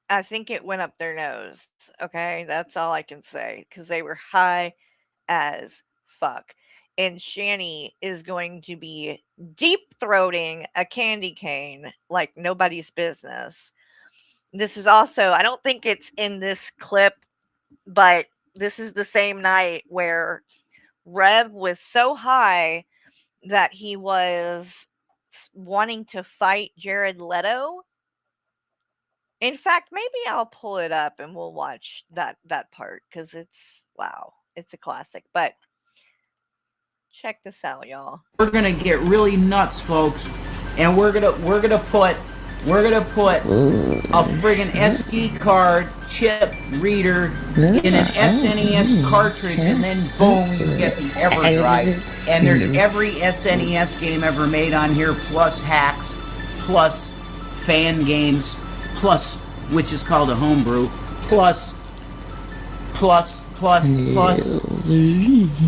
I think it went up their nose. Okay, that's all I can say because they were high as fuck. And Shanny is going to be deep throating a candy cane like nobody's business. This is also, I don't think it's in this clip, but this is the same night where Rev was so high that he was wanting to fight Jared Leto. In fact, maybe I'll pull it up and we'll watch that part because it's, wow, it's a classic. But check this out, y'all. We're gonna get really nuts, folks, and we're gonna put a friggin' SD card chip reader in an SNES cartridge, and then boom, you get the EverDrive. And there's every SNES game ever made on here, plus hacks, plus fan games, plus, which is called a homebrew, plus.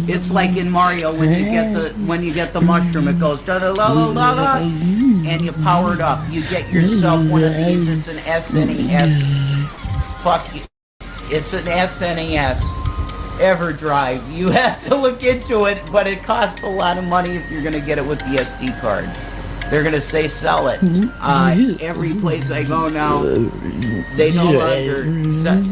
It's like in Mario when you get the mushroom, it goes da da la la la la, and you power it up. You get yourself one of these. It's an SNES. Fuck you. It's an SNES EverDrive. You have to look into it, but it costs a lot of money if you're gonna get it with the SD card. They're gonna say sell it. Every place I go now, they no longer sell.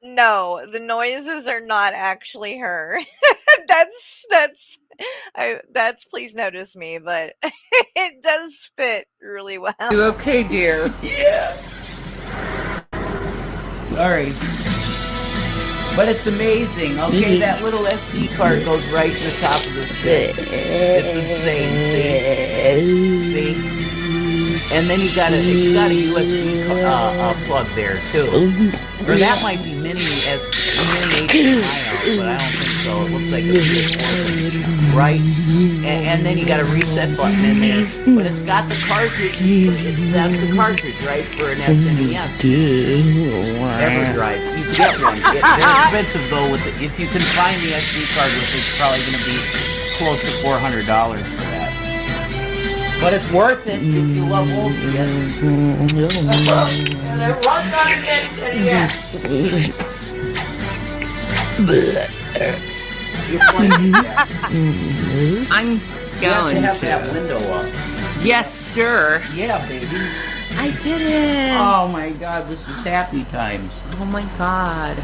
No, the noises are not actually her. That's please notice me, but it does fit really well. You okay, dear? Yeah. Sorry. But it's amazing. Okay, that little SD card goes right in the top of this pit. It's insane. See? And then you got a USB plug there too. Or that might be mini HDMI out, but I don't think so. It looks like a PS4, right? And then you got a reset button in there. But it's got the cartridge. That's the cartridge, right, for an SNES. EverDrive. You get one. They're expensive though. If you can find the SD card, which is probably going to be close to $400 for that. But it's worth it if you love old shit. And it runs on an SNES. I'm going to have that window up. Yes, sir. Yeah, baby. I did it. Oh my God, this is happy times. Oh my God.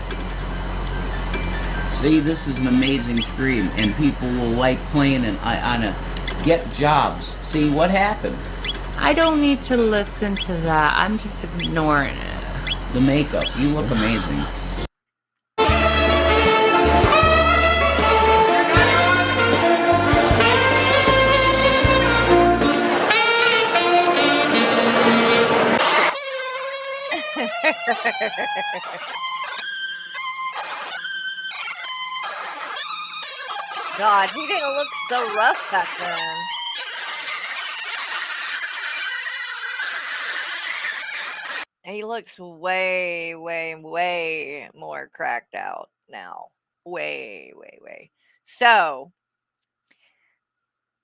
See, this is an amazing stream, and people will like playing on a get jobs. See what happened? I don't need to listen to that. I'm just ignoring it. The makeup. You look amazing. God, he didn't look so rough back then. He looks way, way, way more cracked out now. Way, way, way. So,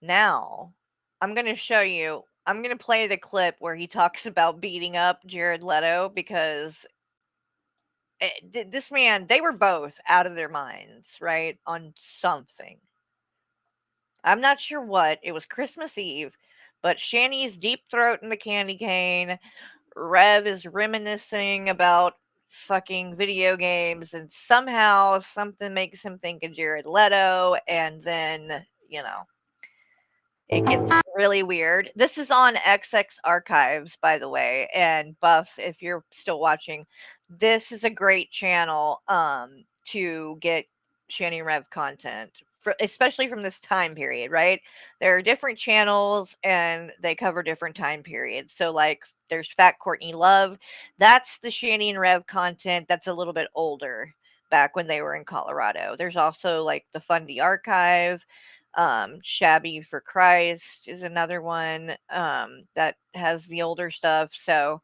now, I'm going to show you, I'm going to play the clip where he talks about beating up Jared Leto because this man, they were both out of their minds, right? On something. I'm not sure what. It was Christmas Eve, but Shanny's deep throat in the candy cane. Rev is reminiscing about fucking video games, and somehow something makes him think of Jared Leto, and then, you know, it gets really weird. This is on XX Archives, by the way, and Buff, if you're still watching, this is a great channel to get Shanny Rev content, especially from this time period, right? There are different channels and they cover different time periods. So like there's Fat Courtney Love. That's the Shanny and Rev content that's a little bit older, back when they were in Colorado. There's also like the Fundy Archive. Shabby for Christ is another one that has the older stuff. So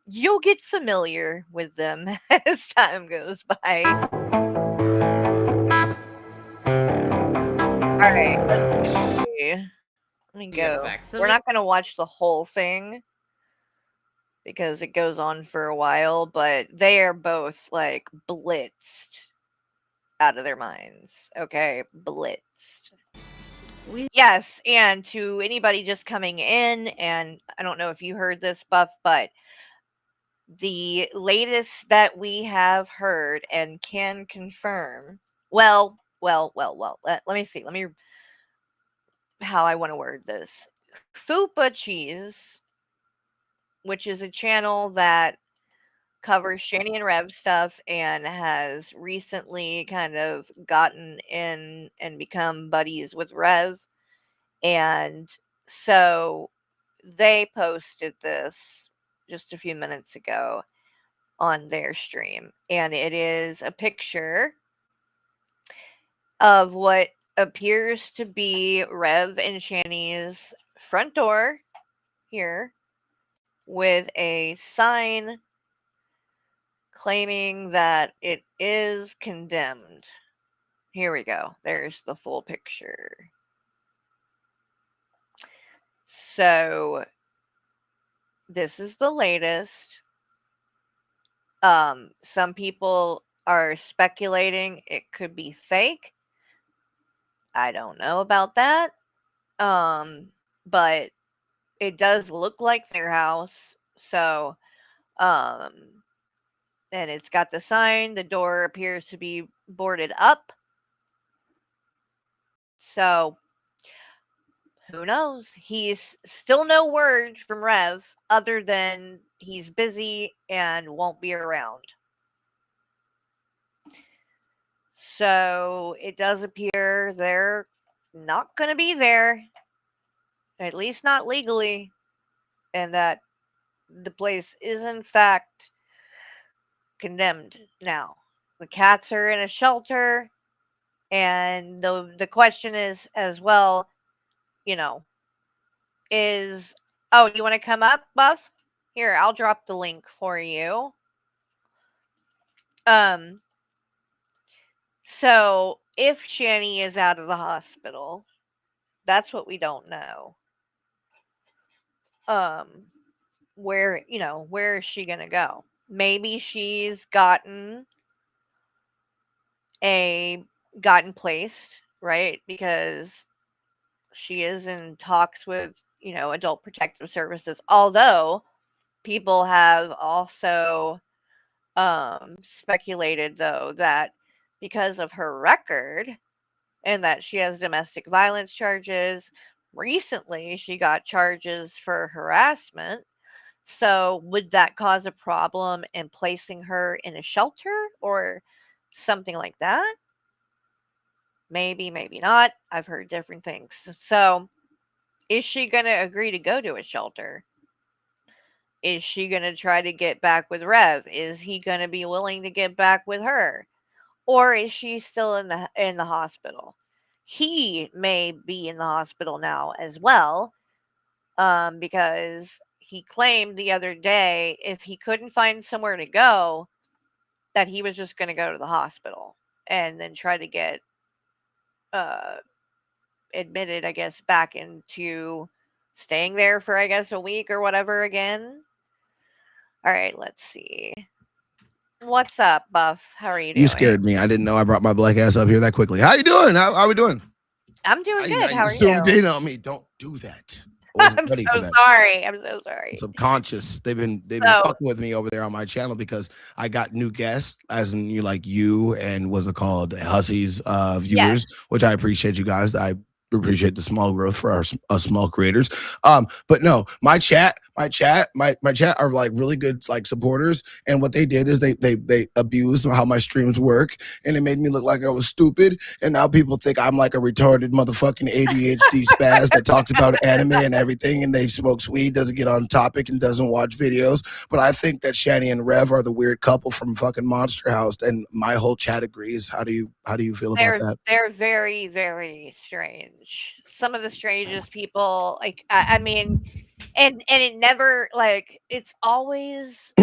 you'll get familiar with them as time goes by. All right, let's see. Let me go. We're not going to watch the whole thing because it goes on for a while, but they are both like blitzed out of their minds. Okay, blitzed. Yes, and to anybody just coming in, and I don't know if you heard this, Buff, but the latest that we have heard and can confirm, well, let me see. Let me, how I want to word this. Fupa Cheese, which is a channel that covers Shanny and Rev stuff and has recently kind of gotten in and become buddies with Rev. And so they posted this just a few minutes ago on their stream. And it is a picture of what appears to be Rev and Shanny's front door here with a sign claiming that it is condemned. Here we go. There's the full picture. So this is the latest. Some people are speculating it could be fake. I don't know about that. But it does look like their house. So, and it's got the sign. The door appears to be boarded up. So, who knows? He's still no word from Rev other than he's busy and won't be around. So it does appear they're not going to be there, at least not legally, and that the place is in fact condemned now. The cats are in a shelter, and the question is as well, you know, is oh, you want to come up, Buff? Here, I'll drop the link for you. So if Shani is out of the hospital, that's what we don't know. Where, you know, where is she gonna go? Maybe she's gotten placed, right? Because she is in talks with, you know, Adult Protective Services. Although people have also speculated though that because of her record and that she has domestic violence charges, recently she got charges for harassment. So would that cause a problem in placing her in a shelter or something like that? Maybe, maybe not. I've heard different things. So is she going to agree to go to a shelter? Is she going to try to get back with Rev? Is he going to be willing to get back with her? Or is she still in the hospital? He may be in the hospital now as well, because he claimed the other day if he couldn't find somewhere to go, that he was just going to go to the hospital and then try to get admitted, I guess, back into staying there for, I guess, a week or whatever again. All right, let's see. What's up, Buff? How are you doing? You scared me. I didn't know I brought my black ass up here that quickly. How you doing? How we doing? I'm doing good. How are you? Zoomed in on me. Don't do that. I'm so sorry. I'm so sorry. Subconscious. They've been fucking with me over there on my channel because I got new guests, as in you and what's it called, Hussey's viewers, which I appreciate you guys. I appreciate the small growth for our small creators. But no, my chat are like really good like supporters, and what they did is they abused how my streams work, and it made me look like I was stupid, and now people think I'm like a retarded motherfucking ADHD spaz that talks about anime and everything, and they smokes weed, doesn't get on topic, and doesn't watch videos. But I think that Shani and Rev are the weird couple from fucking Monster House, and my whole chat agrees. How do you feel about that? They're very, very strange. Some of the strangest people, like I mean, and it never, like, it's always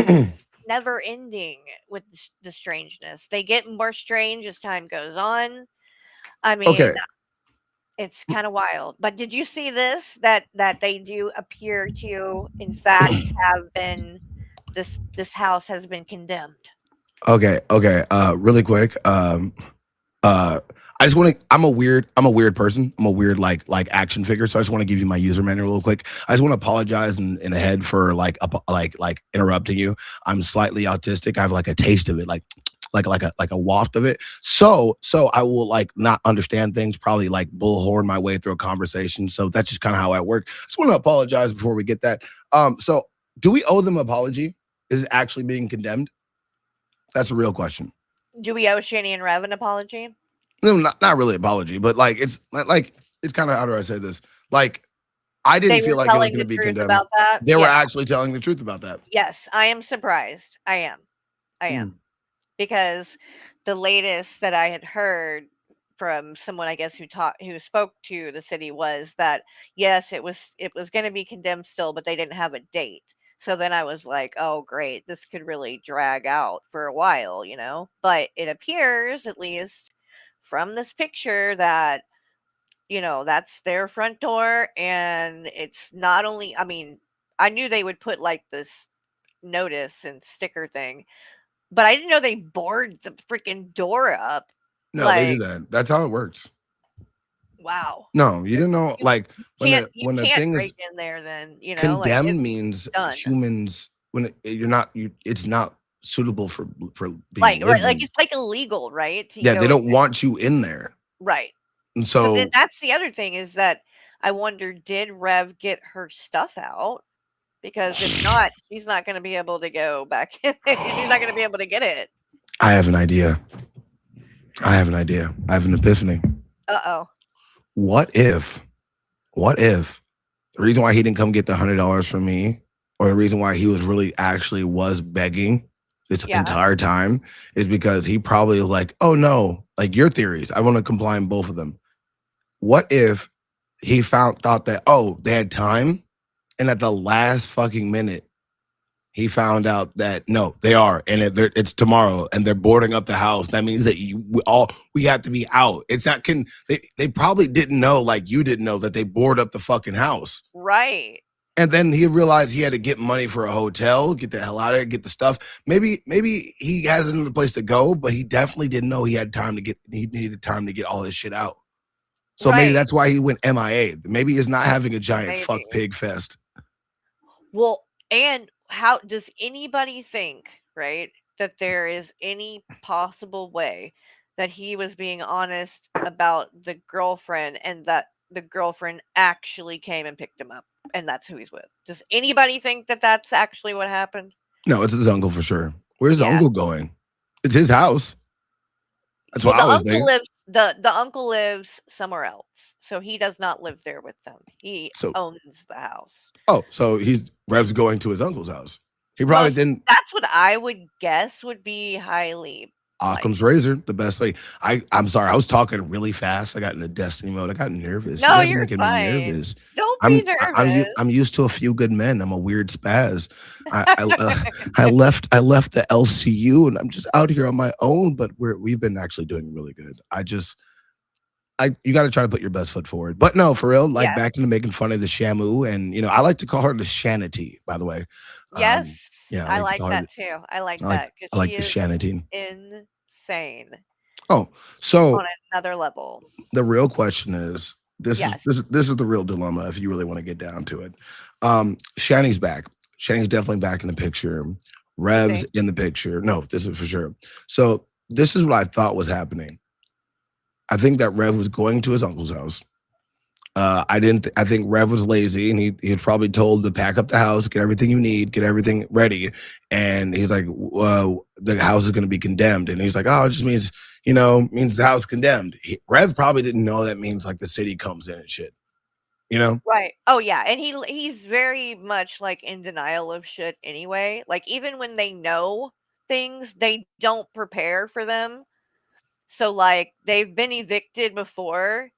never ending with the strangeness. They get more strange as time goes on. I mean, it's kind of wild. But did you see this? That they do appear to, in fact, have been this house has been condemned. Okay. Really quick. I just want to. I'm a weird person. I'm a weird like action figure. So I just want to give you my user manual real quick. I just want to apologize in ahead for like interrupting you. I'm slightly autistic. I have like a taste of it, like a waft of it. So I will like not understand things, probably like bullhorn my way through a conversation. So that's just kind of how I work. Just want to apologize before we get that. So do we owe them an apology? Is it actually being condemned? That's a real question. Do we owe Shani and Rev an apology? No, not really apology, but like it's kind of, how do I say this? Like I didn't feel like it was going to be condemned. About that? They were actually telling the truth about that. Yes, I am surprised. I am. Because the latest that I had heard from someone, I guess, who spoke to the city was that yes, it was going to be condemned still, but they didn't have a date. So then I was like, oh great, this could really drag out for a while, you know? But it appears, at least from this picture, that, you know, that's their front door, and it's not only, I mean, I knew they would put like this notice and sticker thing, but I didn't know they board the freaking door up. No, they do that. That's how it works. Wow. No, you didn't know. Like when the thing break is in there, then you know, condemned like, means done. humans when it's not suitable for being like lived like in. it's like illegal, right? To Yeah, go they in don't there. want you in there. Right. And So then that's the other thing, is that I wonder, did Rev get her stuff out? Because if not, she's not going to be able to go back in there. She's not going to be able to get it. I have an idea. I have an idea. I have an epiphany. Uh-oh. What if the reason why he didn't come get the $100 from me, or the reason why he was really actually was begging this entire time, is because he probably was like, oh no, like your theories, I want to combine both of them. What if he thought that, oh, they had time, and at the last fucking minute, he found out that no, they are, and it's tomorrow, and they're boarding up the house. That means that we have to be out. It's not they probably didn't know, like you didn't know, that they board up the fucking house. Right. And then he realized he had to get money for a hotel, get the hell out of there, get the stuff. Maybe he has another place to go, but he definitely didn't know he needed time to get all this shit out. So maybe that's why he went MIA. Maybe he's not having a giant fuck pig fest. Well, and how does anybody think, right, that there is any possible way that he was being honest about the girlfriend, and that the girlfriend actually came and picked him up, and that's who he's with? Does anybody think that that's actually what happened? No, it's his uncle for sure. Where's the uncle going? It's his house. That's what I was thinking. The uncle lives somewhere else, so he does not live there with them. He owns the house. Oh, so Rev's going to his uncle's house. He probably didn't. That's what I would guess would be highly. Occam's razor, the best way. I'm sorry, I was talking really fast. I got into Destiny mode. I got nervous. No, you're fine. Me nervous. Don't be nervous. I'm used to a few good men. I'm a weird spaz. I left the LCU, and I'm just out here on my own. But we've been actually doing really good. You got to try to put your best foot forward. But no, for real, back into making fun of the Shamu, and I like to call her the Shanity, by the way. Yes, I like call that her too. I like that. I like the Shanity. Insane. Oh, so on another level. The real question is, this is the real dilemma if you really want to get down to it. Shani's back. Shani's definitely back in the picture. Rev's in the picture. No, this is for sure. So this is what I thought was happening. I think that Rev was going to his uncle's house. I think Rev was lazy, and he was probably told to pack up the house, get everything you need, get everything ready. And he's like, the house is going to be condemned. And he's like, oh, it just means the house condemned. Rev probably didn't know that means like the city comes in and shit. Right. Oh yeah. And he's very much like in denial of shit anyway. Like even when they know things, they don't prepare for them. So like they've been evicted before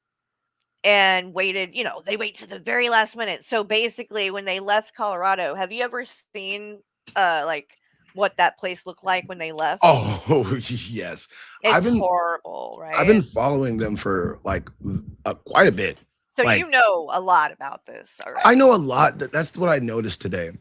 and waited, they wait to the very last minute. So basically when they left Colorado, have you ever seen like what that place looked like when they left? Oh, yes. It's horrible, right? I've been following them for like quite a bit. So you know a lot about this already. I know a lot. That's what I noticed today.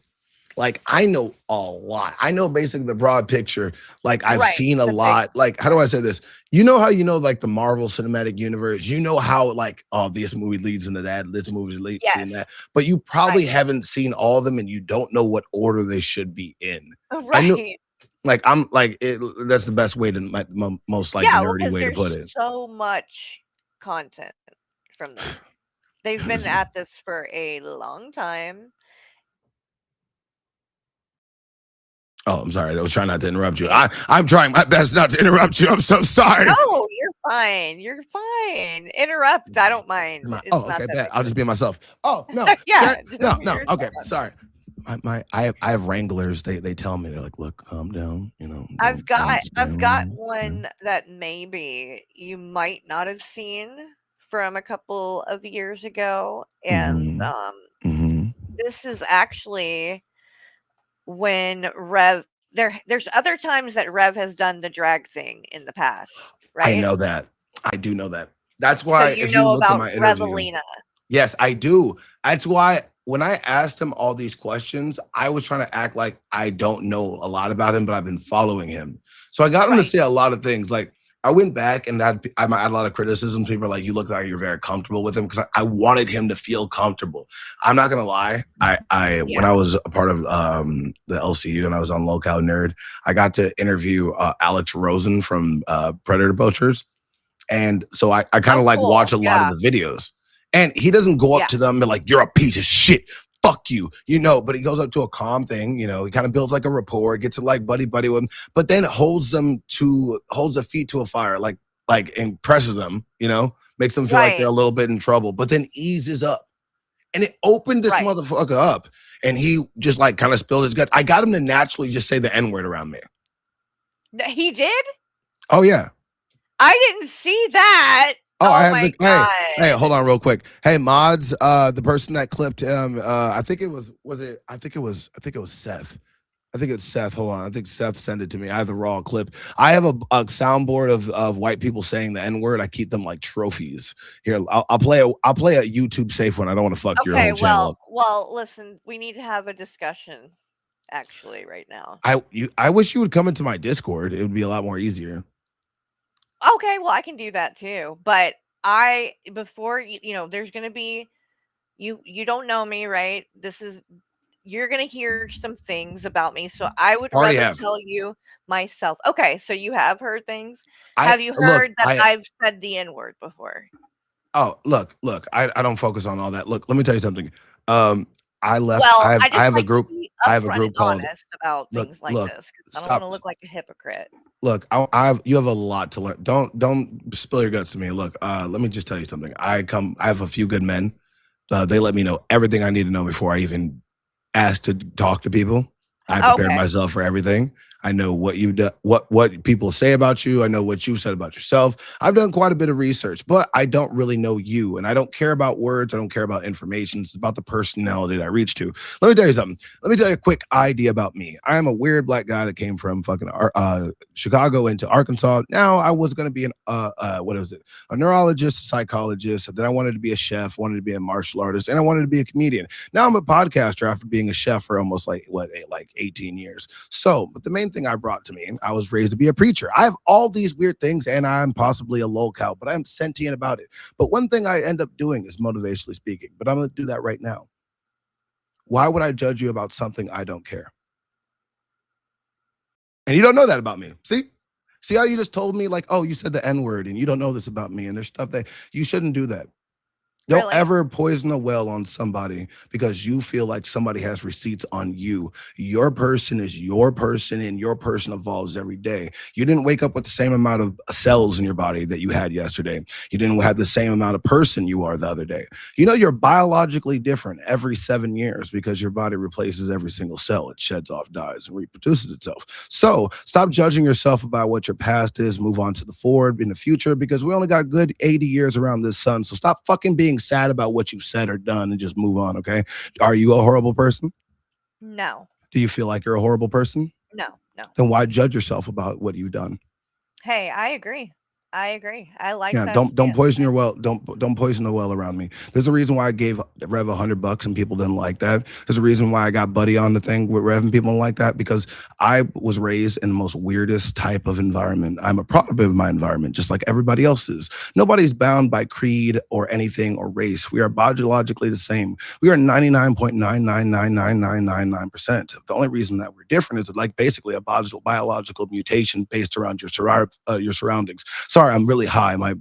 Like, I know a lot. I know basically the broad picture. Like, I've seen a lot. Like, how do I say this? You know how like the Marvel Cinematic Universe? You know how like, oh, this movie leads into that. This movie leads into that. But you probably haven't seen all of them, and you don't know what order they should be in. Right. That's the best way to, most like nerdy way to put it. So much content from them. They've been at this for a long time. Oh, I'm sorry. I was trying not to interrupt you. I'm trying my best not to interrupt you. I'm so sorry. No, you're fine. You're fine. Interrupt. I don't mind. Okay, bet. I'll just be myself. Oh, no. Yeah. No. Okay, sorry. I have wranglers. They tell me, they're like, look, calm down. I've got one that maybe you might not have seen from a couple of years ago, and this is actually when Rev. There's other times that Rev has done the drag thing in the past, right? I know that. I do know that. That's why. So you know about Revelina. Yes, I do. That's why when I asked him all these questions, I was trying to act like I don't know a lot about him, but I've been following him. So I got him to say a lot of things. Like, I went back and I had a lot of criticisms. People are like, you look like you're very comfortable with him, because I wanted him to feel comfortable. I'm not going to lie. When I was a part of the LCU and I was on Local Nerd, I got to interview Alex Rosen from Predator Poachers. And so I kind of watch a lot of the videos. And he doesn't go up to them and be like, you're a piece of shit. Fuck you, but he goes up to a calm thing, he kind of builds like a rapport, gets to like buddy with him, but then holds their feet to a fire, like like impresses them, you know, makes them feel like they're a Right. little bit in trouble, but then eases up. And it opened this Right. motherfucker up. And he just like kind of spilled his guts. I got him to naturally just say the N-word around me. He did? Oh yeah. I didn't see that. Oh, I have my the God. hey, hold on real quick. Hey, mods, the person that clipped him, I think it was Seth. I think it's Seth. Hold on. I think Seth sent it to me. I have the raw clip. I have a soundboard of white people saying the N-word. I keep them like trophies. Here, I'll play a YouTube safe one. I don't want to fuck your Okay, whole channel up. well, listen, we need to have a discussion actually right now. I wish you would come into my Discord. It would be a lot more easier. Okay, well, I can do that too. But before you know, there's gonna be you don't know me, right? You're gonna hear some things about me, so I would Already rather have. tell you myself. Okay, so you have heard things. I- Have you look, heard that I- I've said the N-word before? Oh, look, I don't focus on all that. Look, let me tell you something. I left. Well, I just have a like to group. be I have a upfront group and called. honest about Look, things like look, this because I don't stop. want to look like a hypocrite. Look, you have a lot to learn. Don't spill your guts to me. Look, let me just tell you something. I have a few good men. They let me know everything I need to know before I even ask to talk to people. I prepared Okay. myself for everything. I know what you've done, what people say about you. I know what you said about yourself. I've done quite a bit of research, but I don't really know you, and I don't care about words. I don't care about information. It's about the personality that I reach to. Let me tell you something. Let me tell you a quick idea about me. I am a weird black guy that came from fucking Chicago into Arkansas. Now I was going to be a neurologist, a psychologist. Then I wanted to be a chef, wanted to be a martial artist, and I wanted to be a comedian. Now I'm a podcaster after being a chef for almost like 18 years. So, but the main thing I brought to me, I was raised to be a preacher. I have all these weird things, and I'm possibly a lolcow, but I'm sentient about it. But one thing I end up doing is motivationally speaking, but I'm going to do that right now. Why would I judge you about something I don't care? And you don't know that about me. See how you just told me like, oh, you said the N-word and you don't know this about me, and there's stuff that you shouldn't do that. Don't Really? ever poison a well on somebody because you feel like somebody has receipts on you. Your person is your person, and your person evolves every day. You didn't wake up with the same amount of cells in your body that you had yesterday. You didn't have the same amount of person you are the other day. You know, you're biologically different every 7 years because your body replaces every single cell. It sheds off, dies, and reproduces itself. So stop judging yourself about what your past is. Move on to the forward in the future, because we only got good 80 years around this sun. So stop fucking being sad about what you said or done and just move on, okay? Are you a horrible person? No, Do you feel like you're a horrible person? no. Then why judge yourself about what you've done? Hey, I agree. I like Yeah, that. don't stance. poison your well. Don't poison the well around me. There's a reason why I gave Rev $100 and people didn't like that. There's a reason why I got Buddy on the thing with Rev and people don't like that, because I was raised in the most weirdest type of environment. I'm a product of my environment, just like everybody else is. Nobody's bound by creed or anything or race. We are biologically the same. We are 99.9999999%. The only reason that we're different is like basically a biological mutation based around your surroundings. Sorry, I'm really high. My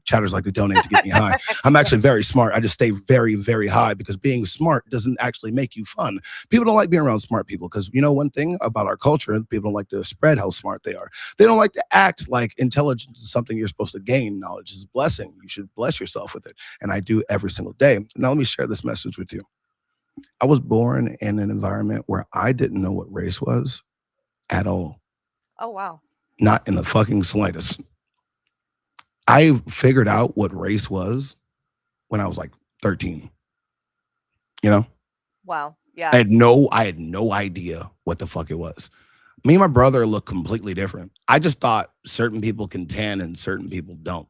chatters like to donate to get me high. I'm actually very smart. I just stay very, very high because being smart doesn't actually make you fun. People don't like being around smart people because, you know, one thing about our culture, people don't like to spread how smart they are. They don't like to act like intelligence is something you're supposed to gain. Knowledge is a blessing. You should bless yourself with it. And I do every single day. Now let me share this message with you. I was born in an environment where I didn't know what race was at all. Oh wow. Not in the fucking slightest. I figured out what race was when I was like 13. You know? Wow. Yeah. I had no idea what the fuck it was. Me and my brother look completely different. I just thought certain people can tan and certain people don't.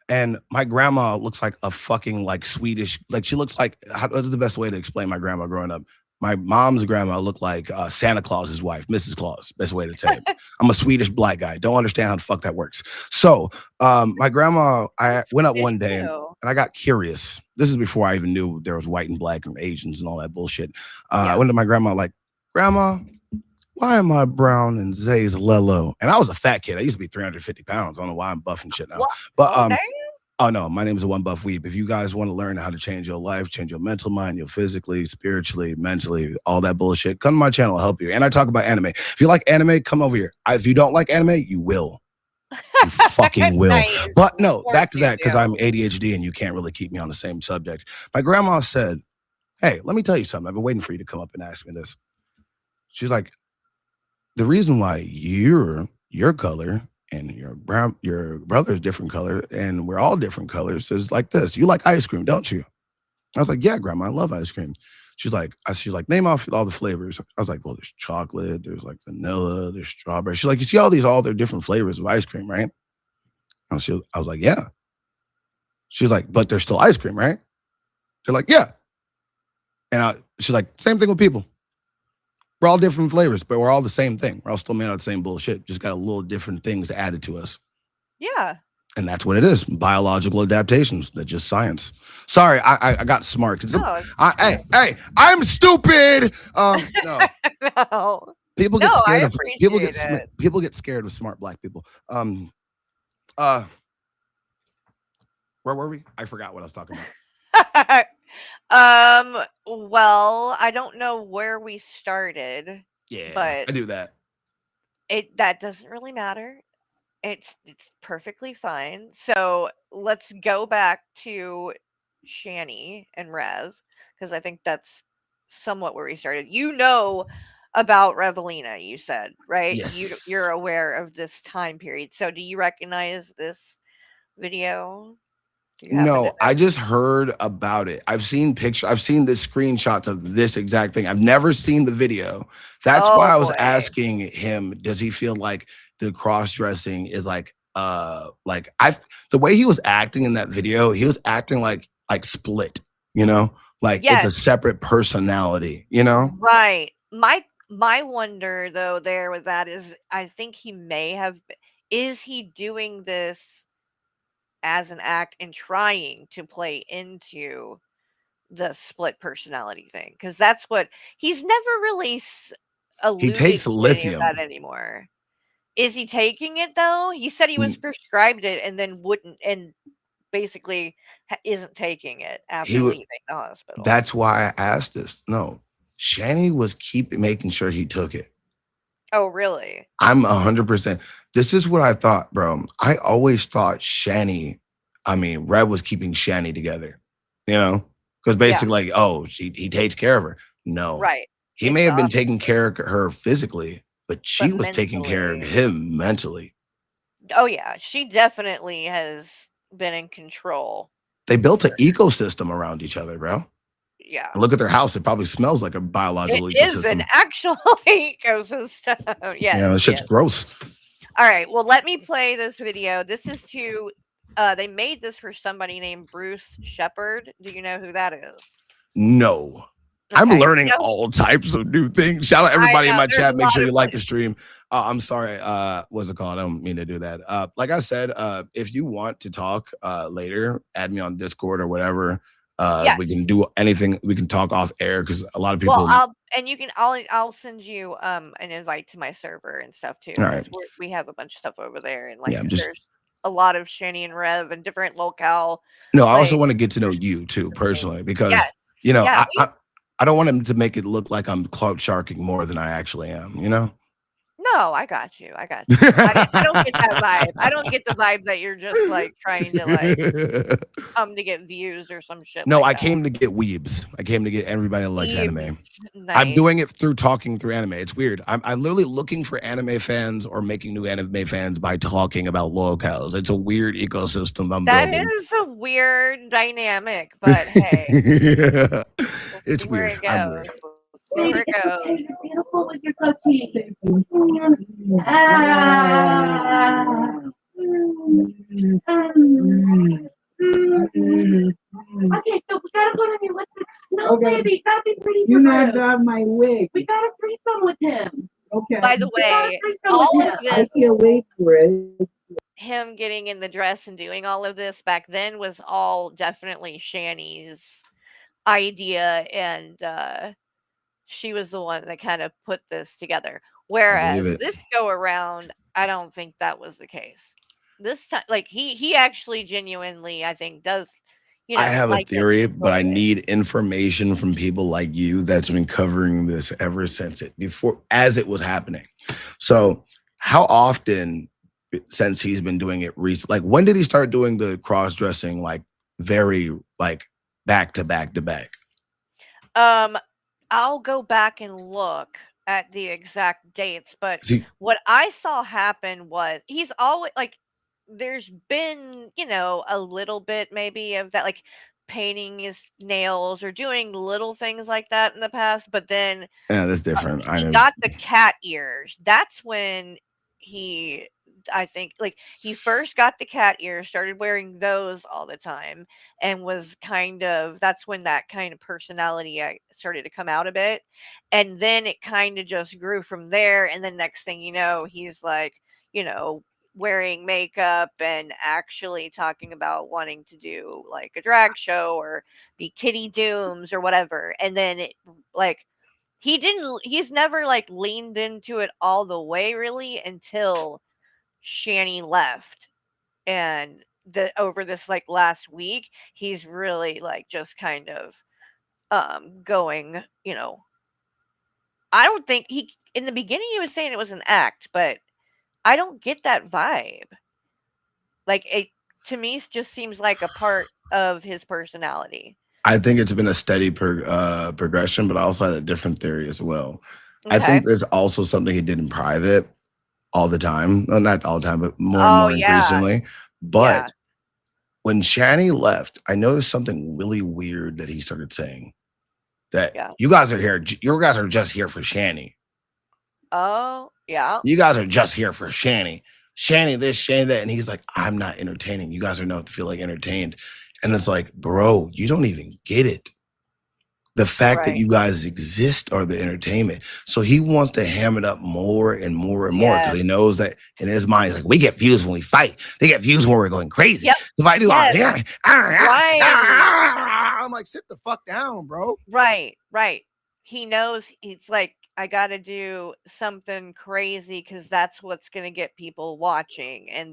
And my grandma looks like a fucking like Swedish, like she looks like, what's the best way to explain my grandma growing up? My mom's grandma looked like Santa Claus's wife, Mrs. Claus, best way to say it. I'm a Swedish black guy. Don't understand how the fuck that works. So my grandma, I went up one day and I got curious. This is before I even knew there was white and black and Asians and all that bullshit. I went to my grandma like, Grandma, why am I brown and Zay's Lello? And I was a fat kid. I used to be 350 pounds. I don't know why I'm buffing shit now. What? But oh no, my name is One Buff Weeb. If you guys want to learn how to change your life, change your mental mind, your physically, spiritually, mentally, all that bullshit, come to my channel, I'll help you. And I talk about anime. If you like anime, come over here. If you don't like anime, you will. You fucking will. Nice. But no, Of back to course you that, because do. I'm ADHD and you can't really keep me on the same subject. My grandma said, hey, let me tell you something. I've been waiting for you to come up and ask me this. She's like, the reason why you're your color and your brother's different color and we're all different colors is like this. You like ice cream, don't you? I was like, yeah, Grandma, I love ice cream. She's like, name off all the flavors. I was like, well, there's chocolate, there's like vanilla, there's strawberry. She's like, you see all their different flavors of ice cream, right? I was like, yeah. She's like, but they're still ice cream, right? They're like, yeah. And she's like, same thing with people. We're all different flavors, but we're all the same thing. We're all still made out of the same bullshit. Just got a little different things added to us. Yeah. And that's what it is. Biological adaptations. That's just science. Sorry, I got smart. No. Hey, I'm stupid. No. No. People get No, I scared of appreciate it. people get scared of smart black people. Where were we? I forgot what I was talking about. Well, I don't know where we started. Yeah, but I do that. that doesn't really matter. It's perfectly fine. So let's go back to Shani and Rev, because I think that's somewhat where we started. You know about Revelina, you said, right? Yes. You're aware of this time period. So do you recognize this video? Do you happen to No, know? I just heard about it. I've seen pictures. I've seen the screenshots of this exact thing. I've never seen the video. That's why I was boy. asking him, does he feel like the cross-dressing is like the way he was acting in that video, he was acting like Split, you know? Like it's a Yes. separate personality, you know? Right. My wonder though there with that is I think he may have is he doing this as an act and trying to play into the split personality thing? Because that's what he's never really He alluded takes to any of lithium. that anymore. Is he taking it though? He said he was prescribed it and then wouldn't, and basically isn't taking it after He wa- leaving the hospital. That's why I asked this. No, Shani was making sure he took it. Oh, really? I'm 100%. This is what I thought, bro. I always thought Red was keeping Shani together, you know? Because basically, he takes care of her. No. Right. He may have been taking care of her physically, but she was taking care of mentally. him mentally. Oh yeah, she definitely has been in control. They built an ecosystem around each other, bro. Yeah. Look at their house. It probably smells like a biological It ecosystem. is an actual ecosystem. Yes. Yeah, that shit's yes. gross. All right. Well, let me play this video. This is to they made this for somebody named Bruce Shepard. Do you know who that is? No. I'm Okay, learning so- all types of new things. Shout out everybody in know, my there's chat. a Make lot sure of you like the stream. I'm sorry. What's it called? I don't mean to do that. Like I said, if you want to talk later, add me on Discord or whatever. We can do anything. We can talk off air because a lot of people. Well, I'll send you an invite to my server and stuff too. All right. 'Cause we have a bunch of stuff over there, and like Yeah, I'm just- there's a lot of Shani and Rev and different locale. No, I also like- want to get to know you too personally because Yes. you know Yeah, I don't want him to make it look like I'm clout sharking more than I actually am. You know. No, I got you. I got you. I don't get that vibe. I don't get the vibe that you're just like trying to like to get views or some shit. No, like I that. came to get weebs. I came to get everybody that likes anime. Weebs. I'm Nice. doing it through talking through anime. It's weird. I'm literally looking for anime fans or making new anime fans by talking about locales. It's a weird ecosystem I'm That building. is a weird dynamic, but hey, It's where weird. it I'm goes. weird. Where it goes. Beautiful with your cookie. Okay, so we gotta put on your lipstick. No, baby, gotta be pretty. You knocked off my wig. We got a threesome with him. Okay. By the We got a way, threesome all with of him. I this, can't wait for it. him getting in the dress and doing all of this back then was all definitely Shani's idea, and she was the one that kind of put this together. Whereas it. this go around, I don't think that was the case. This time, like he actually genuinely, I think, does. You know, I have like a theory, but I need information from people like you that's been covering this ever since as it was happening. So, how often since he's been doing it recently? Like, when did he start doing the cross dressing? Like, very like back to back to back. I'll go back and look at the exact dates, but See, what I saw happen was he's always like there's been, a little bit maybe of that like painting his nails or doing little things like that in the past, but then yeah, that's different. I he know. got the cat ears. That's when I think, like, he first got the cat ears, started wearing those all the time, and was that's when that kind of personality started to come out a bit. And then it kind of just grew from there. And then next thing you know, he's like, wearing makeup and actually talking about wanting to do like a drag show or be Kitty Dooms or whatever. And then like, he's never like leaned into it all the way really until Shani left. And over this like last week, he's really like just kind of going, I don't think in the beginning he was saying it was an act, but I don't get that vibe. Like, it to me just seems like a part of his personality. I think it's been a steady progression, but I also had a different theory as well. I Okay. think there's also something he did in private all the time. Well, not all the time, but more and Oh, more yeah. increasingly. But Yeah. when Shani left, I noticed something really weird that he started saying. That Yeah. you guys are here, you guys are just here for Shani. Oh, yeah. You guys are just here for Shani. Shani this, Shani that. And he's like, I'm not entertaining. You guys are not feeling entertained. And it's like, bro, you don't even get it. The fact that Right. you guys exist are the entertainment. So he wants to ham it up more and more and more because Yes. he knows that in his mind, he's like, we get views when we fight. They get views when we're going crazy. Yep. If I do all Yes. this, Right. I'm like, sit the fuck down, bro. Right. He knows it's like, I got to do something crazy because that's what's going to get people watching. And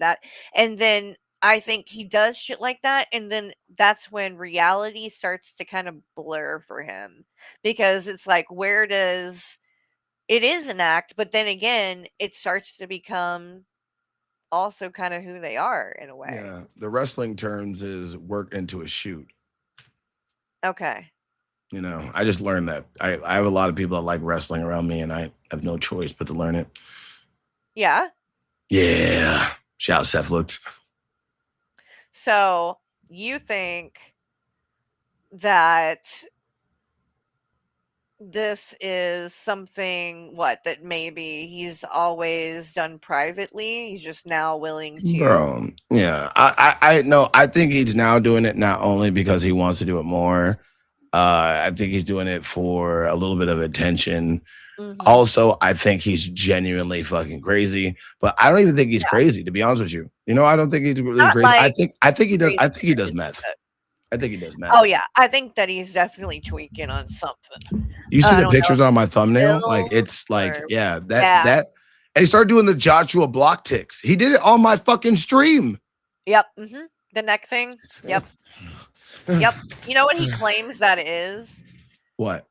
then I think he does shit like that. And then that's when reality starts to kind of blur for him because it's like, it is an act, but then again, it starts to become also kind of who they are in a way. Yeah. The wrestling terms is work into a shoot. Okay. I just learned that. I have a lot of people that like wrestling around me, and I have no choice but to learn it. Yeah. Yeah. Shout out Seth Lutz. So you think that this is something that maybe he's always done privately? He's just now willing to. Bro, yeah. I know. I think he's now doing it not only because he wants to do it more. I think he's doing it for a little bit of attention. Mhm. Also, I think he's genuinely fucking crazy. But I don't even think he's Yeah. crazy, to be honest with you. I don't think he's really Not crazy. like I think he does. I think he crazy, does meth. but- I think he does meth. Oh yeah, I think that he's definitely tweaking on something. You see I the don't know pictures if on my thumbnail? Like pills it's like, or- yeah, Yeah. and he started doing the Joshua Block ticks. He did it on my fucking stream. Yep. The neck thing. Yep. Yep. You know what he claims that is? What?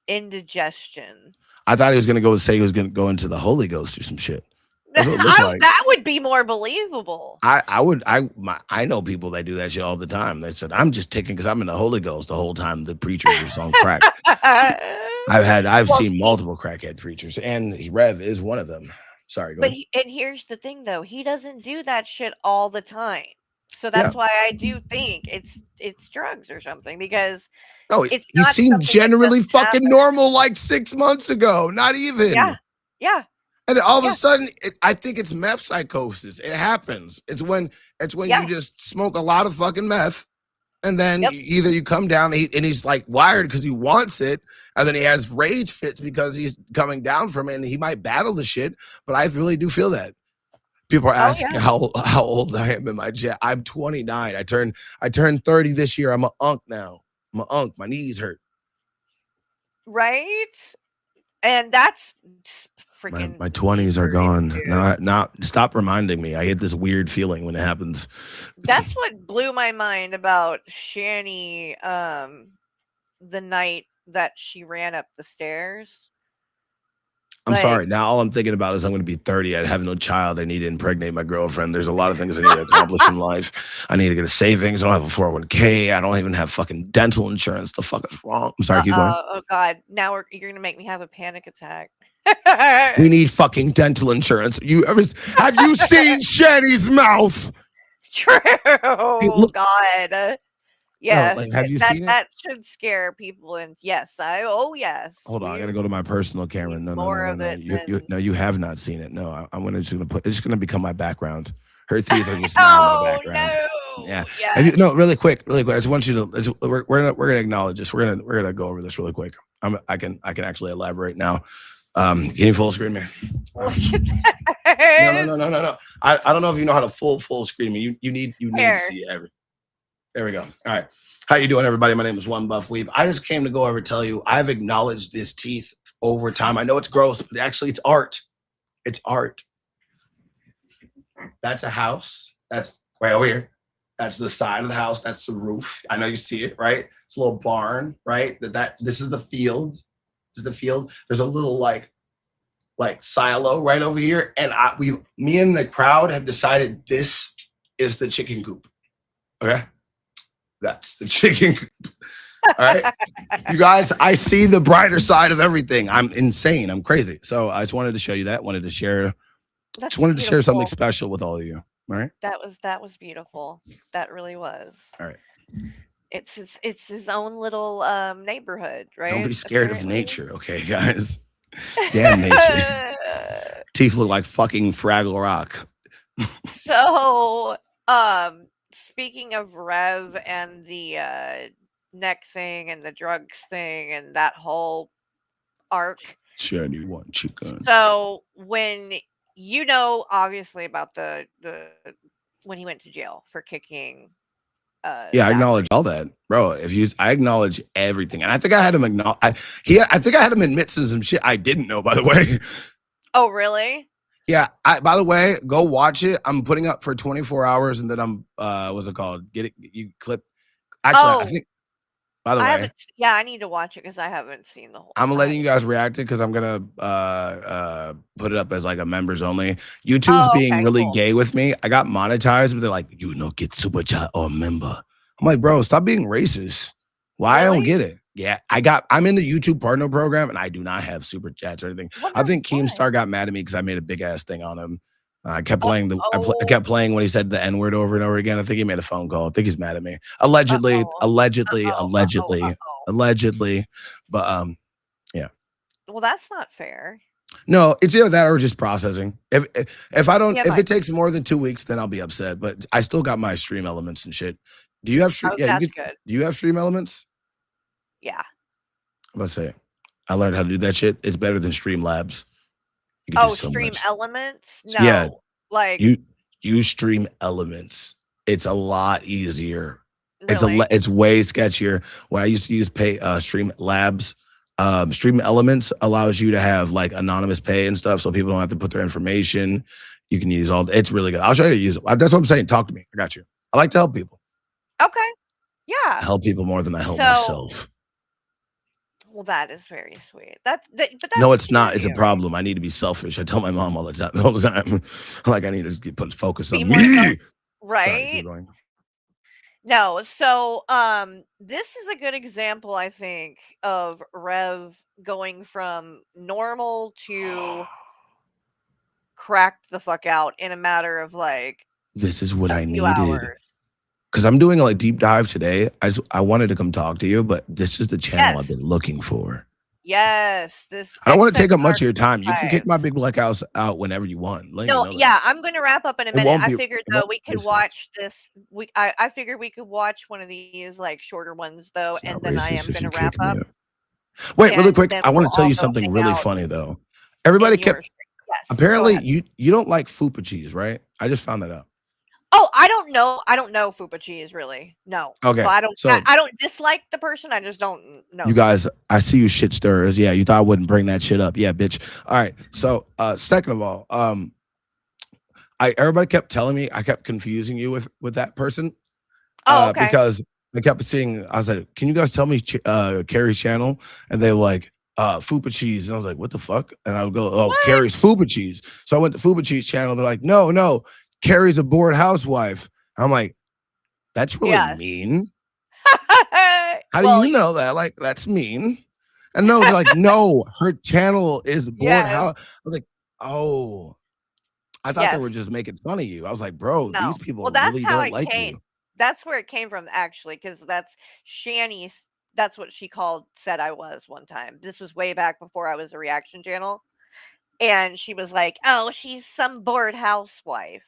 Indigestion. I thought he was gonna go say he was gonna go into the Holy Ghost or some shit. That's what it looks like. That would be more believable. I know people that do that shit all the time. They said, I'm just taking because I'm in the Holy Ghost the whole time the preacher was on crack. I've Well, seen see- multiple crackhead preachers, and Rev is one of them. Sorry, go But ahead. and here's the thing though, he doesn't do that shit all the time. So that's why I do think it's drugs or something because No, it's he not seemed something that generally just fucking happens. normal like 6 months ago. Not even. Yeah. And then all of Yeah. a sudden, I think it's meth psychosis. It happens. It's when Yeah. you just smoke a lot of fucking meth, and then Yep. either you come down and he's like wired because he wants it, and then he has rage fits because he's coming down from it, and he might battle the shit. But I really do feel that. People are asking yeah. how old I am in my jet. I'm 29. I turned 30 this year. I'm an unk now. I'm an unk. My knees hurt. Right? And that's freaking My 20s are gone. dude. Not stop reminding me. I get this weird feeling when it happens. That's what blew my mind about Shani the night that she ran up the stairs. I'm Like, sorry. Now all I'm thinking about is I'm going to be 30. I have no child. I need to impregnate my girlfriend. There's a lot of things I need to accomplish in life. I need to get a savings. I don't have a 401k. I don't even have fucking dental insurance. The fuck is wrong? I'm sorry. Keep going. oh God, now you're gonna make me have a panic attack. We need fucking dental insurance. Have you seen Shanny's mouth? True. look- God. Yes. like, have you that, seen it? that should scare people. And yes, yes. Hold on, I gotta go to my personal camera. No, more of no. it You have not seen it. No, I'm just gonna put. It's gonna become my background. Her teeth are just now in the background. No. Yeah. Yes. No, really quick. I just want you to. We're gonna acknowledge this. We're gonna go over this really quick. I can actually elaborate now. Can you full screen me? Look at that. No. I don't know if you know how to full screen me. You need to see everything. There we go. All right. How you doing, everybody? My name is One Buff Weeb. I just came to go over and tell you I've acknowledged this teeth over time. I know it's gross, but actually it's art. It's art. That's a house. That's right over here. That's the side of the house. That's the roof. I know you see it, right? It's a little barn, right? This is the field. This is the field. There's a little like silo right over here. And me and the crowd have decided this is the chicken coop. Okay? That's the chicken coop. All right. You guys, I see the brighter side of everything. I'm insane. I'm crazy. So I just wanted to show you that. Wanted to share something special with all of you. All right. That was beautiful. That really was. All right. It's his own little neighborhood, right? Don't be scared of nature, okay, guys? Damn nature. Teeth look like fucking Fraggle Rock. So, speaking of Rev and the neck thing and the drugs thing and that whole arc. Shiny one chicken. So when obviously about the when he went to jail for kicking. Yeah, I acknowledge all that, bro. I acknowledge everything, and I think I had him I think I had him admit to some shit I didn't know. By the way. Oh really? Yeah. By the way, go watch it. I'm putting up for 24 hours, and then I'm what's it called? Get it? You clip. Actually, I think. By the way, I need to watch it because I haven't seen the whole. I'm letting you guys react it because I'm gonna put it up as like a members only. YouTube's being really gay with me. I got monetized, but they're like, get super chat or member. I'm like, bro, stop being racist. Why? Really? I don't get it. Yeah, I'm in the YouTube partner program, and I do not have super chats or anything. I think Keemstar got mad at me because I made a big ass thing on him. I kept playing I kept playing when he said the N-word over and over again. I think he made a phone call. I think he's mad at me. Allegedly. But yeah. Well, that's not fair. No, it's either that or just processing. If it takes more than 2 weeks, then I'll be upset. But I still got my stream elements and shit. Do you have stream? That's good. Do you have stream elements? Yeah. Let's say I learned how to do that shit. It's better than Streamlabs. Stream Elements? No. Yeah. Like you Stream Elements. It's a lot easier. Really? It's way sketchier. When I used to use Streamlabs, Stream Elements allows you to have like anonymous pay and stuff, so people don't have to put their information. You can use it's really good. I'll show you how to use it. That's what I'm saying. Talk to me. I got you. I like to help people. Okay. Yeah. I help people more than I help myself. Well, that is very sweet. But that's no, it's not. It's a problem. I need to be selfish. I tell my mom all the time. Like I need to put focus on me. Right. Sorry, no. So, this is a good example, I think, of Rev going from normal to cracked the fuck out in a matter of like. This is what I needed. Hours. Because I'm doing a deep dive today. I wanted to come talk to you, but this is the channel I've been looking for. Yes. I don't want to take up much of your time. You can kick my big black house out whenever you want. I'm going to wrap up in a minute. I figured though we could watch this. I figured we could watch one of these like shorter ones though, and then I am going to wrap up. Wait, really quick. I want to tell you something really funny though. Everybody kept. Apparently, you don't like Fupa cheese, right? I just found that out. Oh, I don't know. I don't know Fupa cheese really. No. Okay. So I don't dislike the person. I just don't know. You guys, I see you shit stirrers. Yeah, you thought I wouldn't bring that shit up. Yeah, bitch. All right. So, second of all, everybody kept telling me I kept confusing you with that person. Oh, okay. Because I kept seeing. I was like, "Can you guys tell me Carrie's channel?" And they were like, Fupa Cheese. And I was like, what the fuck? And I would go, oh, Carrie's Fupa Cheese. So I went to Fupa Cheese channel. They're like, no, Carrie's a bored housewife. I'm like, that's really mean. How do you know that? Like, that's mean. And no, they're like, no, her channel is bored house. I was like, oh, I thought they were just making fun of you. I was like, bro, these people really don't like you. That's where it came from, actually, because that's Shanny's. That's what she said I was one time. This was way back before I was a reaction channel. And she was like, oh, she's some bored housewife.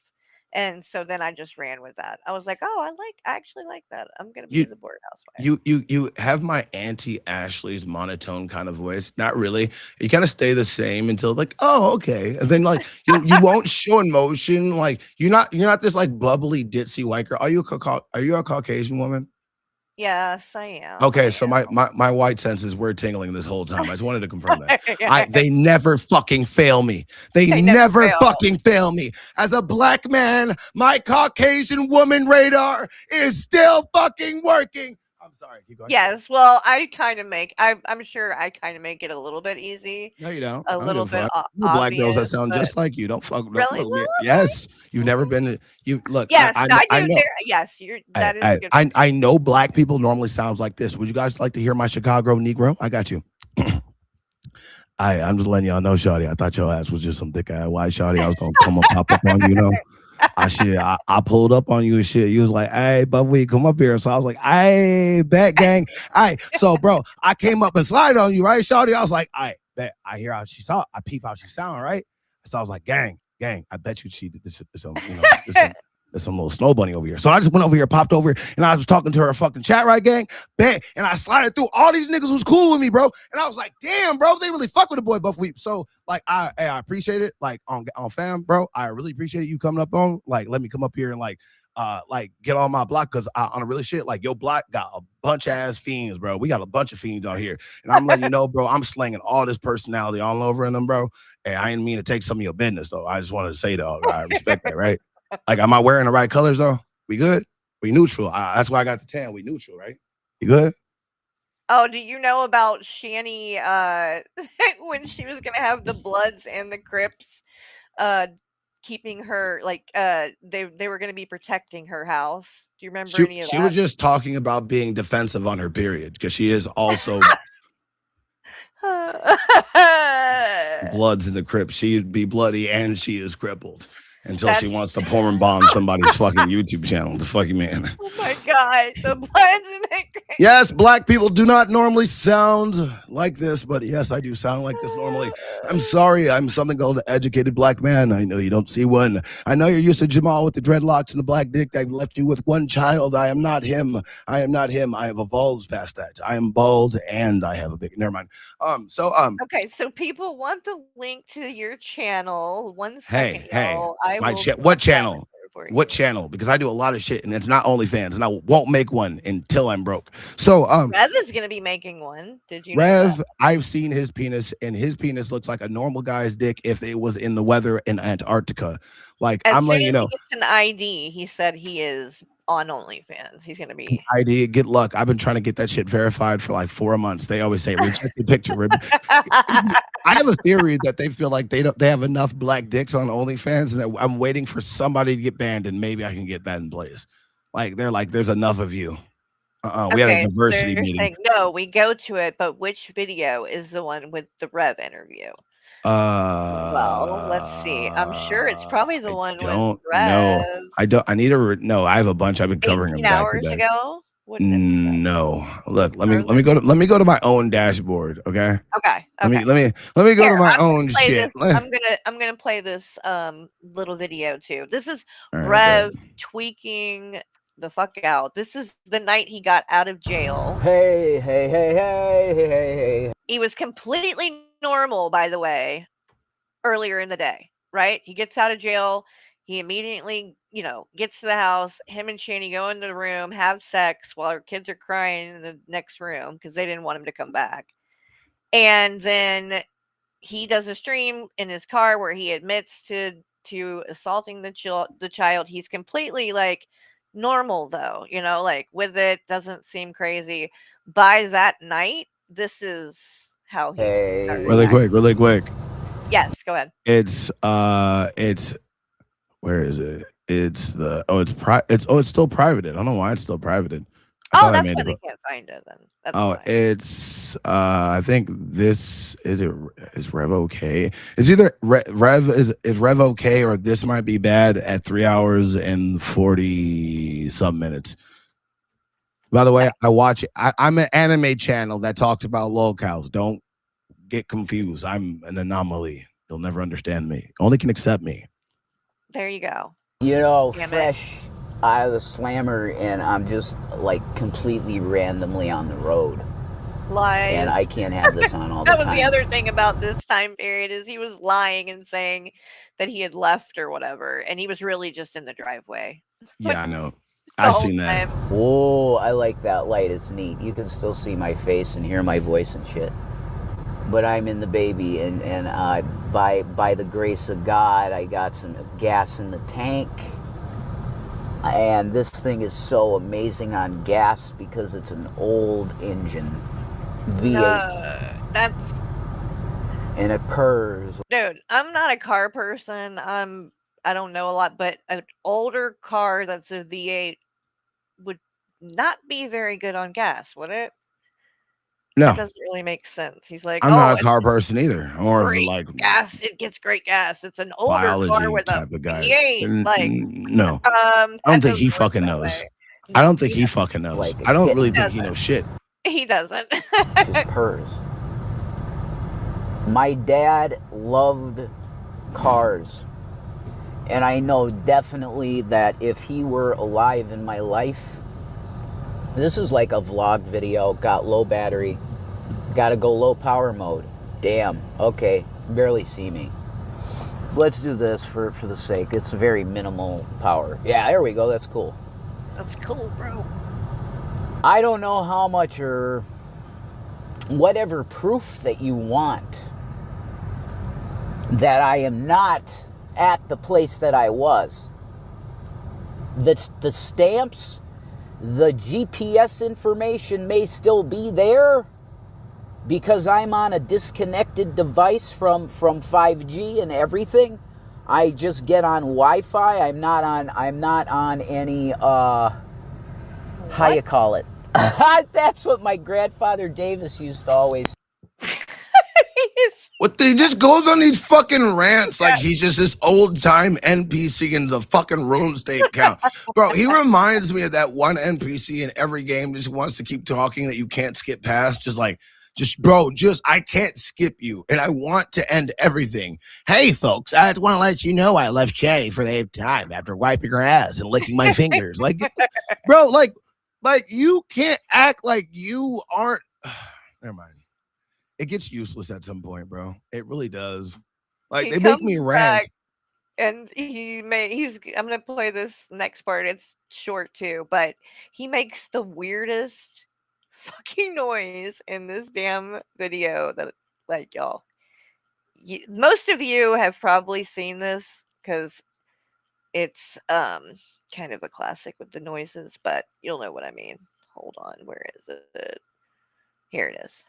And so then I just ran with that. I was like, oh, I actually like that. I'm gonna be the bored housewife. You have my Auntie Ashley's monotone kind of voice. Not really. You kind of stay the same until like, oh, okay. And then like you won't show emotion. Like you're not this like bubbly ditzy white girl. Are you a Caucasian woman? Yes, I am. Okay, so my white senses were tingling this whole time. I just wanted to confirm that. They never fucking fail me. They never fucking fail me. As a black man, my Caucasian woman radar is still fucking working. I'm sorry, keep going. Yes, well, I'm sure I kind of make it a little bit easy. No, you don't. A little bit black girls that sound just like you. Don't fuck with me. Yes, you've never been. You look. Yes, I know. Yes, that is good. I know black people normally sounds like this. Would you guys like to hear my Chicago Negro? I got you. I'm just letting y'all know, Shawty. I thought your ass was just some thick ass white Shawty. I was gonna come and pop up on you, you know. I pulled up on you and shit. You was like, hey, but we come up here. So I was like, hey, bet gang. So bro, I came up and slide on you, right, Shawty? I was like, bet. I hear how she saw. I peep how she sound, right? So I was like, gang. I bet you she did this. There's some little snow bunny over here. So I just went over here, popped over, and I was talking to her fucking chat, right, gang? Bet. And I slided through. All these niggas was cool with me, bro. And I was like, damn, bro, they really fuck with the boy Buff Weep. So like, I appreciate it. Like on fam, bro. I really appreciate you coming up on. Like, let me come up here and like get on my block because on a really shit, like your block got a bunch of ass fiends, bro. We got a bunch of fiends out here. And I'm letting you know, bro, I'm slinging all this personality all over in them, bro. And I didn't mean to take some of your business, though. I just wanted to say, though, I respect that, right? Like, am I wearing the right colors, though? We good? We neutral. That's why I got the tan. We neutral, right? You good? Oh, do you know about Shanny when she was going to have the Bloods and the Crips keeping her, like, they were going to be protecting her house? Do you remember any of that? She was just talking about being defensive on her period because she is also Bloods in the Crips. She'd be bloody and she is crippled. Until she wants to porn bomb somebody's fucking YouTube channel. The fucking man. Oh my God. The Bloods and the Crips. Yes, black people do not normally sound like this, but yes, I do sound like this normally. I'm sorry. I'm something called an educated black man. I know you don't see one. I know you're used to Jamal with the dreadlocks and the black dick that left you with one child. I am not him. I have evolved past that. I am bald and I have a big, never mind. Okay, so people want the link to your channel. 1 second. Hey. What channel? What channel? Because I do a lot of shit and it's not OnlyFans and I won't make one until I'm broke. So Rev is gonna be making one. Did you know Rev, that? I've seen his penis and his penis looks like a normal guy's dick if it was in the weather in Antarctica. Like I'm letting you know. He gets an ID. He said he is on OnlyFans. He's gonna be ID. Get luck. I've been trying to get that shit verified for like 4 months. They always say reject the picture. I have a theory that they feel like they have enough black dicks on OnlyFans, and that I'm waiting for somebody to get banned, and maybe I can get that in place. Like they're like, there's enough of you. We had a diversity meeting. Saying, no, we go to it, but which video is the one with the Rev interview? Well, let's see. I'm sure it's probably the one with Rev. I need to no. I have a bunch. I've been covering 18 them hours ago. No, look. Let me go to my own dashboard. Okay. Okay. Let me go to my own shit. I'm gonna play this little video too. This is right, Rev tweaking the fuck out. This is the night he got out of jail. Hey. He was completely normal, by the way, earlier in the day, right? He gets out of jail. He immediately, gets to the house. Him and Shanny go into the room, have sex while her kids are crying in the next room because they didn't want him to come back. And then he does a stream in his car where he admits to assaulting the child. He's completely like normal though, like with it, doesn't seem crazy. By that night, this is how he Hey. started Really quick. Yes, go ahead. It's where is it? It's still privated. I don't know why it's still privated. I Oh, thought I that's made why it. they can't find it then. That's Oh, why. it's I think this is Rev okay. It's either Rev is Rev okay or this might be bad at 3 hours and 40 some minutes. By the way, I'm an anime channel that talks about lolcows. Don't get confused. I'm an anomaly. You'll never understand me. Only can accept me. There you go. You know, Damn it. fresh out of the slammer, and I'm just like completely randomly on the road. Lies. And I can't have this on all the That was time. the other thing about this time period is he was lying and saying that he had left or whatever, and he was really just in the driveway. Yeah, I know. The I've whole seen that. time. Oh, I like that light. It's neat. You can still see my face and hear my voice and shit. But I'm in the baby, and by the grace of God, I got some gas in the tank. And this thing is so amazing on gas because it's an old engine. V8. That's And it purrs. dude. I'm not a car person. I don't know a lot, but an older car that's a V8 would not be very good on gas, would it? No, That doesn't really make sense. He's like, I'm oh, not a it's car person either. I'm more of a great like gas. It gets great gas. It's an older car biology with a type of guy. V8. Like, No, I I don't think he fucking knows. I don't think he fucking knows. Like a I don't kitten. really think he knows shit. He doesn't. Just purrs. My dad loved cars. And I know definitely that if he were alive in my life, this is like a vlog video, got low battery, gotta go low power mode. Damn, okay, barely see me. Let's do this for the sake. It's very minimal power. Yeah, there we go, that's cool. That's cool, bro. I don't know how much or whatever proof that you want that I am not at the place that I was. The stamps, the GPS information may still be there because I'm on a disconnected device from 5G and everything. I just get on Wi-Fi. I'm not on any how you call it. That's what my grandfather Davis used to always. What he just goes on these fucking rants like he's just this old time NPC in the fucking RuneScape account. Bro, he reminds me of that one NPC in every game just wants to keep talking that you can't skip past. I can't skip you and I want to end everything. Hey folks, I just want to let you know I left Chatty for the 8th time after wiping her ass and licking my fingers. Like, bro, like you can't act like you aren't. Never mind. It gets useless at some point, bro. It really does. Like, they make me rant. And I'm gonna play this next part. It's short too, but he makes the weirdest fucking noise in this damn video that, like, y'all, most of you have probably seen this because it's kind of a classic with the noises, but you'll know what I mean. Hold on, where is it? Here it is.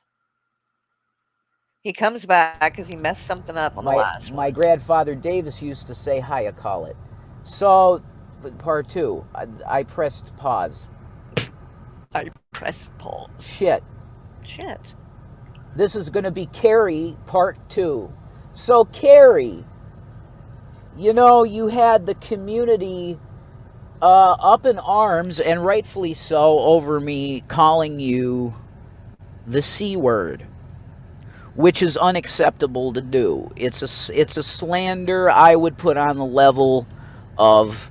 He comes back because he messed something up on the last one. My grandfather Davis used to say, "How you call it?" So, part 2, I pressed pause. I pressed pause. Shit. This is going to be Carrie part 2. So, Carrie, you know, you had the community up in arms, and rightfully so, over me calling you the C word, which is unacceptable to do. It's a slander I would put on the level of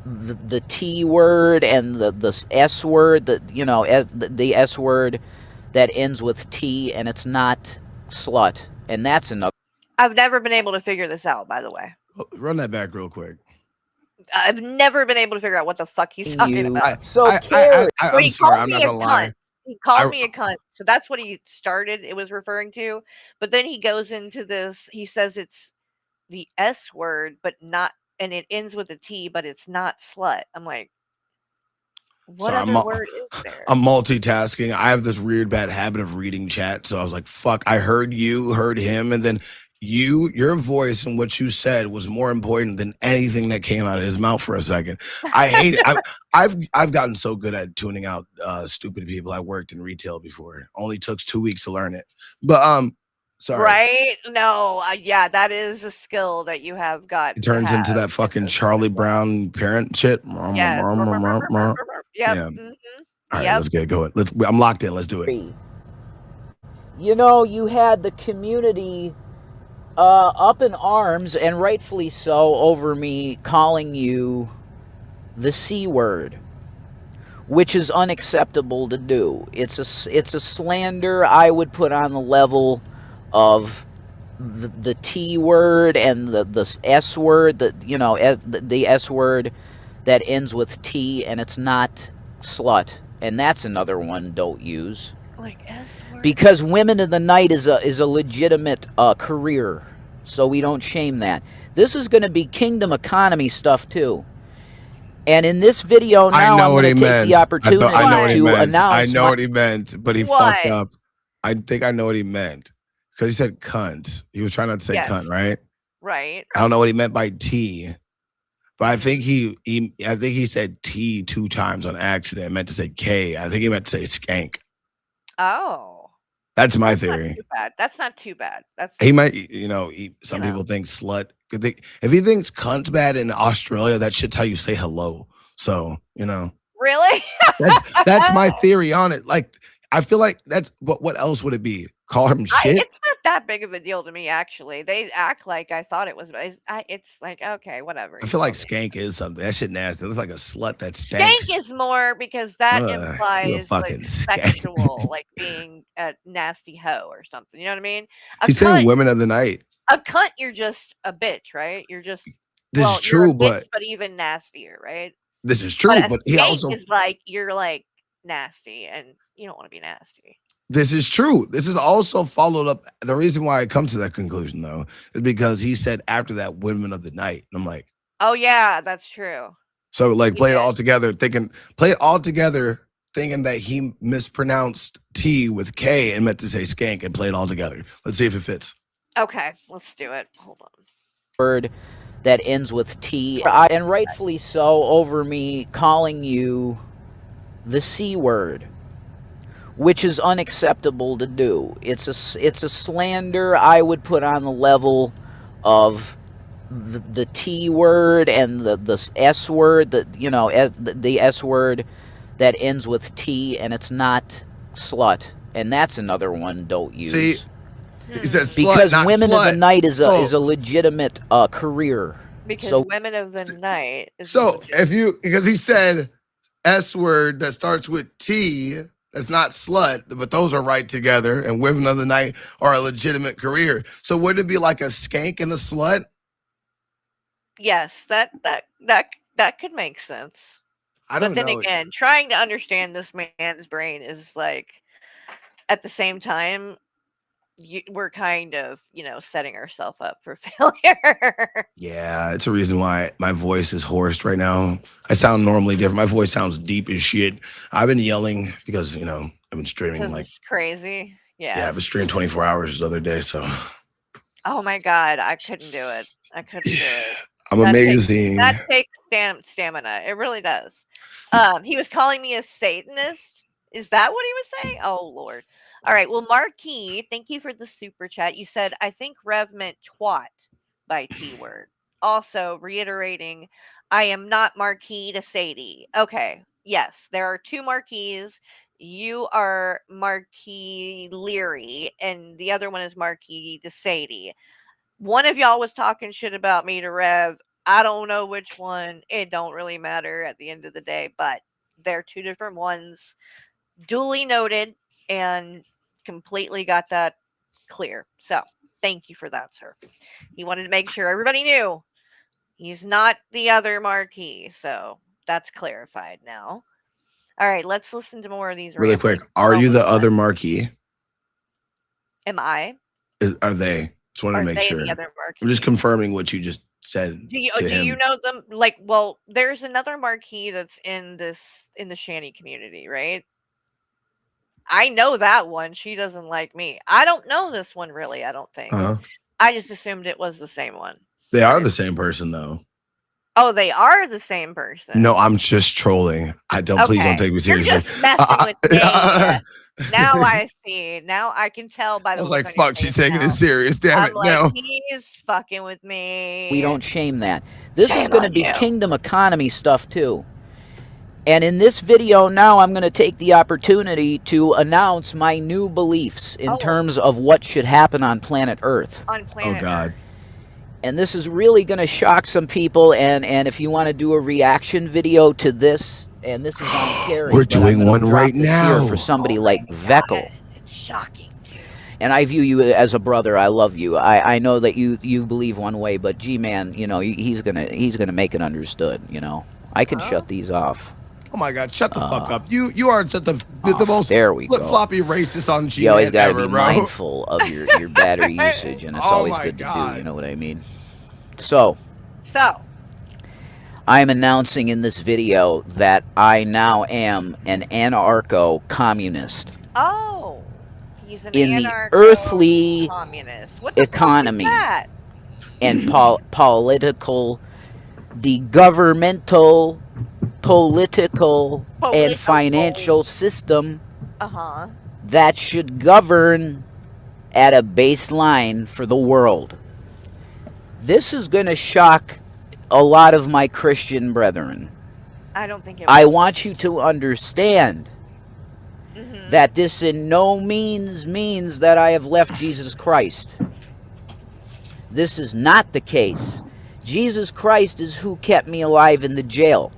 the T word and the S word, the S word that ends with T, and it's not slut, and that's enough. I've never been able to figure this out, by the way. Run that back real quick. I've never been able to figure out what the fuck he's talking about. Carrie, I'm sorry, I'm not gonna lie. He called me a cunt. So that's what he started. It was referring to. But then he goes into this. He says it's the S word, but not, and it ends with a T, but it's not slut. I'm like, What Sorry, other word is there? I'm multitasking. I have this weird bad habit of reading chat. So I was like, fuck, I heard you, heard him, and then your voice and what you said was more important than anything that came out of his mouth for a second. I hate it. I've gotten so good at tuning out stupid people. I worked in retail before. Only took 2 weeks to learn it. But sorry. Right? No, yeah, that is a skill that you have got. It turns into that fucking Charlie Brown parent shit. Yes. Yep. Yeah. Mhm. All right, Yep. let's get going. I'm locked in. Let's do it. You know, you had the community up in arms, and rightfully so, over me calling you the C word, which is unacceptable to do. It's a slander I would put on the level of the T word and the S word, the S word that ends with T, and it's not slut, and that's another one don't use. Like S word. Because Women of the Night is a legitimate career, so we don't shame that. This is going to be kingdom economy stuff too. And in this video now, I'm going to take the opportunity to announce. I know what he meant, but he fucked up. I think I know what he meant because he said cunt. He was trying not to say cunt, right? Right. I don't know what he meant by T, but I think he said T 2 times on accident. Meant to say K. I think he meant to say skank. Oh. That's my theory. Not too bad. That's not too bad. That's He might, some people think slut. If he thinks cunt's bad in Australia, that shit's how you say hello. So, Really? that's my theory on it. Like, I feel like that's what else would it be? Call him shit? It's not that big of a deal to me, actually. They act like I thought it was. It's like, okay, whatever. I feel like skank is something. That shit nasty. It looks like a slut that stinks. Skank is more because that Ugh, implies fucking like skank. sexual, like being a nasty hoe or something. You know what I mean? He's saying Women of the Night. A cunt, you're just a bitch, right? You're just This is true, you're a bitch, but but even nastier, right? this is true, But but a he skank also is like you're like nasty, and you don't want to be nasty. This is true. This is also followed up. The reason why I come to that conclusion, though, is because he said after that, Women of the Night. And I'm like, Oh yeah, that's true. so like play it all together, thinking that he mispronounced T with K and meant to say skank and play it all together. Let's see if it fits. Okay, let's do it. Hold on. Word that ends with T, and rightfully so, over me calling you the C word, which is unacceptable to do. It's a slander I would put on the level of the T word and the S word, the S word that ends with T, and it's not slut, and that's another one don't use. See, he said slut, because not Women slut. of the Night is a legitimate career. Because So- Women of the Night is So because he said S word that starts with T, that's not slut, but those are right together, and Women of the Night are a legitimate career. So would it be like a skank and a slut? yes, that could make sense. I don't But then know. again, trying to understand this man's brain is like, at the same time, we're kind of, setting ourselves up for failure. Yeah, it's a reason why my voice is hoarse right now. I sound normally different. My voice sounds deep as shit. I've been yelling because, I've been streaming Because like, it's crazy. yeah, I've been streaming 24 hours the other day. So Oh my God, I couldn't do it. I couldn't do it. I'm That amazing. That takes stamina. It really does. He was calling me a Satanist. Is that what he was saying? Oh Lord. All right. Well, Marquis, thank you for the super chat. You said, I think Rev meant twat by T word. Also reiterating, I am not Marquis to Sadie. Okay. Yes, there are two Marquis. You are Marquis Leary, and the other one is Marquis to Sadie. One of y'all was talking shit about me to Rev. I don't know which one. It don't really matter at the end of the day, but they're two different ones. Duly noted and completely got that clear. So thank you for that, sir. He wanted to make sure everybody knew he's not the other Marquis. So that's clarified now. All right, let's listen to more of these. really quick, are you the other Marquis? Am I? Are they? Just wanted to Are make they sure. the other Marquis? I'm just confirming what you just said Do you to do you him. know them? Like, well, there's another marquee that's in the Shanty community, right? I know that one. She doesn't like me. I don't know this one really. I don't think. Uh-huh. I just assumed it was the same one. They are the same person, though. Oh, they are the same person. No, I'm just trolling. Please don't take me You're seriously. just messing with me. Now I see. Now I can tell by I the was look like, on your fuck, she's face taking now. it serious. Damn I'm it. like, No. he's fucking with me. We don't shame that. This is Shame going to on be you. kingdom economy stuff too. And in this video now, I'm going to take the opportunity to announce my new beliefs in terms of what should happen on planet Earth. On planet God. And this is really going to shock some people. And if you want to do a reaction video to this, and this is on Carrie. We're but I'm doing gonna one drop right this here now. for somebody like Veckel. It's shocking. And I view you as a brother. I love you. I know that you believe one way, but G-Man, you know, he's gonna make it understood. You know, I can shut these off. Oh my God, shut the fuck up. You are just the most there we go. flip-floppy racist on G. You always got to be bro. mindful of your battery usage, and it's Oh always my good to God. do. You know what I mean? So So, I'm announcing in this video that I now am an anarcho-communist oh, he's an in the earthly communist. What the economy fuck is that? and political, the governmental, political, and financial system Uh-huh. that should govern at a baseline for the world. This is going to shock a lot of my Christian brethren. I don't think it I will. want you to understand that this in no means means that I have left Jesus Christ. This is not the case. Jesus Christ is who kept me alive in the jail.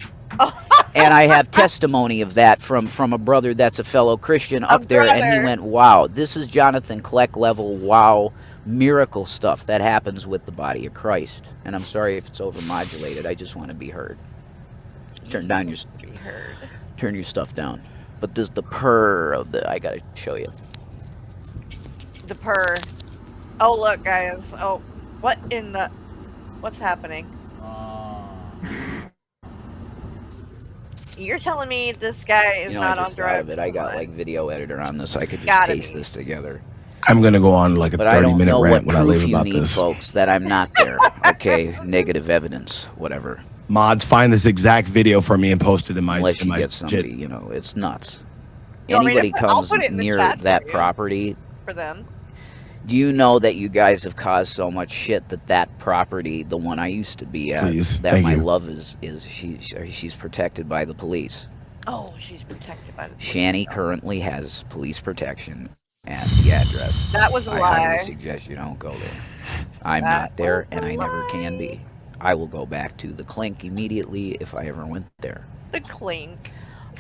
And I have testimony of that from a brother that's a fellow Christian up there, and he went, wow, this is Jonathan Kleck level, wow, miracle stuff that happens with the body of Christ. And I'm sorry if it's overmodulated. I just want to be heard. Turn down your turn your stuff down. But this the purr of the I gotta show you. The purr. Oh, look, guys. Oh, what's happening? You're telling me this guy is You know, not I on just thought of drugs? it. I got like video editor on this. I could just Gotta paste be. this together. I'm gonna go on like a But I don't 30-minute know rant what when I leave proof you about need, this. folks, that I'm not there. Okay, negative evidence, whatever. Mods, find this exact video for me and post it in my Unless in you my get somebody, shit. you know, it's nuts. You want me to Anybody I'll comes put it in the near chat that for you. property, For them. do you know that you guys have caused so much shit that property, the one I used to be at, Please, that thank my you. love she's protected by the police. Oh, she's protected by the police. Shanny currently has police protection at the address. That was a I lie. highly suggest you don't go there. I'm That not there, was and a I never can be. I will go back to the Clink immediately if I ever went there. The clink.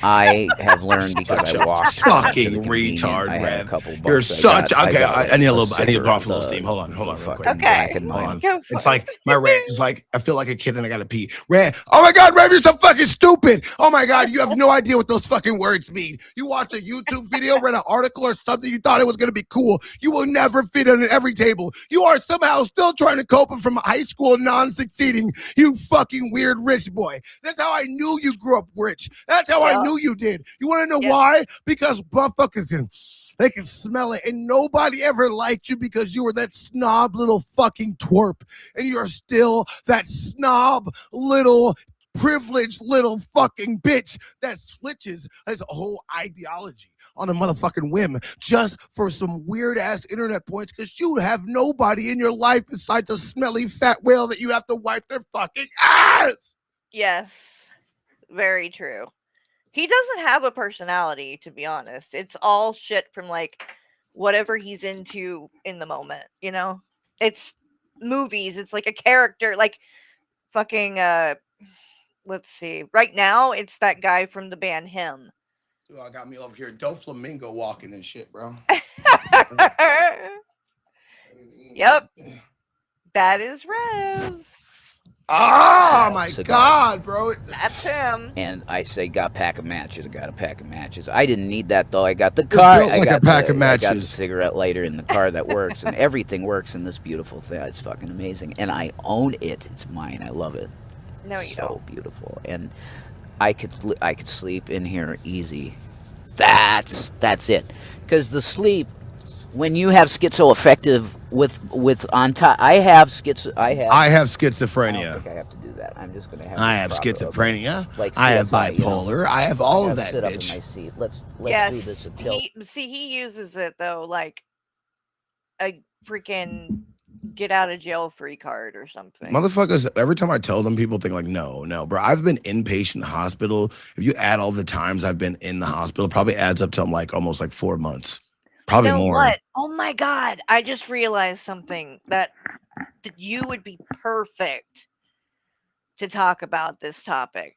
I have learned because Such I a walked to fucking the convenient. retard, I had a Rev. couple bucks. You're I such got- okay. got I need a little. I need to sticker draw off of a little the steam. Hold on, real fucking quick. black and Hold white. on. Go It's for like my rant is like I feel like a kid and I gotta pee. Rev, oh my God, Rev, you're so fucking stupid. Oh my God, you have no idea what those fucking words mean. You watch a YouTube video, read an article or something, you thought it was gonna be cool. You will never fit on every table. You are somehow still trying to cope from high school non-succeeding. You fucking weird rich boy. That's how I knew you grew up rich. That's how I knew you did. You want to know why? Because motherfuckers can smell it, and nobody ever liked you because you were that snob little fucking twerp, and you're still that snob little privileged little fucking bitch that switches his whole ideology on a motherfucking whim just for some weird ass internet points because you have nobody in your life besides a smelly fat whale that you have to wipe their fucking ass. Yes. Very true. He doesn't have a personality, to be honest. It's all shit from like whatever he's into in the moment, you know? It's movies, it's like a character, like fucking let's see. Right now it's that guy from the band Him. Dude, I got me over here, Doflamingo walking and shit, bro. Yep. That is Rev. Oh my cigar. God, bro. That's him. And I say, got a pack of matches. I got a pack of matches. I didn't need that though. I got the You're car. built I like got a pack the, of I got the matches. cigarette lighter in the car that works, and everything works in this beautiful thing. It's fucking amazing, and I own it. It's mine. I love it. No, you So don't. beautiful, and I could sleep in here easy. That's it, because the sleep. When you have schizoaffective with on top, I have schizo. I have I don't schizophrenia. think I have to do that. I'm just gonna have. I this have proper, okay? schizophrenia. Like I have CSI, you know? bipolar. I have I all of gotta that, sit up in my bitch. seat. Let's do this Yes, until he uses it though, like a freaking get out of jail free card or something. Motherfuckers, every time I tell them, people think like, no, bro. I've been inpatient hospital. If you add all the times I've been in the hospital, probably adds up to like almost like 4 months. Probably You know more. what? Oh my God. I just realized something that you would be perfect to talk about this topic.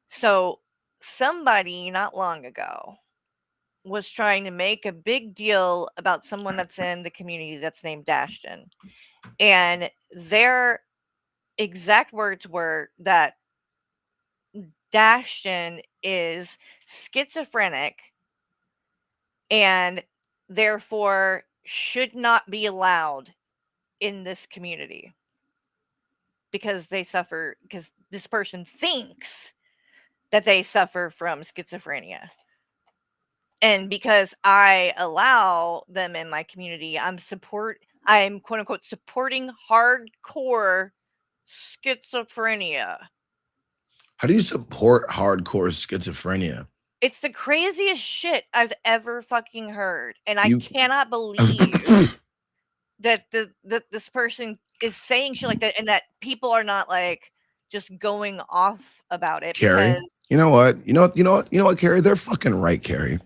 So, somebody not long ago was trying to make a big deal about someone that's in the community that's named Dashton. And their exact words were that Dashton is schizophrenic and therefore should not be allowed in this community because this person thinks that they suffer from schizophrenia. And because I allow them in my community, I'm quote unquote supporting hardcore schizophrenia. How do you support hardcore schizophrenia? It's the craziest shit I've ever fucking heard. And I You- cannot believe that this person is saying shit like that and that people are not like just going off about it. Carrie, Because you know what, Carrie? They're fucking right, Carrie.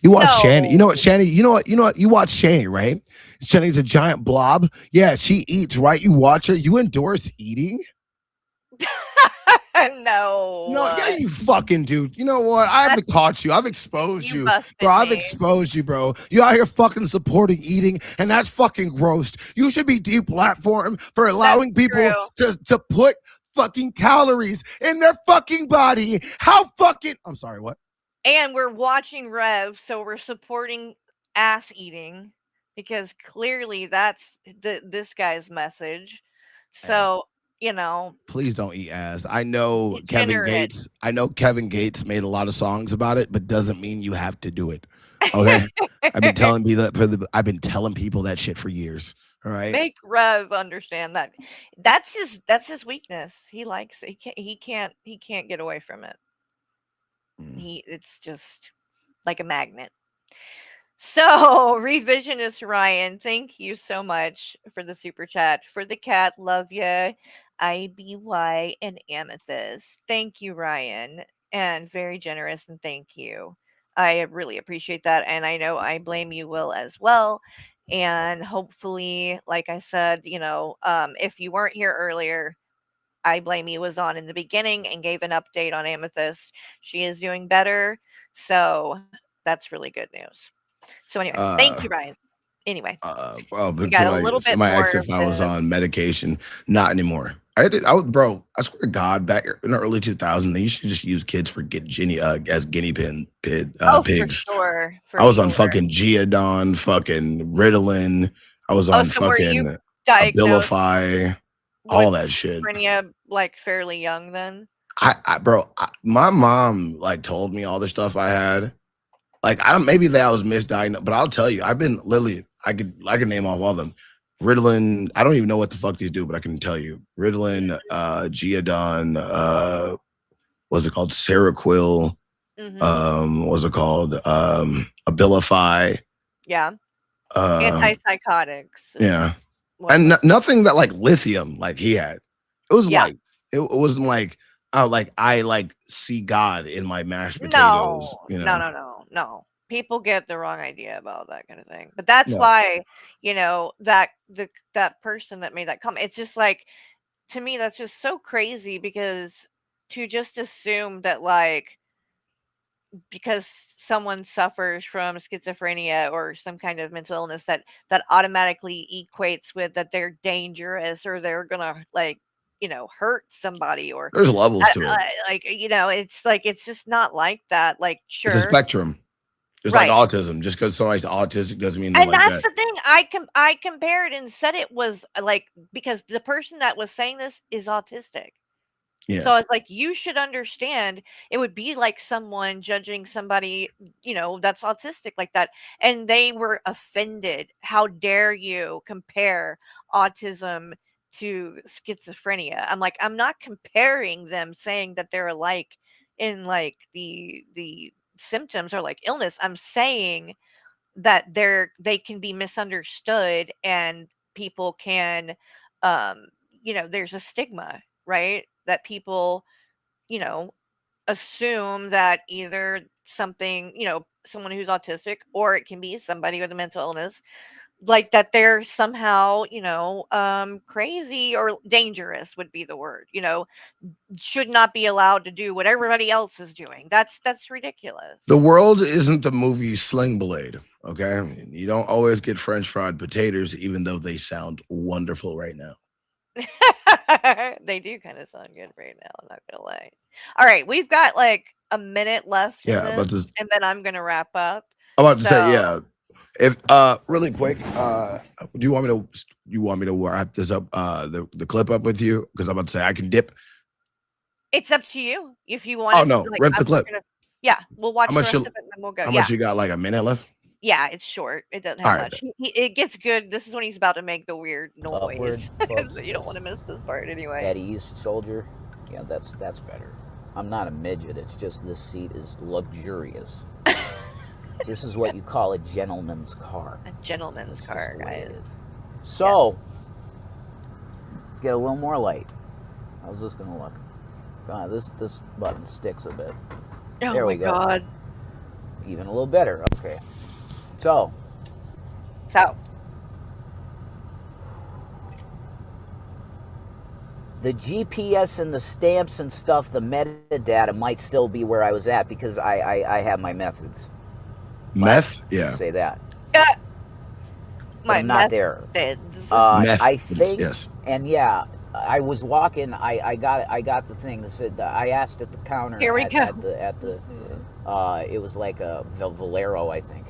You watch Shani. You know what, Shani? You know what? You watch Shani, right? Shani's a giant blob. Yeah, she eats, right? You watch her. You endorse eating? no. No, yeah, you fucking do. You know what? I haven't caught you. I've exposed You you. busted Bro, I've me. exposed you, bro. You out here fucking supporting eating, and that's fucking gross. You should be deplatformed for allowing people to put fucking calories in their fucking body. How fucking I'm sorry, what? And we're watching Rev, so we're supporting ass eating because clearly that's this guy's message. So, you know, Please don't eat ass. I know Kevin Degenerate. Gates. I know Kevin Gates made a lot of songs about it, but doesn't mean you have to do it. Okay. I've been telling people that shit for years. All right. make Rev understand that that's his weakness. He likes it. He can't get away from it. It's just like a magnet. So, revisionist Ryan, thank you so much for the super chat. For the cat, love ya. IBY and Amethyst. Thank you, Ryan. And very generous, and thank you. I really appreciate that. And I know I blame you will as well. And hopefully, like I said, if you weren't here earlier, I blame you was on in the beginning and gave an update on Amethyst. She is doing better. So that's really good news. So anyway, thank you, Ryan. Anyway, Well, we but got a little bit my more ex, of if I was the- on medication, not anymore. I swear to God, back in the early 2000s, they used to just use kids for as guinea pigs. for sure. I was on fucking Geodon, fucking Ritalin. I was on so were you fucking diagnosed Abilify, all with that shit. schizophrenia, like fairly young then? My mom like told me all the stuff I had. Like I was misdiagnosed, but I'll tell you, I've been literally. I could name off all of them. Ritalin. I don't even know what the fuck these do, but I can tell you. Ritalin, Geodon, what's it called? Seroquel. What's it called? Abilify. Yeah. Antipsychotics. Yeah. And nothing that like lithium like he had. It was like it wasn't like I see God in my mashed potatoes. No. People get the wrong idea about that kind of thing. But that's No. why, that person that made that comment, it's just like, to me, that's just so crazy because to just assume that like because someone suffers from schizophrenia or some kind of mental illness that automatically equates with that they're dangerous or they're gonna like hurt somebody or There's levels to it. like, it's like, it's just not like that. Like, sure. It's a spectrum. It's Right. like autism. Just because somebody's autistic doesn't mean they're And like that's that. the thing. I compared and said it was like, because the person that was saying this is autistic. Yeah. So it's like, you should understand, it would be like someone judging somebody, that's autistic like that. And they were offended. How dare you compare autism to schizophrenia? I'm like, I'm not comparing them, saying that they're alike in like the symptoms or like illness. I'm saying that they can be misunderstood, and people can, there's a stigma, right? That people, you know, assume that either something, someone who's autistic, or it can be somebody with a mental illness, like that they're somehow, crazy or dangerous would be the word, should not be allowed to do what everybody else is doing. That's ridiculous. The world isn't the movie Sling Blade, okay? You don't always get French fried potatoes, even though they sound wonderful right now. They do kind of sound good right now, I'm not gonna lie. All right, we've got like a minute left in Yeah, but this, this, and then I'm gonna wrap up. I'm about to say, So, yeah. If really quick, do you want me to wrap this up, the clip up with you? Because I'm about to say I can dip. it's up to you if you want. Oh no, rip the clip. Yeah, we'll watch How the much rest you- of it, and then we'll go. How Yeah, much you got? Like a minute left? yeah, it's short. It doesn't All have right. much. It gets good. This is when he's about to make the weird Upward, noise. close. So you don't want to miss this part anyway. At ease, soldier. Yeah, that's better. I'm not a midget. It's just this seat is luxurious. This is what you call a gentleman's car. A gentleman's car, guys. So, let's get a little more light. How's this gonna look? God, this button sticks a bit. Oh There my we go. god. Even a little better. Okay. So, the GPS and the stamps and stuff, the metadata might still be where I was at because I have my methods. Meth? Yeah. Say that. My I'm not there. methods. I Methods, think, yes. and yeah, I was walking. I got the thing that said. I asked at the counter. Here we at, go. At the it was like a Valero, I think.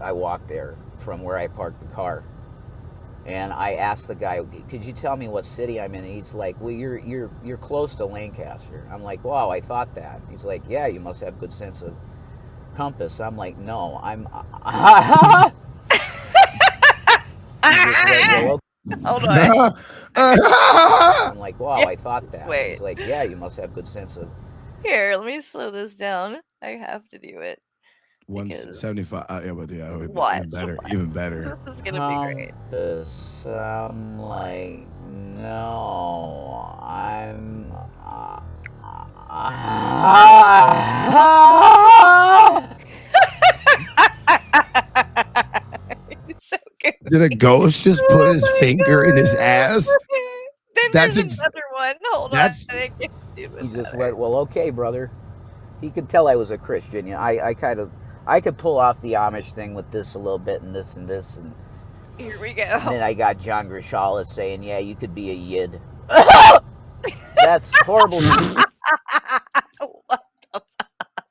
I walked there from where I parked the car, and I asked the guy, "Could you tell me what city I'm in?" And he's like, "Well, you're close to Lancaster." I'm like, "Wow, I thought that." He's like, "Yeah, you must have good sense of compass." I'm like, "No, I'm." Hold on. I'm like, "Wow, I thought that." Wait. He's like, "Yeah, you must have good sense of." Here, let me slow this down. I have to do it. 175. Yeah, but yeah, What? even better. Even better. This is gonna be great. Compass. I'm like, no, I'm. It's so good. Did a ghost just put his finger in his ass? Then That's there's ex- another one. Hold that's- on. I think it's even He just better. went, well, okay, brother. He could tell I was a Christian. You know, I could pull off the Amish thing with this a little bit and this and this. And Here we go. then I got John Grishala saying, yeah, you could be a yid. That's horrible.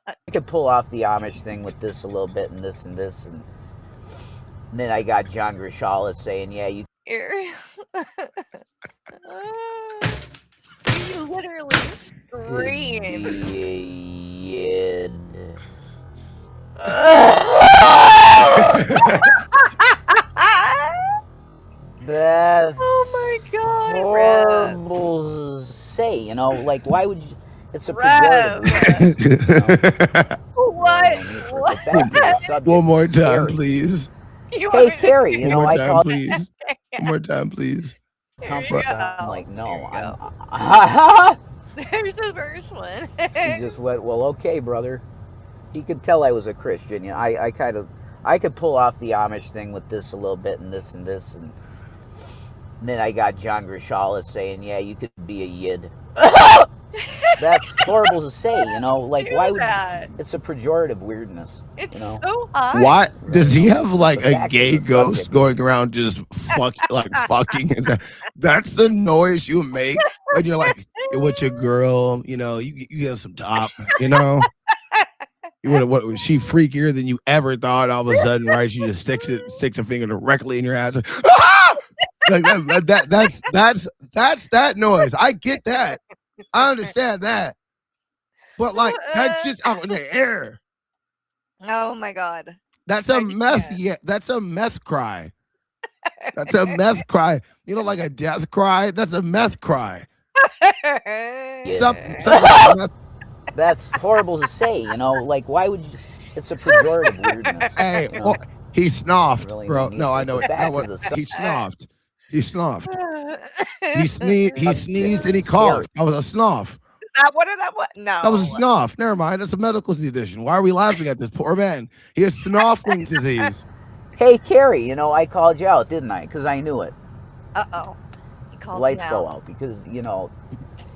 I could pull off the Amish thing with this a little bit and this and this. And then I got John Grishala saying, yeah, you Here. You literally scream. be a yid. That's Oh my god, Rev. horrible to say, you know, like why would you? It's a Rev. pejorative. What? Get back to the subject. One more time, Carrie. please. You Hey, want me to- Carrie, you One know, more I time, call please. One more time, please. compass. go. I'm like, Here no, you I'm. There's the first one. He just went, well, okay, brother. He could tell I was a Christian. You know, I could pull off the Amish thing with this a little bit and this and this. And then I got John Grishala saying, yeah, you could be a yid. That's horrible to say, you know. Like, do why would that. it's a pejorative weirdness? It's you know? so hot. What does he have like But a back to gay the ghost subject. going around just fucking? That's the noise you make when you're like you're with your girl. You know, you get some top. You know, what was she freakier than you ever thought? All of a sudden, right? She just sticks a finger directly in your ass. Like, ah! Like that's that noise. I get that. I understand that. But like that's just out in the air. Oh my god. That's a meth. Yeah, that's a meth cry. That's a meth cry. You know, like a death cry. That's a meth cry. Yeah. That's horrible to say, you know. Like, why would you? It's a pejorative weirdness. Hey, you know? well, he snuffed, Really bro. made me No, I think know of it. back No, to what? the He snuffed. He snuffed. Is He sneezed and he coughed. That was a snuff. that what or that what? No. That was a snuff. Never mind. That's a medical condition. Why are we laughing at this poor man? He has snuffling disease. Hey, Carrie, you know, I called you out, didn't I? Because I knew it. Uh-oh. You called Lights me go out. out because, you know,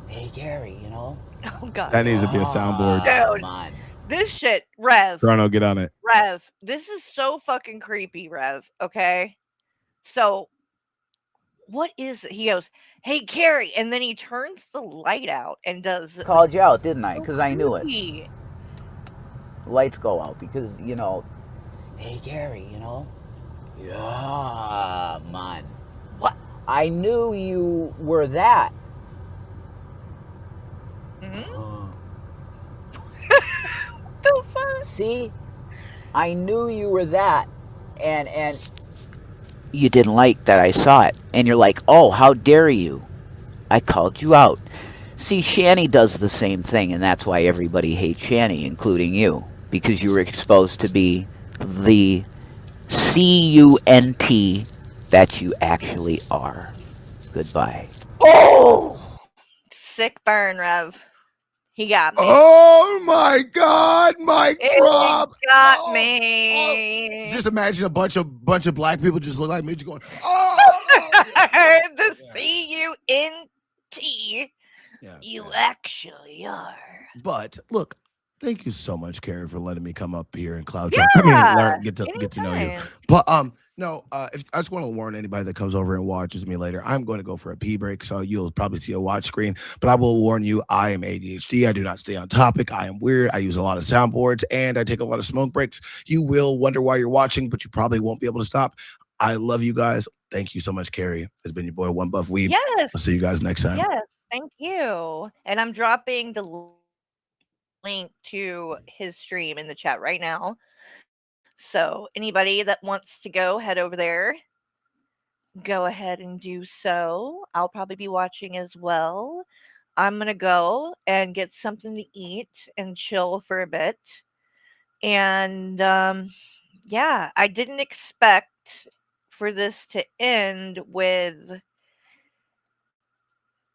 hey, Gary, you know. Oh god. That needs to be a soundboard. Dude, Come on. this shit, Rev. Toronto, get on it. Rev, this is so fucking creepy, Rev. Okay. So what is it? He goes, "Hey, Carrie," and then he turns the light out and does. Called you out, didn't I? Because I knew it. Creepy. Lights go out because, you know, hey, Gary, you know. Yeah, man. What? I knew you were that. The fuck? See, I knew you were that, and you didn't like that I saw it, and you're like, oh, how dare you? I called you out. See, Shani does the same thing, and that's why everybody hates Shani, including you, because you were exposed to be the CUNT that you actually are. Goodbye. Oh, sick burn, Rev. He got me. Oh my God, Mike He drop. got me. Just imagine a bunch of black people just look like me, just going, The CUNT. You actually are. But look, thank you so much, Carrie, for letting me come up here and cloud check. I mean, get to know you. anytime. But no, if I just want to warn anybody that comes over and watches me later, I'm going to go for a pee break, so you'll probably see a watch screen. But I will warn you, I am ADHD. I do not stay on topic. I am weird. I use a lot of soundboards and I take a lot of smoke breaks. You will wonder why you're watching, but you probably won't be able to stop. I love you guys. Thank you so much, Carrie. It's been your boy, One Buff Weeb. Yes. I'll see you guys next time. Yes, thank you. And I'm dropping the link to his stream in the chat right now. So anybody that wants to go head over there, go ahead and do so. I'll probably be watching as well. I'm going to go and get something to eat and chill for a bit. And yeah, I didn't expect for this to end with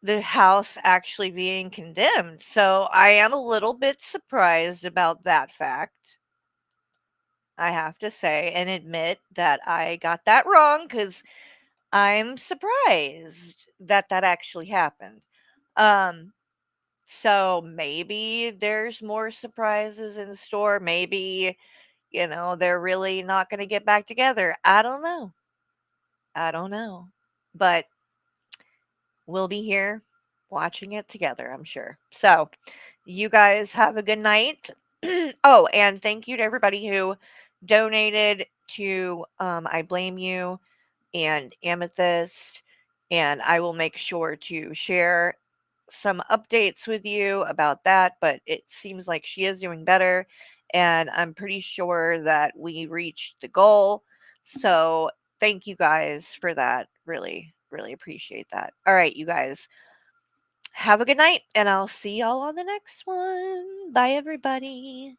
the house actually being condemned. So I am a little bit surprised about that fact. I have to say and admit that I got that wrong because I'm surprised that that actually happened. So maybe there's more surprises in store. Maybe, they're really not going to get back together. I don't know. But we'll be here watching it together, I'm sure. So you guys have a good night. Oh, and thank you to everybody who donated to I Blame You and Amethyst. And I will make sure to share some updates with you about that. But it seems like she is doing better. And I'm pretty sure that we reached the goal. So thank you guys for that. Really, really appreciate that. All right, you guys. Have a good night, and I'll see y'all on the next one. Bye, everybody.